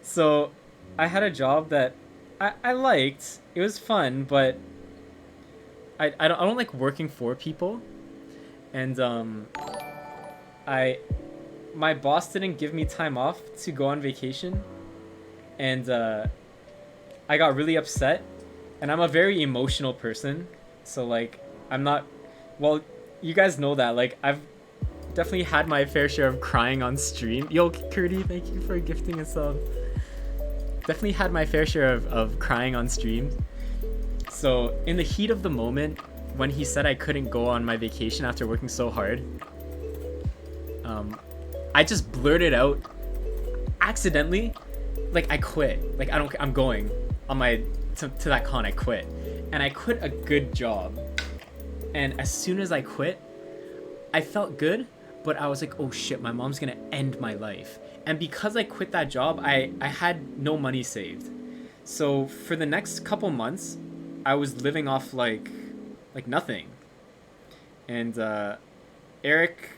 So I had a job that I liked. It was fun, but I don't like working for people. And my boss didn't give me time off to go on vacation. And I got really upset. And I'm a very emotional person. So like I'm not, well, you guys know that. Like I've definitely had my fair share of crying on stream. Yo, Curdy, thank you for gifting a sub. Definitely had my fair share of crying on stream. So in the heat of the moment, when he said I couldn't go on my vacation after working so hard, I just blurted out accidentally, like I quit. Like I'm going on my to that con. I quit, and I quit a good job. And as soon as I quit, I felt good, but I was like, oh shit, my mom's gonna end my life. And because I quit that job, I had no money saved. So for the next couple months, I was living off like nothing. And Eric,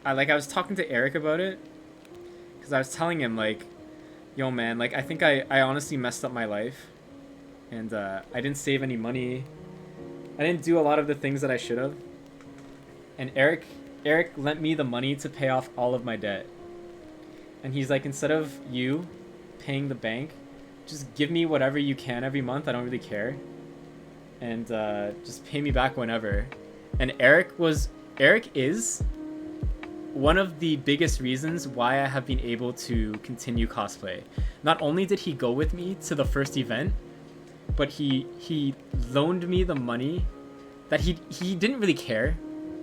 I was talking to Eric about it, because I was telling him like, yo man, like I think I honestly messed up my life. And I didn't save any money. I didn't do a lot of the things that I should have. And Eric lent me the money to pay off all of my debt. And he's like, instead of you paying the bank, just give me whatever you can every month. I don't really care. And just pay me back whenever. And Eric is one of the biggest reasons why I have been able to continue cosplay. Not only did he go with me to the first event, but he loaned me the money that he didn't really care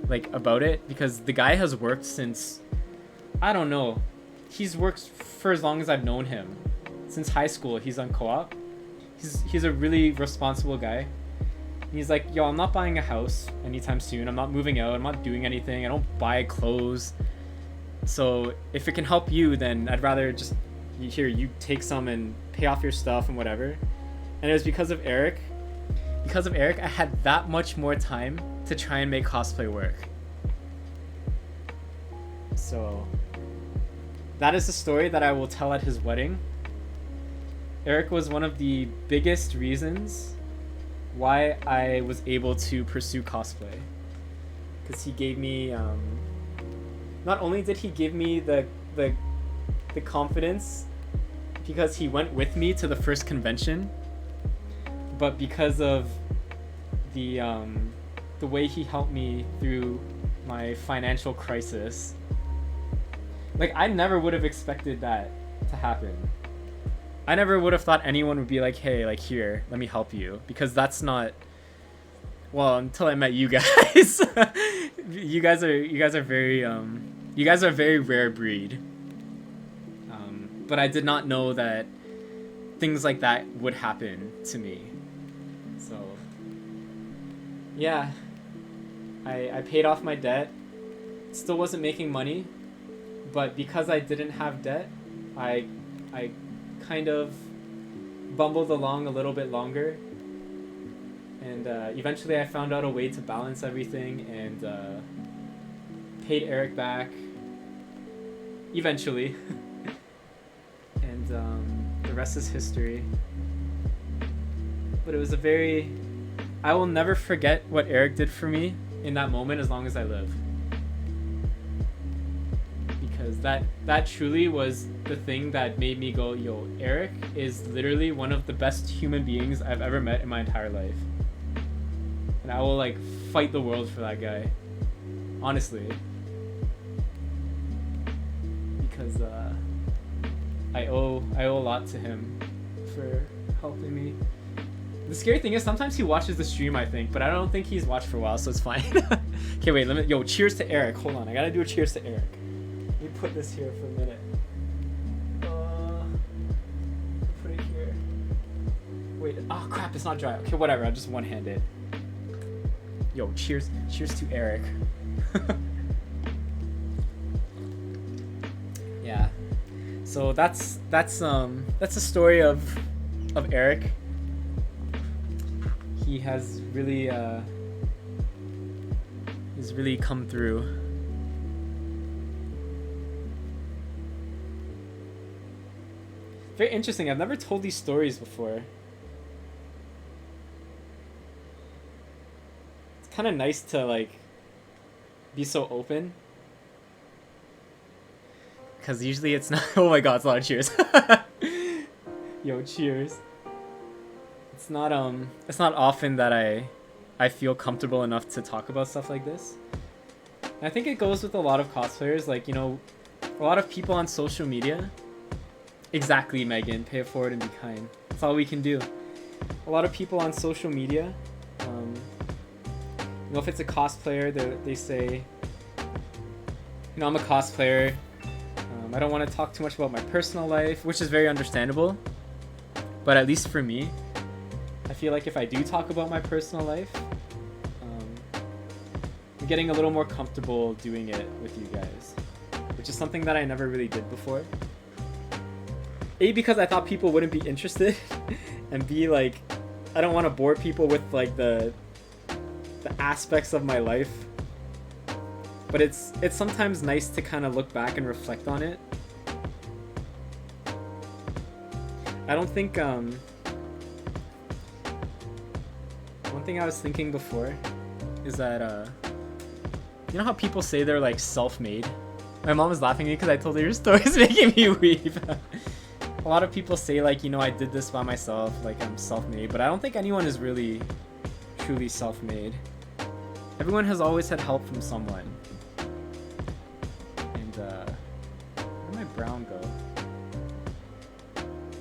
like about it, because the guy has worked since, I don't know, he's worked for as long as I've known him. Since high school, he's on co-op. He's a really responsible guy. And he's like, yo, I'm not buying a house anytime soon. I'm not moving out. I'm not doing anything. I don't buy clothes. So if it can help you, then I'd rather just, here, you take some and pay off your stuff and whatever. And it was because of Eric. Because of Eric, I had that much more time to try and make cosplay work. So that is the story that I will tell at his wedding. Eric was one of the biggest reasons why I was able to pursue cosplay. Because he gave me, not only did he give me the confidence because he went with me to the first convention, but because of the way he helped me through my financial crisis. Like, I never would have expected that to happen. I never would have thought anyone would be like, hey, like, here, let me help you. Because that's not, well, until I met you guys. you guys are very rare breed. But I did not know that things like that would happen to me. So yeah, I paid off my debt. Still wasn't making money, but because I didn't have debt, I kind of bumbled along a little bit longer, and eventually I found out a way to balance everything and paid Eric back eventually. And the rest is history. But it was I will never forget what Eric did for me in that moment as long as I live. Because that truly was the thing that made me go, yo, Eric is literally one of the best human beings I've ever met in my entire life. And I will, like, fight the world for that guy. Honestly. Because I owe a lot to him for helping me. The scary thing is sometimes he watches the stream, I think, but I don't think he's watched for a while, so it's fine. Okay, wait, yo, cheers to Eric. Hold on, I gotta do a cheers to Eric. Let me put this here for a minute. Put it here. Wait, oh crap, it's not dry. Okay, whatever, I'll just one-hand it. Yo, cheers to Eric. Yeah. So that's the story of Eric. He has really he's really come through. Very interesting. I've never told these stories before. It's kind of nice to, like, be so open. Because usually it's not... Oh my god, it's a lot of cheers. Yo, cheers. It's not often that I feel comfortable enough to talk about stuff like this. And I think it goes with a lot of cosplayers. Like, you know, a lot of people on social media... Exactly, Megan. Pay it forward and be kind. That's all we can do. A lot of people on social media... you know, if it's a cosplayer, they say... You know, I'm a cosplayer... I don't want to talk too much about my personal life, which is very understandable. But at least for me, I feel like if I do talk about my personal life, I'm getting a little more comfortable doing it with you guys, which is something that I never really did before. A, because I thought people wouldn't be interested, and B, like, I don't want to bore people with, like, the aspects of my life. But it's sometimes nice to kind of look back and reflect on it. I don't think, one thing I was thinking before is that, you know how people say they're, like, self-made? My mom was laughing at me because I told her your story's making me weep. A lot of people say, like, you know, I did this by myself, like, I'm self-made, but I don't think anyone is really truly self-made. Everyone has always had help from someone. Where'd my brown go?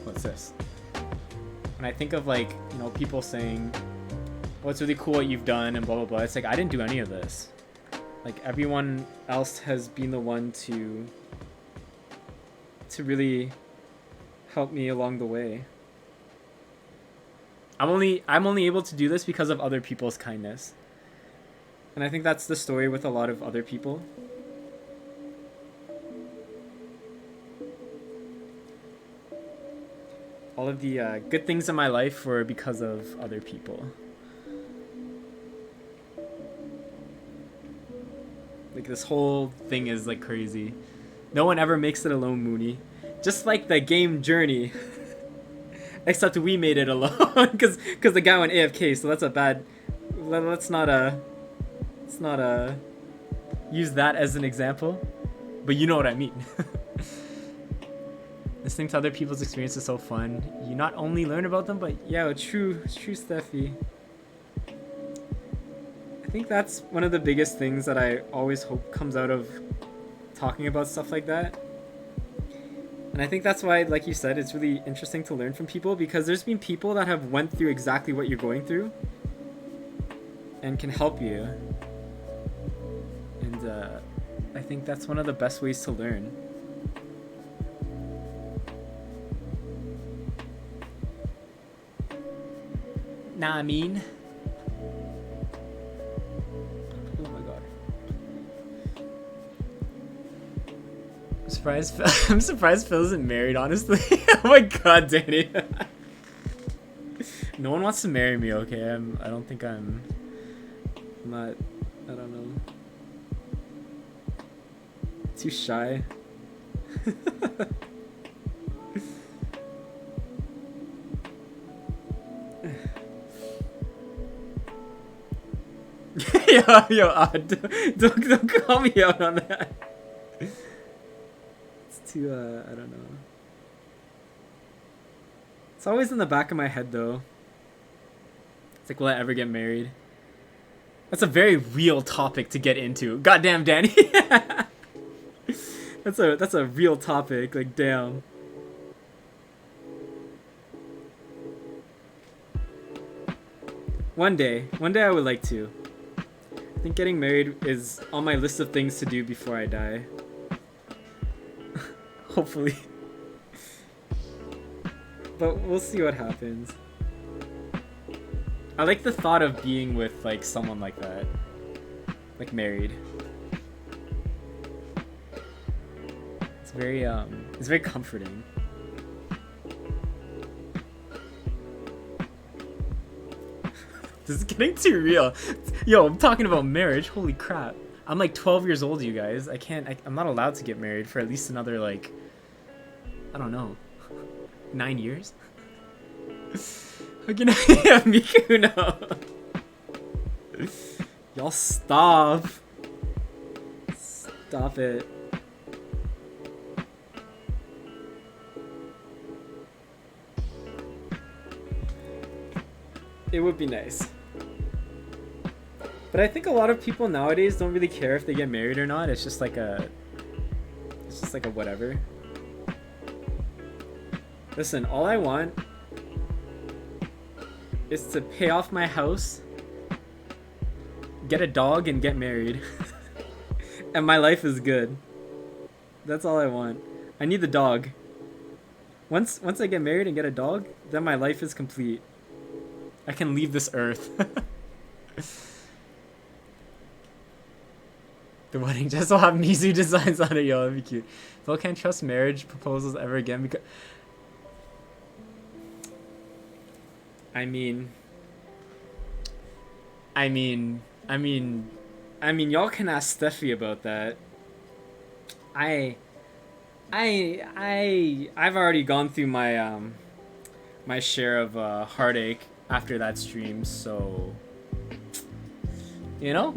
What's this? When I think of, like, you know, people saying, oh, it's really cool what you've done and blah blah blah, it's like, I didn't do any of this. Like, everyone else has been the one to really help me along the way. I'm only able to do this because of other people's kindness. And I think that's the story with a lot of other people. All of the good things in my life were because of other people. Like, this whole thing is like crazy. No one ever makes it alone, Mooney. Just like the game Journey. Except we made it alone, because the guy went AFK, so that's a bad... Let's not use that as an example. But you know what I mean. Listening to other people's experience is so fun. You not only learn about them, but yeah, true Steffi. I think that's one of the biggest things that I always hope comes out of talking about stuff like that. And I think that's why, like you said, it's really interesting to learn from people, because there's been people that have went through exactly what you're going through and can help you. And I think that's one of the best ways to learn. Nah, I mean... Oh my god. I'm surprised Phil isn't married, honestly. Oh my god, Danny. No one wants to marry me, okay? I don't think I'm not... I don't know. Too shy. Don't call me out on that. It's too, I don't know. It's always in the back of my head, though. It's like, will I ever get married? That's a very real topic to get into. Goddamn, Danny. That's a real topic. Like, damn. One day I would like to. I think getting married is on my list of things to do before I die. Hopefully. But we'll see what happens. I like the thought of being with like someone like that. Like married. It's very comforting. This is getting too real. Yo, I'm talking about marriage. Holy crap. I'm like 12 years old, you guys. I'm not allowed to get married for at least another, like, I don't know, 9 years? How can I have Miku now? Y'all stop. Stop it. It would be nice. But I think a lot of people nowadays don't really care if they get married or not. It's just like a whatever. Listen, all I want is to pay off my house, get a dog, and get married. And my life is good. That's all I want. I need the dog. Once I get married and get a dog, then my life is complete. I can leave this earth. The wedding dress will have Mizu designs on it. Yo, that'd be cute. Phil can't trust marriage proposals ever again because... I mean, y'all can ask Steffi about that. I've already gone through my my share of heartache after that stream, so you know,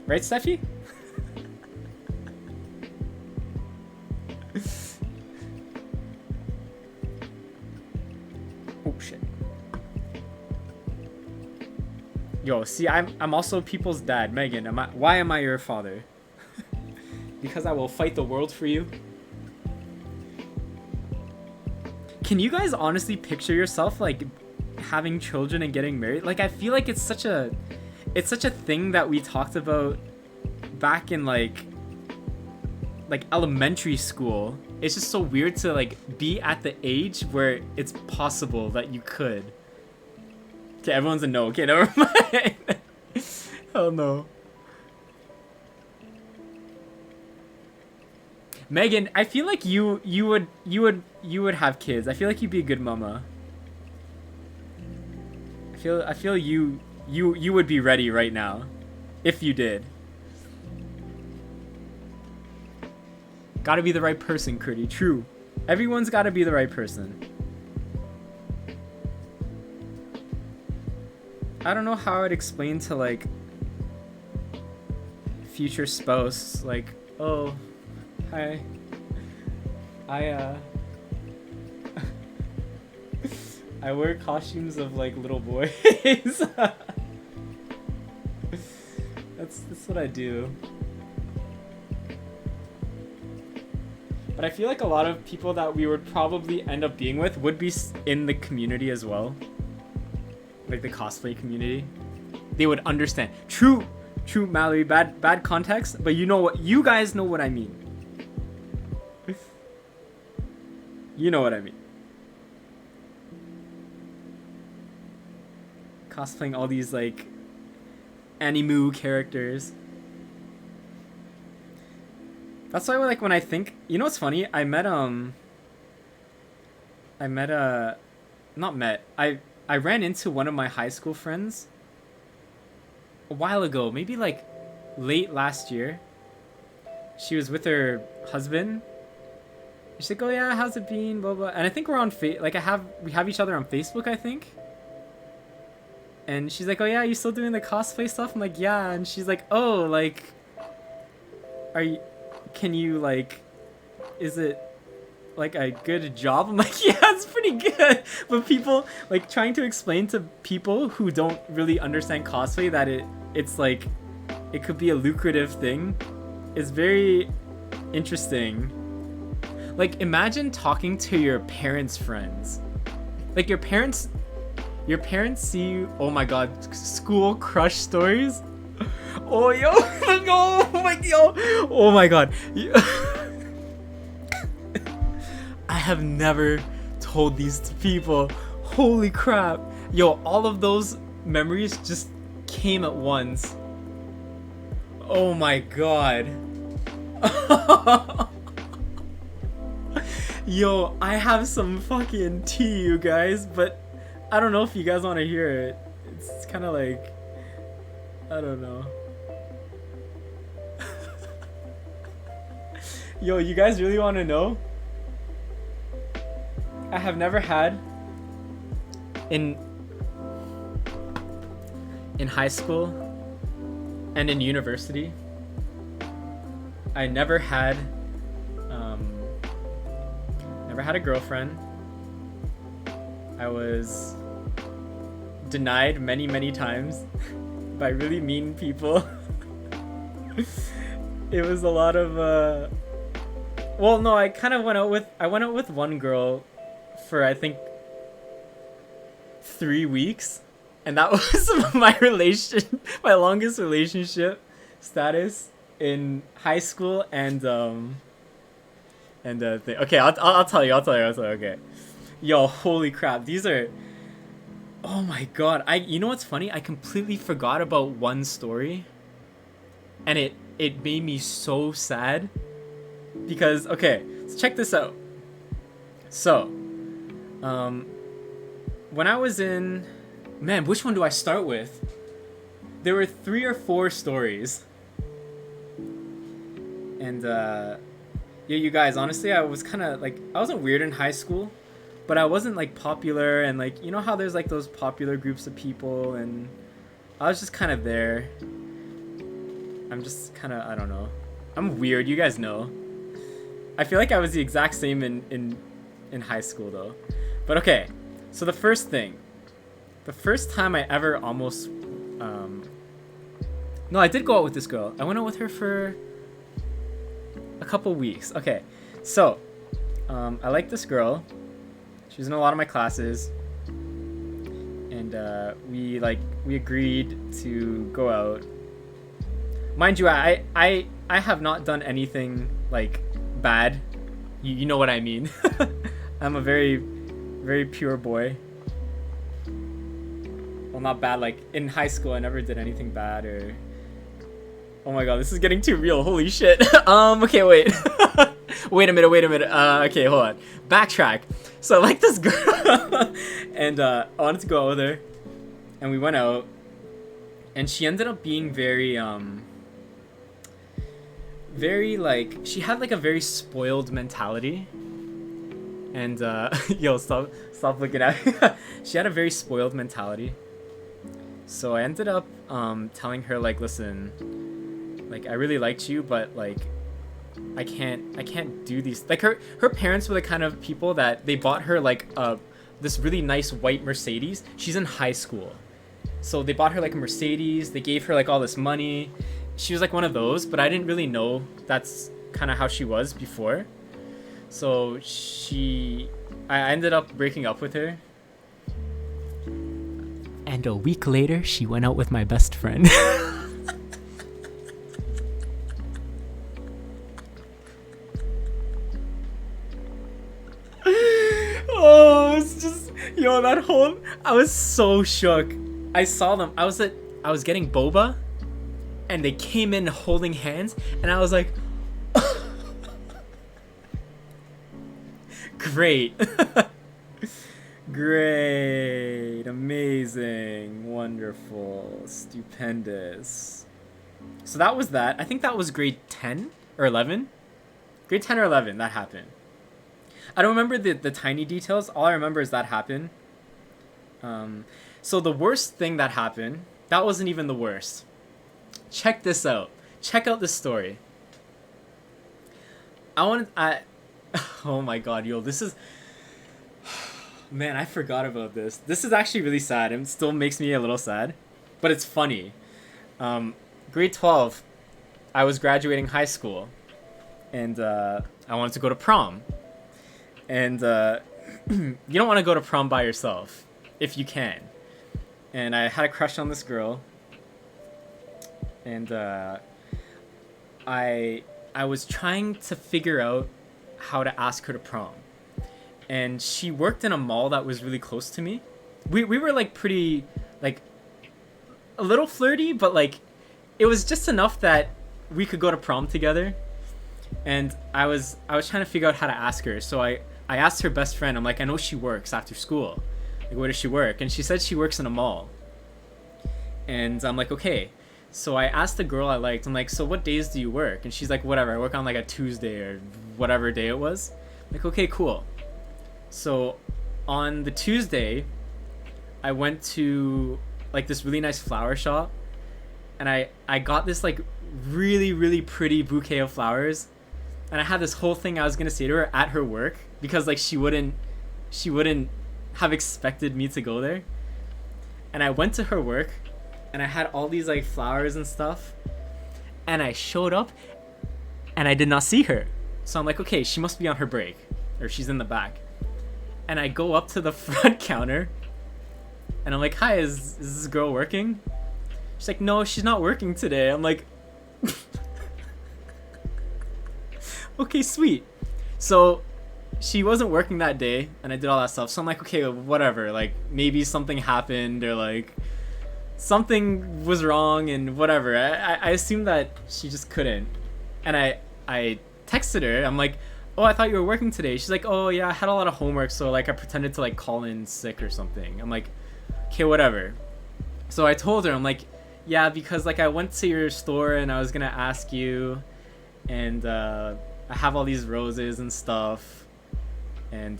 right, Steffi? Oh shit. Yo, see, I'm also people's dad. Megan, why am I your father? Because I will fight the world for you. Can you guys honestly picture yourself like having children and getting married? Like, I feel like it's such a thing that we talked about back in like elementary school. It's just so weird to like be at the age where it's possible that you could. Okay, everyone's a no. Okay, never mind. Oh no. Megan, I feel like you would have kids. I feel like you'd be a good mama. I feel you would be ready right now, if you did. Gotta be the right person, Critty. True. Everyone's gotta be the right person. I don't know how I'd explain to, like, future spouse, like, oh, hi. I wear costumes of, like, little boys. That's what I do. But I feel like a lot of people that we would probably end up being with would be in the community as well. Like the cosplay community. They would understand. True, Mallory, bad context, but you know what, you guys know what I mean. You know what I mean. Cosplaying all these, like, anime characters. That's why, like, when I think, you know what's funny? I ran into one of my high school friends a while ago, maybe like late last year. She was with her husband. She's like, "Oh yeah, how's it been?" Blah blah. And I think we're on we have each other on Facebook, I think. And she's like, "Oh yeah, you still doing the cosplay stuff?" I'm like, "Yeah." And she's like, "Oh, like, can you, like, is it like a good job?" I'm like, "Yeah, it's pretty good." But people, like, trying to explain to people who don't really understand cosplay that it's like, it could be a lucrative thing is very interesting. Like, imagine talking to your parents' friends. Like, your parents see you, oh my god, school crush stories. Oh yo, oh my god. I have never told these to people. Holy crap. Yo, all of those memories just came at once. Oh my god. Yo, I have some fucking tea, you guys, but I don't know if you guys want to hear it. It's kind of like, I don't know. Yo, you guys really want to know? I have never had in high school and in university, I never had a girlfriend. I was denied many times by really mean people. It was a lot of well, no, I went out with one girl for, I think, 3 weeks, and that was my longest relationship status in high school. And okay, I'll tell you. Okay, yo, holy crap, these are, oh my god, you know what's funny? I completely forgot about one story, and it made me so sad, because, okay, let's check this out. So, when I was in, man, which one do I start with? There were 3 or 4 stories, and yeah, you guys, honestly, I was kind of like, I wasn't weird in high school, but I wasn't, like, popular, and, like, you know how there's, like, those popular groups of people, and I was just kind of there. I'm just kind of, I don't know, I'm weird, you guys know. I feel like I was the exact same in high school, though. But okay, so the first time I ever almost no, I did go out with this girl. I went out with her for a couple weeks. Okay, so I liked this girl. She was in a lot of my classes, and we agreed to go out. Mind you, I have not done anything, like, bad. You know what I mean. I'm a very, very pure boy. Well, not bad, like, in high school I never did anything bad, or, oh my god, this is getting too real, holy shit. Okay, wait. Wait a minute. Okay, hold on. Backtrack. So I like this girl, and I wanted to go out with her, and we went out, and she ended up being very like, she had like a very spoiled mentality, and yo, stop looking at me. She had a very spoiled mentality. So I ended up telling her, like, listen, like, I really liked you, but like, I can't do these. Like, her parents were the kind of people that they bought her like this really nice white Mercedes. She's in high school, so they bought her like a Mercedes. They gave her like all this money. She was like one of those, but I didn't really know that's kind of how she was before. So I ended up breaking up with her. And a week later, she went out with my best friend. Oh, it's just, yo, that whole, I was so shook. I saw them. I was getting boba, and they came in holding hands, and I was like, great. Great, amazing, wonderful, stupendous. So that was that. I think that was grade 10 or 11. Grade 10 or 11, that happened. I don't remember the tiny details. All I remember is that happened. So the worst thing that happened, that wasn't even the worst. Check this out. Check out this story. Oh my god, yo, this is... Man, I forgot about this. This is actually really sad. It still makes me a little sad. But it's funny. Grade 12, I was graduating high school. And I wanted to go to prom. And you don't want to go to prom by yourself, if you can. And I had a crush on this girl. And I was trying to figure out how to ask her to prom. And she worked in a mall that was really close to me. We were like pretty, like, a little flirty, but like, it was just enough that we could go to prom together. And I was trying to figure out how to ask her. So I asked her best friend, I'm like, I know she works after school. Like, where does she work? And she said she works in a mall. And I'm like, okay. So I asked the girl I liked, I'm like, so what days do you work? And she's like, whatever, I work on like a Tuesday or whatever day it was. I'm like, okay, cool. So on the Tuesday, I went to like this really nice flower shop, and I got this like really, really pretty bouquet of flowers. And I had this whole thing I was gonna say to her at her work, because like she wouldn't have expected me to go there. And I went to her work, and I had all these like flowers and stuff, and I showed up, and I did not see her. So I'm like, okay, she must be on her break, or she's in the back. And I go up to the front counter, and I'm like, hi, is this girl working? She's like, no, she's not working today. I'm like, okay, sweet. So she wasn't working that day, and I did all that stuff. So I'm like, okay, whatever. Like, maybe something happened, or like something was wrong, and whatever. I assumed that she just couldn't. And I texted her. I'm like, oh, I thought you were working today. She's like, oh yeah, I had a lot of homework, so like I pretended to like call in sick or something. I'm like, okay, whatever. So I told her, I'm like, yeah, because like I went to your store and I was gonna ask you, and I have all these roses and stuff, and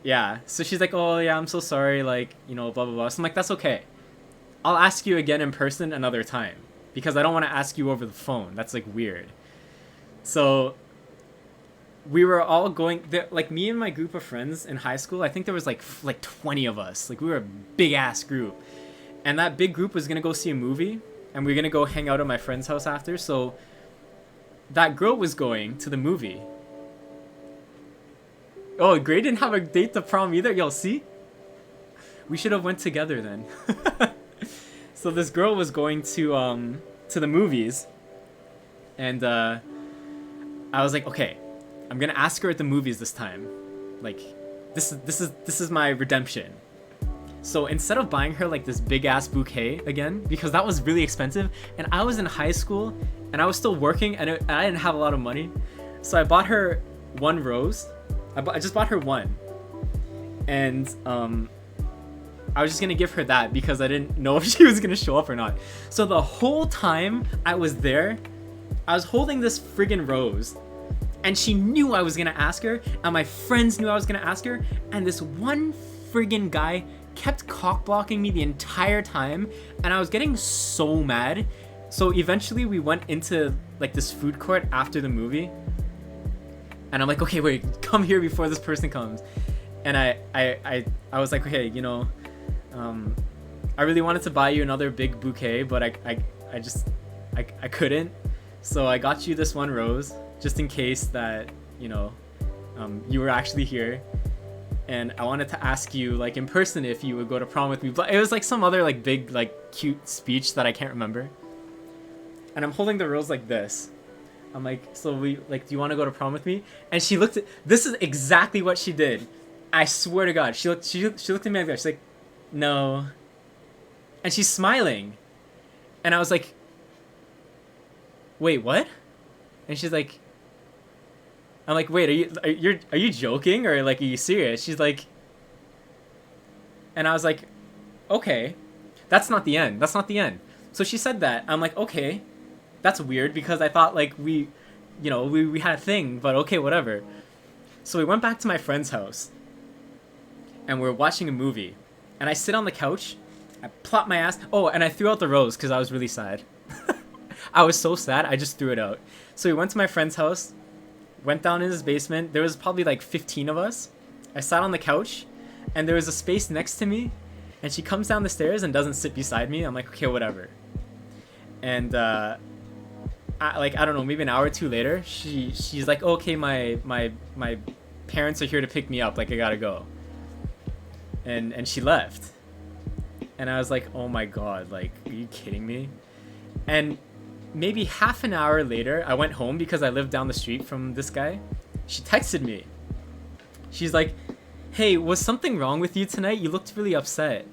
yeah. So she's like, oh yeah, I'm so sorry, like, you know, blah blah blah. So I'm like, that's okay. I'll ask you again in person another time, because I don't want to ask you over the phone. That's like weird. So we were all going there, like me and my group of friends in high school. I think there was like 20 of us. Like, we were a big ass group, and that big group was gonna go see a movie, and we are gonna go hang out at my friend's house after. So that girl was going to the movie. Oh, Gray didn't have a date to prom either. Yo, see, we should have went together then. So this girl was going to the movies, and I was like, okay, I'm gonna ask her at the movies this time. Like, this is my redemption. So instead of buying her like this big ass bouquet again, because that was really expensive, and I was in high school and I was still working, and I didn't have a lot of money, so I bought her one rose. I just bought her one, and I was just gonna give her that because I didn't know if she was gonna show up or not. So the whole time I was there, I was holding this friggin' rose, and she knew I was gonna ask her, and my friends knew I was gonna ask her, and this one friggin' guy kept cock blocking me the entire time, and I was getting so mad. So eventually we went into like this food court after the movie, and I'm like, okay, wait, come here before this person comes. And I was like, okay, you know, I really wanted to buy you another big bouquet, but I couldn't. So I got you this one rose just in case that, you know, you were actually here. And I wanted to ask you, like, in person if you would go to prom with me. But it was like some other like big like cute speech that I can't remember. And I'm holding the rose like this. I'm like, so do you want to go to prom with me? And she looked at, this is exactly what she did. I swear to God, she looked at me like that. She's like, no. And she's smiling. And I was like, wait, what? And she's like, I'm like, wait, are you joking or like are you serious? She's like, and I was like, okay, that's not the end. That's not the end. So she said that. I'm like, okay, that's weird because I thought like we had a thing, but okay, whatever. So we went back to my friend's house and we're watching a movie, and I sit on the couch, I plop my ass. Oh, and I threw out the rose because I was really sad. I was so sad, I just threw it out. So we went to my friend's house, went down in his basement. There was probably like 15 of us. I sat on the couch, and there was a space next to me, and she comes down the stairs and doesn't sit beside me. I'm like, okay, whatever. And I don't know, maybe an hour or two later, she's like, okay, my parents are here to pick me up, like I gotta go. And she left. And I was like, oh my God, like, are you kidding me? And maybe half an hour later, I went home because I lived down the street from this guy. She texted me. She's like, hey, was something wrong with you tonight? You looked really upset.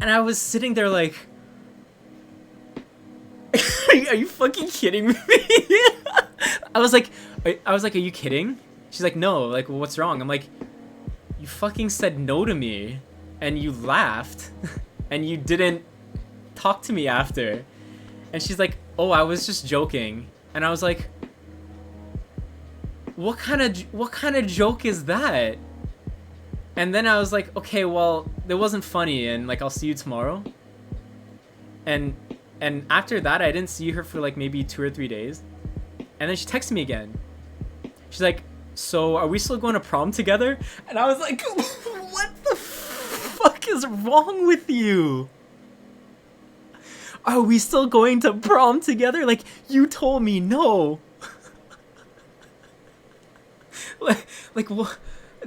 And I was sitting there like, are you fucking kidding me? I was like, are you kidding? She's like, no, like, well, what's wrong? I'm like, you fucking said no to me, and you laughed, and you didn't talk to me after. And she's like, oh, I was just joking. And I was like, what kind of joke is that? And then I was like, okay, well, it wasn't funny, and like, I'll see you tomorrow. And after that, I didn't see her for like maybe 2 or 3 days. And then she texted me again. She's like, so are we still going to prom together? And I was like, what the fuck is wrong with you? Are we still going to prom together? Like, you told me no. like what?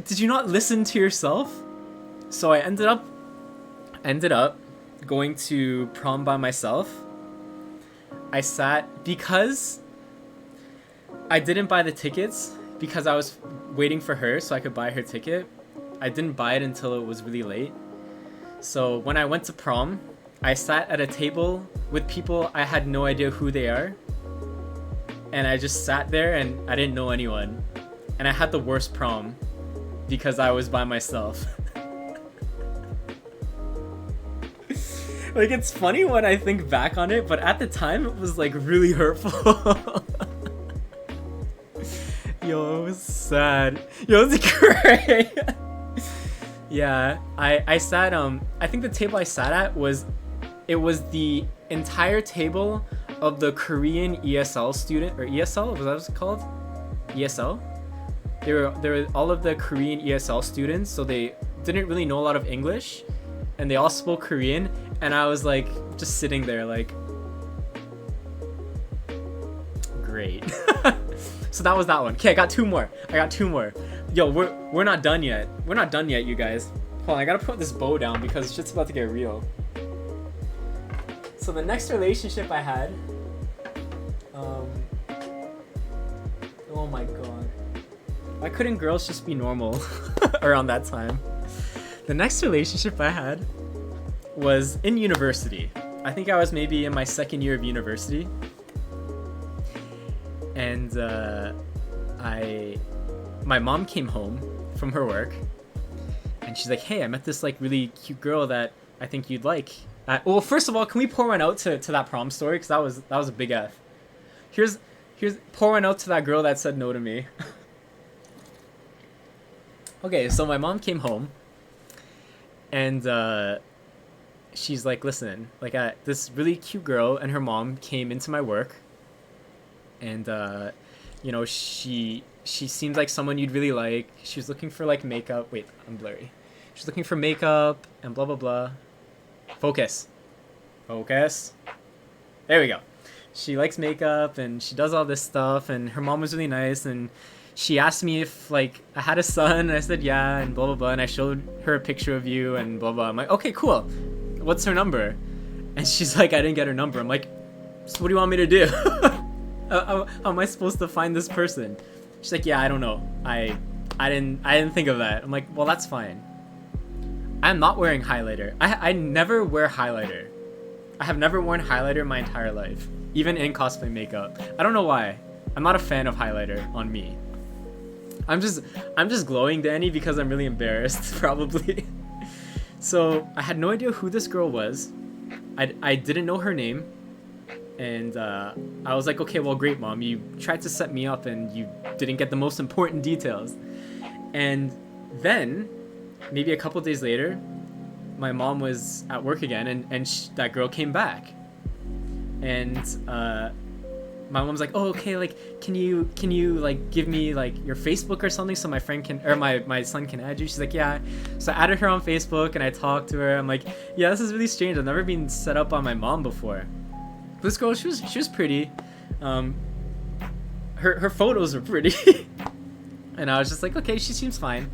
Did you not listen to yourself? So I ended up going to prom by myself. I sat, because I didn't buy the tickets because I was waiting for her so I could buy her ticket. I didn't buy it until it was really late. So when I went to prom, I sat at a table with people I had no idea who they are. And I just sat there and I didn't know anyone. And I had the worst prom because I was by myself. Like, it's funny when I think back on it, but at the time it was like really hurtful. Yo, it was sad. Yo, it was great. Yeah, I sat, I think the table I sat at was the entire table of the Korean ESL student, or ESL, was that what it's called? ESL? They were all of the Korean ESL students, so they didn't really know a lot of English, and they all spoke Korean, and I was like, just sitting there like, great. So that was that one. Okay, I got two more. Yo, we're not done yet. We're not done yet, you guys. Hold on, I gotta put this bow down because shit's about to get real. So the next relationship I had, oh my god. Why couldn't girls just be normal around that time? The next relationship I had was in university. I think I was maybe in my second year of university. And my mom came home from her work, and she's like, "Hey, I met this like really cute girl that I think you'd like." Well, first of all, can we pour one out to that prom story? Because that was a big F. Here's pour one out to that girl that said no to me. Okay, so my mom came home, and she's like, "Listen, like this really cute girl and her mom came into my work, and you know, she seems like someone you'd really like. She was looking for like makeup. Wait, I'm blurry. She's looking for makeup and blah blah blah. Focus. There we go. She likes makeup and she does all this stuff, and her mom was really nice, and she asked me if like I had a son, and I said yeah, and blah blah blah, and I showed her a picture of you and blah blah. I'm like, okay, cool. What's her number? And she's like, I didn't get her number. I'm like, so what do you want me to do? How am I supposed to find this person? She's like, yeah, I don't know. I didn't think of that. I'm like, well, that's fine. I'm not wearing highlighter. I never wear highlighter. I have never worn highlighter my entire life, even in cosplay makeup. I don't know why. I'm not a fan of highlighter on me. I'm just glowing, Danny, because I'm really embarrassed, probably. So I had no idea who this girl was. I didn't know her name. And I was like, okay, well, great, Mom. You tried to set me up and you didn't get the most important details. And then, maybe a couple days later, my mom was at work again, and that girl came back. And my mom's like, oh, okay, like, can you like give me like your Facebook or something so my friend can, or my son can add you? She's like, yeah. So I added her on Facebook and I talked to her. I'm like, yeah, this is really strange. I've never been set up on my mom before. This girl, she was pretty. Her photos were pretty. And I was just like, okay, she seems fine.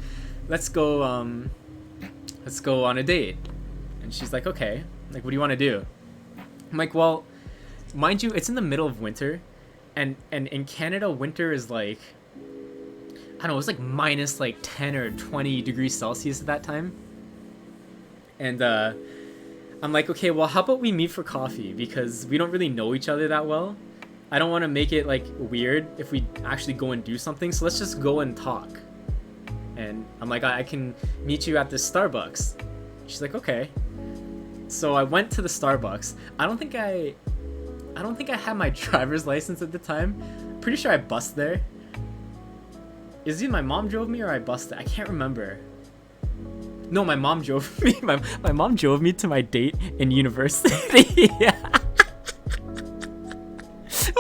Let's go on a date. And she's like, okay, like, what do you want to do? I'm like, well, mind you, it's in the middle of winter, and in Canada, winter is like, I don't know, it's like minus like 10 or 20 degrees Celsius at that time. And I'm like, okay, well, how about we meet for coffee, because we don't really know each other that well. I don't want to make it like weird if we actually go and do something, so let's just go and talk. And I'm like, I can meet you at this Starbucks. She's like, okay. So I went to the Starbucks. I don't think I had my driver's license at the time. Pretty sure I bussed there. Is it my mom drove me or I bussed it? I can't remember. No, my mom drove me. My mom drove me to my date in university.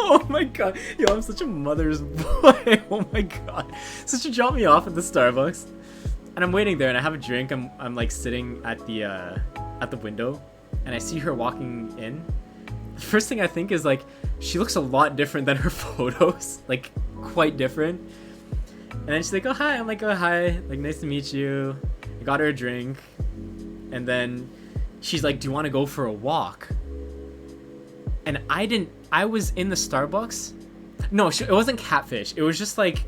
Oh my god. Yo, I'm such a mother's boy. Oh my god. So she dropped me off at the Starbucks. And I'm waiting there and I have a drink. I'm like sitting at the window, and I see her walking in. The first thing I think is like, she looks a lot different than her photos. Like, quite different. And then she's like, oh hi. I'm like, oh hi. Like, nice to meet you. I got her a drink. And then she's like, do you want to go for a walk? And I was in the Starbucks. No, it wasn't catfish. It was just like,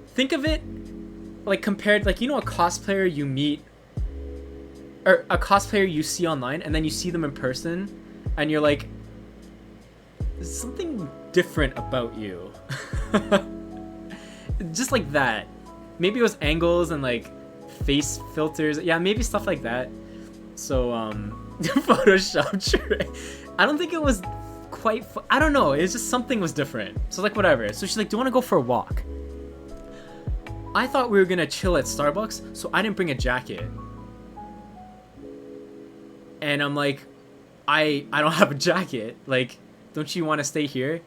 think of it like compared, like, you know, a cosplayer you meet, or a cosplayer you see online, and then you see them in person, and you're like, there's something different about you. Just like that. Maybe it was angles and like face filters. Yeah, maybe stuff like that. So Photoshop trick. I don't think it was quite I don't know, it's just something was different. So like, whatever. So she's like, do you want to go for a walk? I thought we were gonna chill at Starbucks, so I didn't bring a jacket. And I'm like, I don't have a jacket. Like, don't you want to stay here?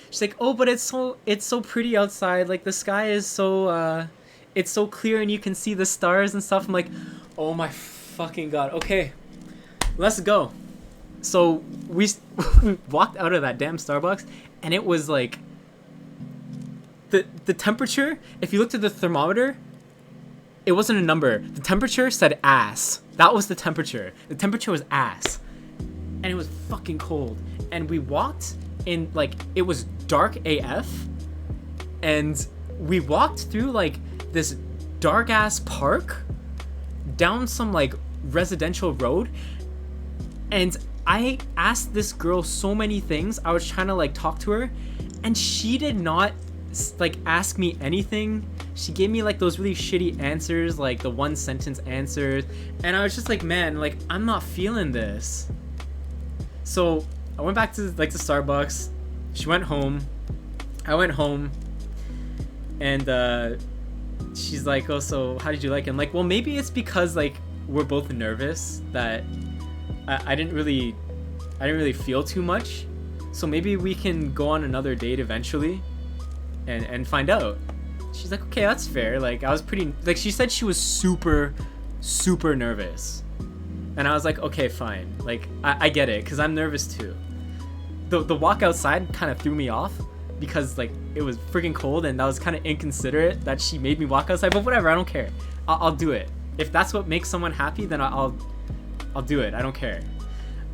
She's like, oh, but it's so pretty outside. Like, the sky is so it's so clear and you can see the stars and stuff. I'm like, oh my fucking god. Okay, let's go. So we walked out of that damn Starbucks, and it was like, the temperature, if you looked at the thermometer, it wasn't a number. The temperature said ass. That was the temperature. The temperature was ass. And it was fucking cold. And we walked in, like, it was dark AF. And we walked through, like, this dark ass park down some, like, residential road. And I asked this girl so many things. I was trying to, like, talk to her. And she did not like ask me anything. She gave me like those really shitty answers, like the one sentence answers, and I was just like, man, like I'm not feeling this. So I went back to like the Starbucks. She went home. I went home, and she's like, oh, so how did you like it? I'm like, well, maybe it's because like we're both nervous that I didn't really feel too much. So maybe we can go on another date eventually and find out. She's like, okay, that's fair. Like I was pretty, like she said she was super nervous. And I was like, okay, fine. Like I get it, because I'm nervous too. The walk outside kind of threw me off because like it was freaking cold, and that was kind of inconsiderate that she made me walk outside, but whatever, I don't care. I'll do it. If that's what makes someone happy, then I'll do it. I don't care.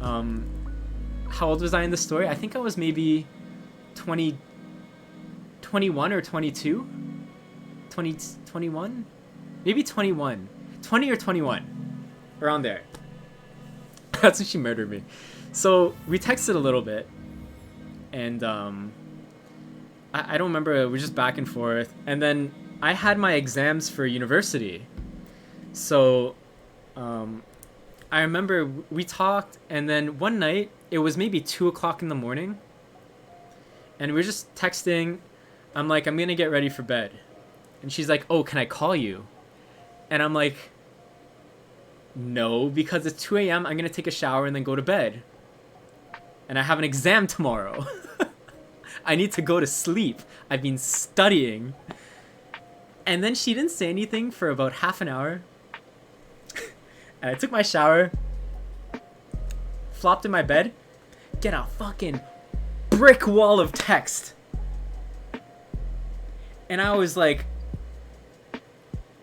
How old was I in the story? I think I was maybe 21 or 22? 21? Maybe 21. 20 or 21. Around there. That's when she murdered me. So we texted a little bit, and I don't remember, we're just back and forth. And then I had my exams for university. So I remember we talked, and then one night, it was maybe 2 o'clock in the morning, and we were just texting. I'm like, I'm gonna get ready for bed. And she's like, oh, can I call you? And I'm like, no, because it's 2 a.m. I'm gonna take a shower and then go to bed. And I have an exam tomorrow. I need to go to sleep. I've been studying. And then she didn't say anything for about half an hour. And I took my shower, flopped in my bed, get a fucking brick wall of text. And I was like,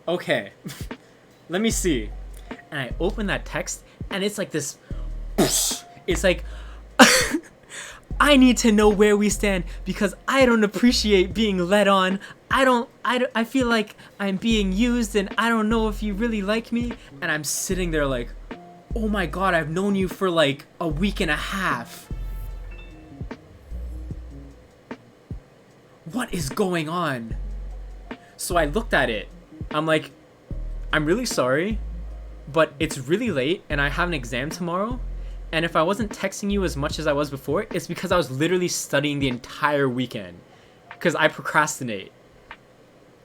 okay, let me see. And I opened that text, and it's like this, it's like, I need to know where we stand because I don't appreciate being led on. I feel like I'm being used, and I don't know if you really like me. And I'm sitting there like, oh my god, I've known you for like a week and a half. What is going on? So I looked at it. I'm like, I'm really sorry, but it's really late and I have an exam tomorrow. And if I wasn't texting you as much as I was before, it's because I was literally studying the entire weekend. Because I procrastinate.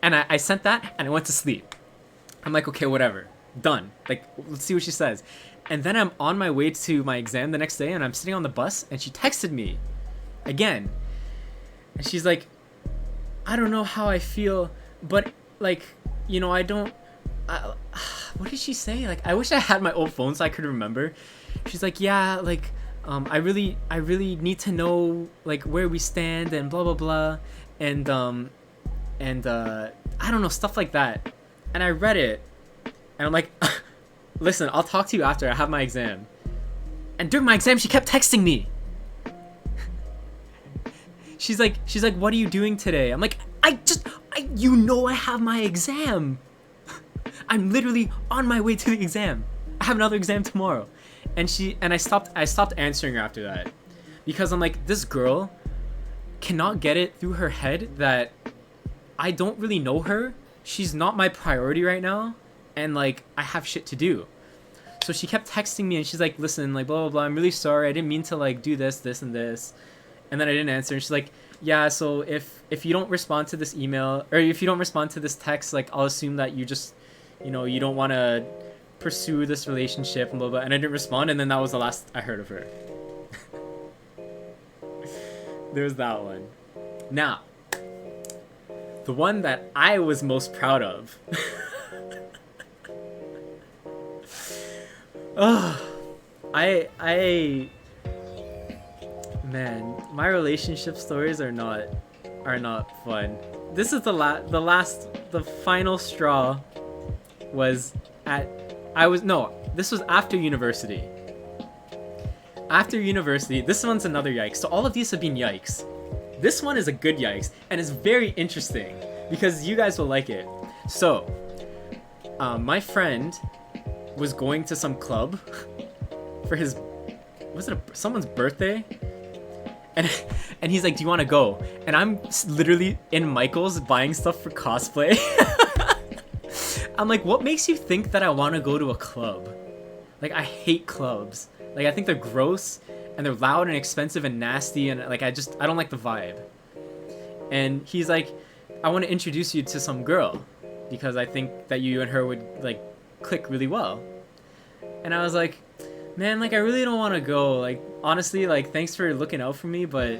And I sent that and I went to sleep. I'm like, okay, whatever. Done. Like, let's see what she says. And then I'm on my way to my exam the next day, and I'm sitting on the bus, and she texted me again. And she's like, I don't know how I feel, but like, you know, what did she say? Like, I wish I had my old phone so I could remember. She's like, yeah, like, I really need to know like where we stand and blah blah blah, and I don't know, stuff like that. And I read it, and I'm like, listen, I'll talk to you after I have my exam. And during my exam, she kept texting me. She's like, what are you doing today? I'm like, I have my exam. I'm literally on my way to the exam. I have another exam tomorrow. And I stopped answering her after that, because I'm like, this girl cannot get it through her head that I don't really know her. She's not my priority right now, and like I have shit to do. So she kept texting me, and she's like, listen, like blah blah blah, I'm really sorry, I didn't mean to like do this and this. And then I didn't answer, and she's like, yeah, so if you don't respond to this email, or if you don't respond to this text, like I'll assume that you just, you know, you don't want to pursue this relationship and blah blah. And I didn't respond, and then that was the last I heard of her. There's that one. Now, the one that I was most proud of. Man, my relationship stories are not fun. This is the final straw was this was after university. After university, this one's another yikes. So all of these have been yikes. This one is a good yikes, and it's very interesting because you guys will like it. So, my friend was going to some club for someone's birthday, And and he's like, do you want to go? And I'm literally in Michael's buying stuff for cosplay. I'm like, what makes you think that I want to go to a club? Like, I hate clubs. Like, I think they're gross and they're loud and expensive and nasty, and like I don't like the vibe. And he's like, I want to introduce you to some girl because I think that you and her would like click really well. And I was like, man, like I really don't want to go. Like, honestly, like thanks for looking out for me, but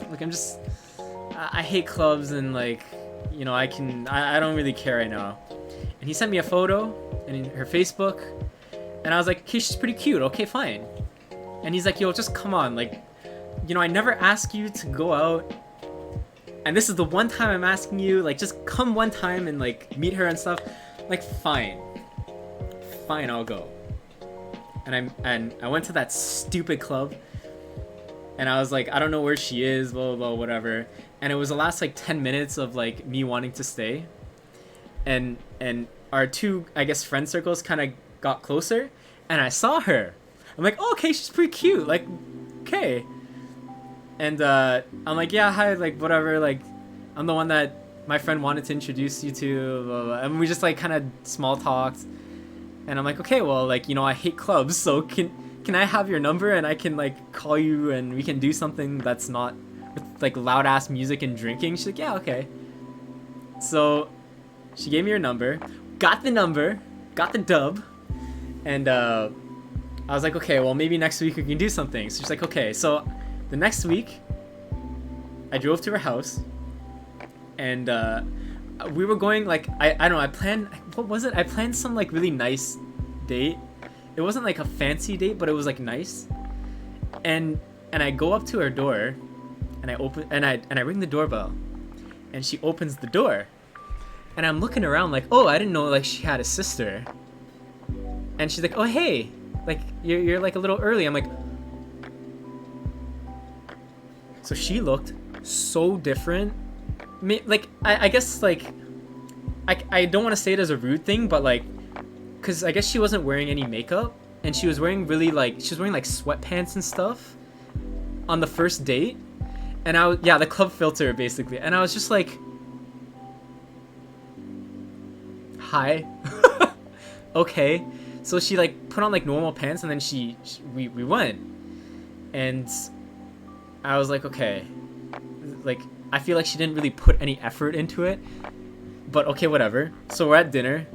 like I hate clubs, and like, you know, I don't really care right now. And he sent me a photo and her Facebook, and I was like, okay, she's pretty cute. Okay, fine. And he's like, yo, just come on. Like, you know, I never ask you to go out, and this is the one time I'm asking you. Like, just come one time and like meet her and stuff. Like, fine, I'll go. And I went to that stupid club, and I was like, I don't know where she is, blah, blah, blah, whatever. And it was the last like 10 minutes of like me wanting to stay, and our two, I guess, friend circles kind of got closer, and I saw her. I'm like, oh, okay, she's pretty cute, like, okay. And I'm like, yeah, hi, like, whatever, like, I'm the one that my friend wanted to introduce you to, blah, blah. And we just like kind of small talked. And I'm like, okay, well, like, you know, I hate clubs, so can I have your number and I can like call you and we can do something that's not with like loud ass music and drinking? She's like, yeah, okay. So she gave me her number, got the dub, and I was like, okay, well, maybe next week we can do something. So she's like, okay. So the next week I drove to her house, and we were going like, I don't know, I planned, what was it? I planned some like really nice date. It wasn't like a fancy date, but it was like nice. And I go up to her door, and I ring the doorbell, and she opens the door, and I'm looking around like, oh, I didn't know like she had a sister. And she's like, oh, hey, like you're like a little early. I'm like, so she looked so different. Like, I guess like I don't want to say it as a rude thing, but like, because I guess she wasn't wearing any makeup, and she was wearing like sweatpants and stuff on the first date. And I was, yeah, the club filter basically. And I was just like, hi. Okay. So she like put on like normal pants, and then we went. And I was like, okay. Like, I feel like she didn't really put any effort into it. But okay, whatever. So we're at dinner,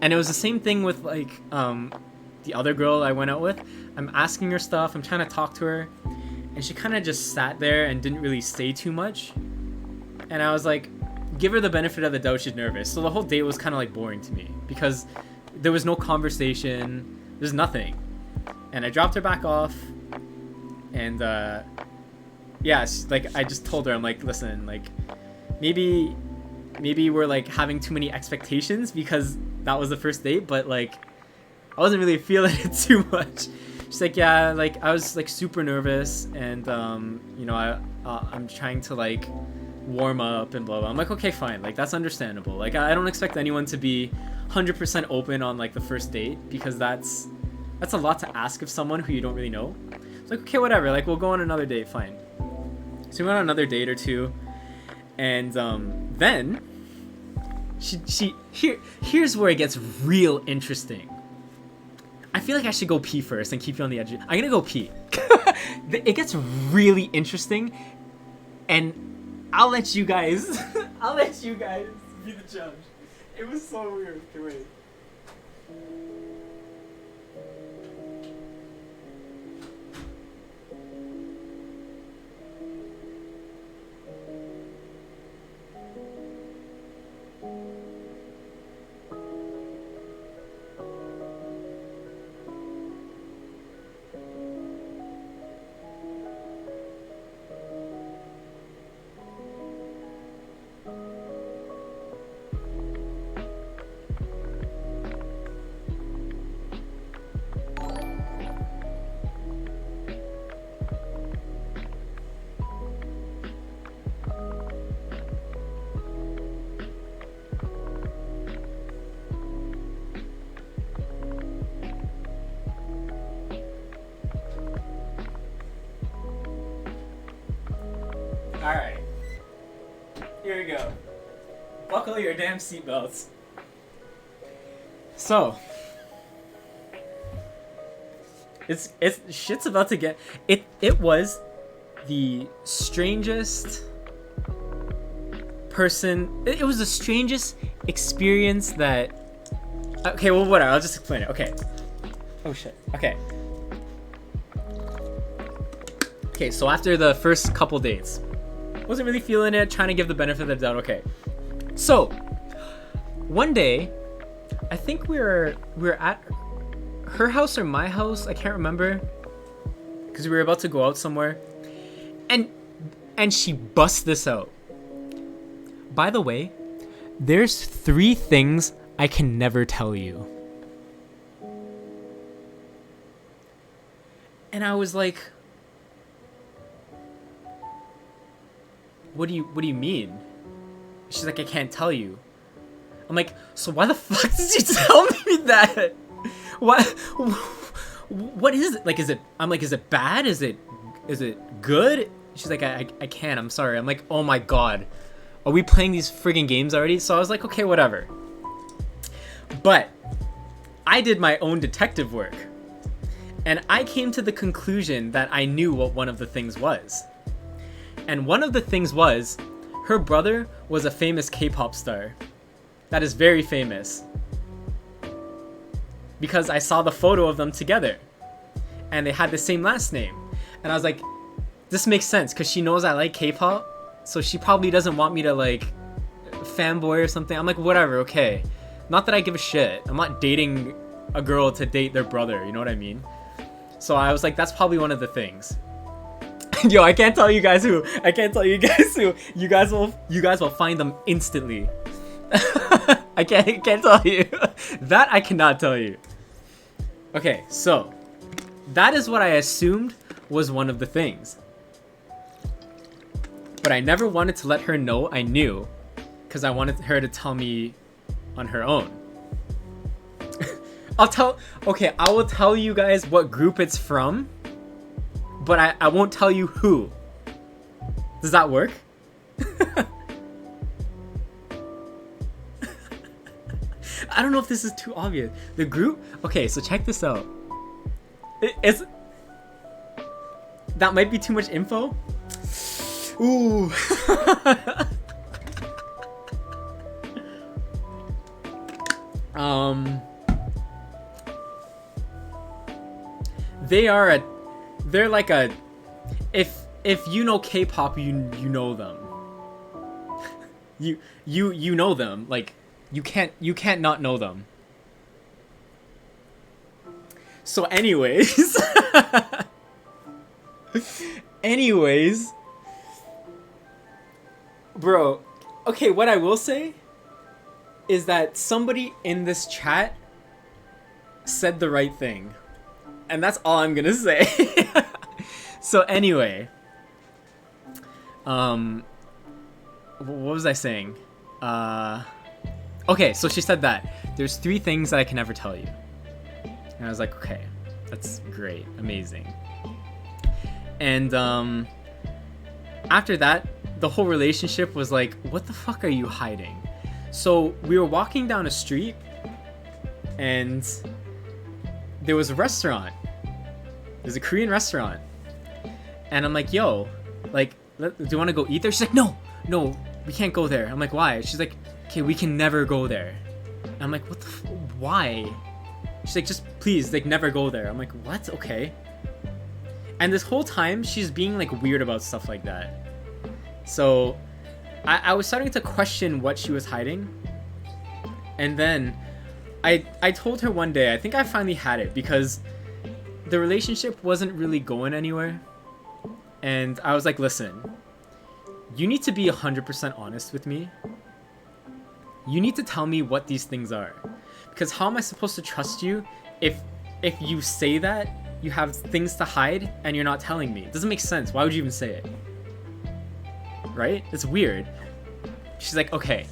and it was the same thing with like the other girl I went out with. I'm asking her stuff, I'm trying to talk to her, and she kind of just sat there and didn't really say too much. And I was like, give her the benefit of the doubt, she's nervous. So the whole date was kind of like boring to me because there was no conversation, there's nothing. And I dropped her back off, and yeah, like I just told her, I'm like, listen, like maybe we're like having too many expectations because that was the first date, but like I wasn't really feeling it too much. She's like, yeah, like I was like super nervous, and you know, I'm trying to like warm up and blah blah. I'm like, okay, fine, like that's understandable. Like I don't expect anyone to be 100% open on like the first date, because that's a lot to ask of someone who you don't really know. It's like, okay, whatever, like we'll go on another date, fine. So we went on another date or two, and then here's where it gets real interesting. I feel like I should go pee first and keep you on the edge. I'm gonna go pee. It gets really interesting, and I'll let you guys be the judge. It was so weird. Okay, wait. Alright. Here we go. Buckle your damn seatbelts. So, it's shit's about to get it was the strangest person. It was the strangest experience that. Okay, well, whatever. I'll just explain it. Okay. Oh shit. Okay. Okay, so after the first couple dates, wasn't really feeling it, trying to give the benefit of the doubt. Okay. So, one day, I think we were at her house or my house, I can't remember, because we were about to go out somewhere, and she busts this out. By the way, there's 3 things I can never tell you. And I was like, what do you mean? She's like, I can't tell you. I'm like, so why the fuck did you tell me that? What is it? Like, is it, I'm like, is it bad? Is it good? She's like, I can't, I'm sorry. I'm like, oh my god. Are we playing these friggin' games already? So I was like, okay, whatever. But I did my own detective work. And I came to the conclusion that I knew what one of the things was. And one of the things was, her brother was a famous K-pop star. That is very famous. Because I saw the photo of them together. And they had the same last name. And I was like, this makes sense, because she knows I like K-pop. So she probably doesn't want me to, like, fanboy or something. I'm like, whatever, okay. Not that I give a shit. I'm not dating a girl to date their brother, you know what I mean? So I was like, that's probably one of the things. Yo, I can't tell you guys who. I can't tell you guys who. You guys will find them instantly. I can't tell you. That I cannot tell you. Okay, so that is what I assumed was one of the things. But I never wanted to let her know I knew, because I wanted her to tell me on her own. I will tell you guys what group it's from, but I won't tell you who. Does that work? I don't know if this is too obvious. The group? Okay, so check this out. That might be too much info. Ooh. They're like a, if you know K-pop, you know them. you know them. Like, you can't not know them. So anyways, bro, okay, what I will say is that somebody in this chat said the right thing. And that's all I'm gonna say. So anyway, what was I saying? Okay, so she said that there's 3 things that I can never tell you. And I was like, okay, that's great, amazing. And after that, the whole relationship was like, what the fuck are you hiding? So we were walking down a street, and there was a restaurant. There's a Korean restaurant. And I'm like, yo, like, do you want to go eat there? She's like, no, we can't go there. I'm like, why? She's like, okay, we can never go there. And I'm like, what the why? She's like, just please, like, never go there. I'm like, what? Okay. And this whole time, she's being, like, weird about stuff like that. So I was starting to question what she was hiding. And then I told her one day, I think I finally had it, because the relationship wasn't really going anywhere. And I was like, listen, you need to be 100% honest with me. You need to tell me what these things are. Because how am I supposed to trust you if you say that you have things to hide and you're not telling me? It doesn't make sense. Why would you even say it? Right? It's weird. She's like, okay,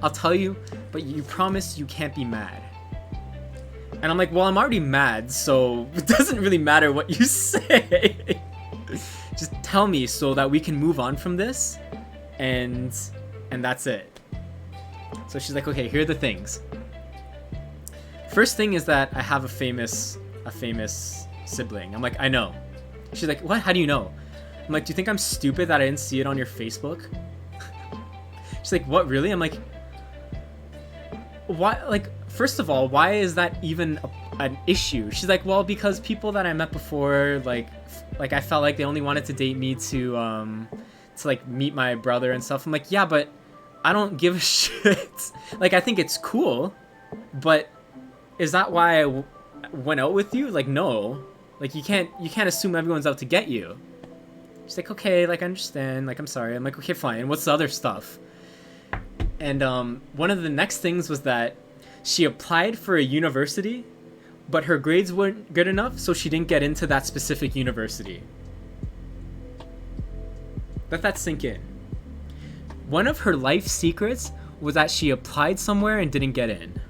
I'll tell you, but you promise you can't be mad. And I'm like, well, I'm already mad, so it doesn't really matter what you say. She's just tell me so that we can move on from this, and that's it. So she's like, okay, here are the things. First thing is that I have a famous sibling. I'm like, I know. She's like, what? How do you know? I'm like, do you think I'm stupid that I didn't see it on your Facebook? She's like, what, really? I'm like, why? Like, first of all, why is that even an issue? She's like, well, because people that I met before, like I felt like they only wanted to date me to like meet my brother and stuff. I'm like, yeah, but I don't give a shit. Like, I think it's cool, but is that why I went out with you? Like, no. Like, you can't assume everyone's out to get you. She's like, okay, like, I understand. Like, I'm sorry. I'm like, okay, fine. What's the other stuff? And one of the next things was that she applied for a university, but her grades weren't good enough, so she didn't get into that specific university. Let that sink in. One of her life secrets was that she applied somewhere and didn't get in.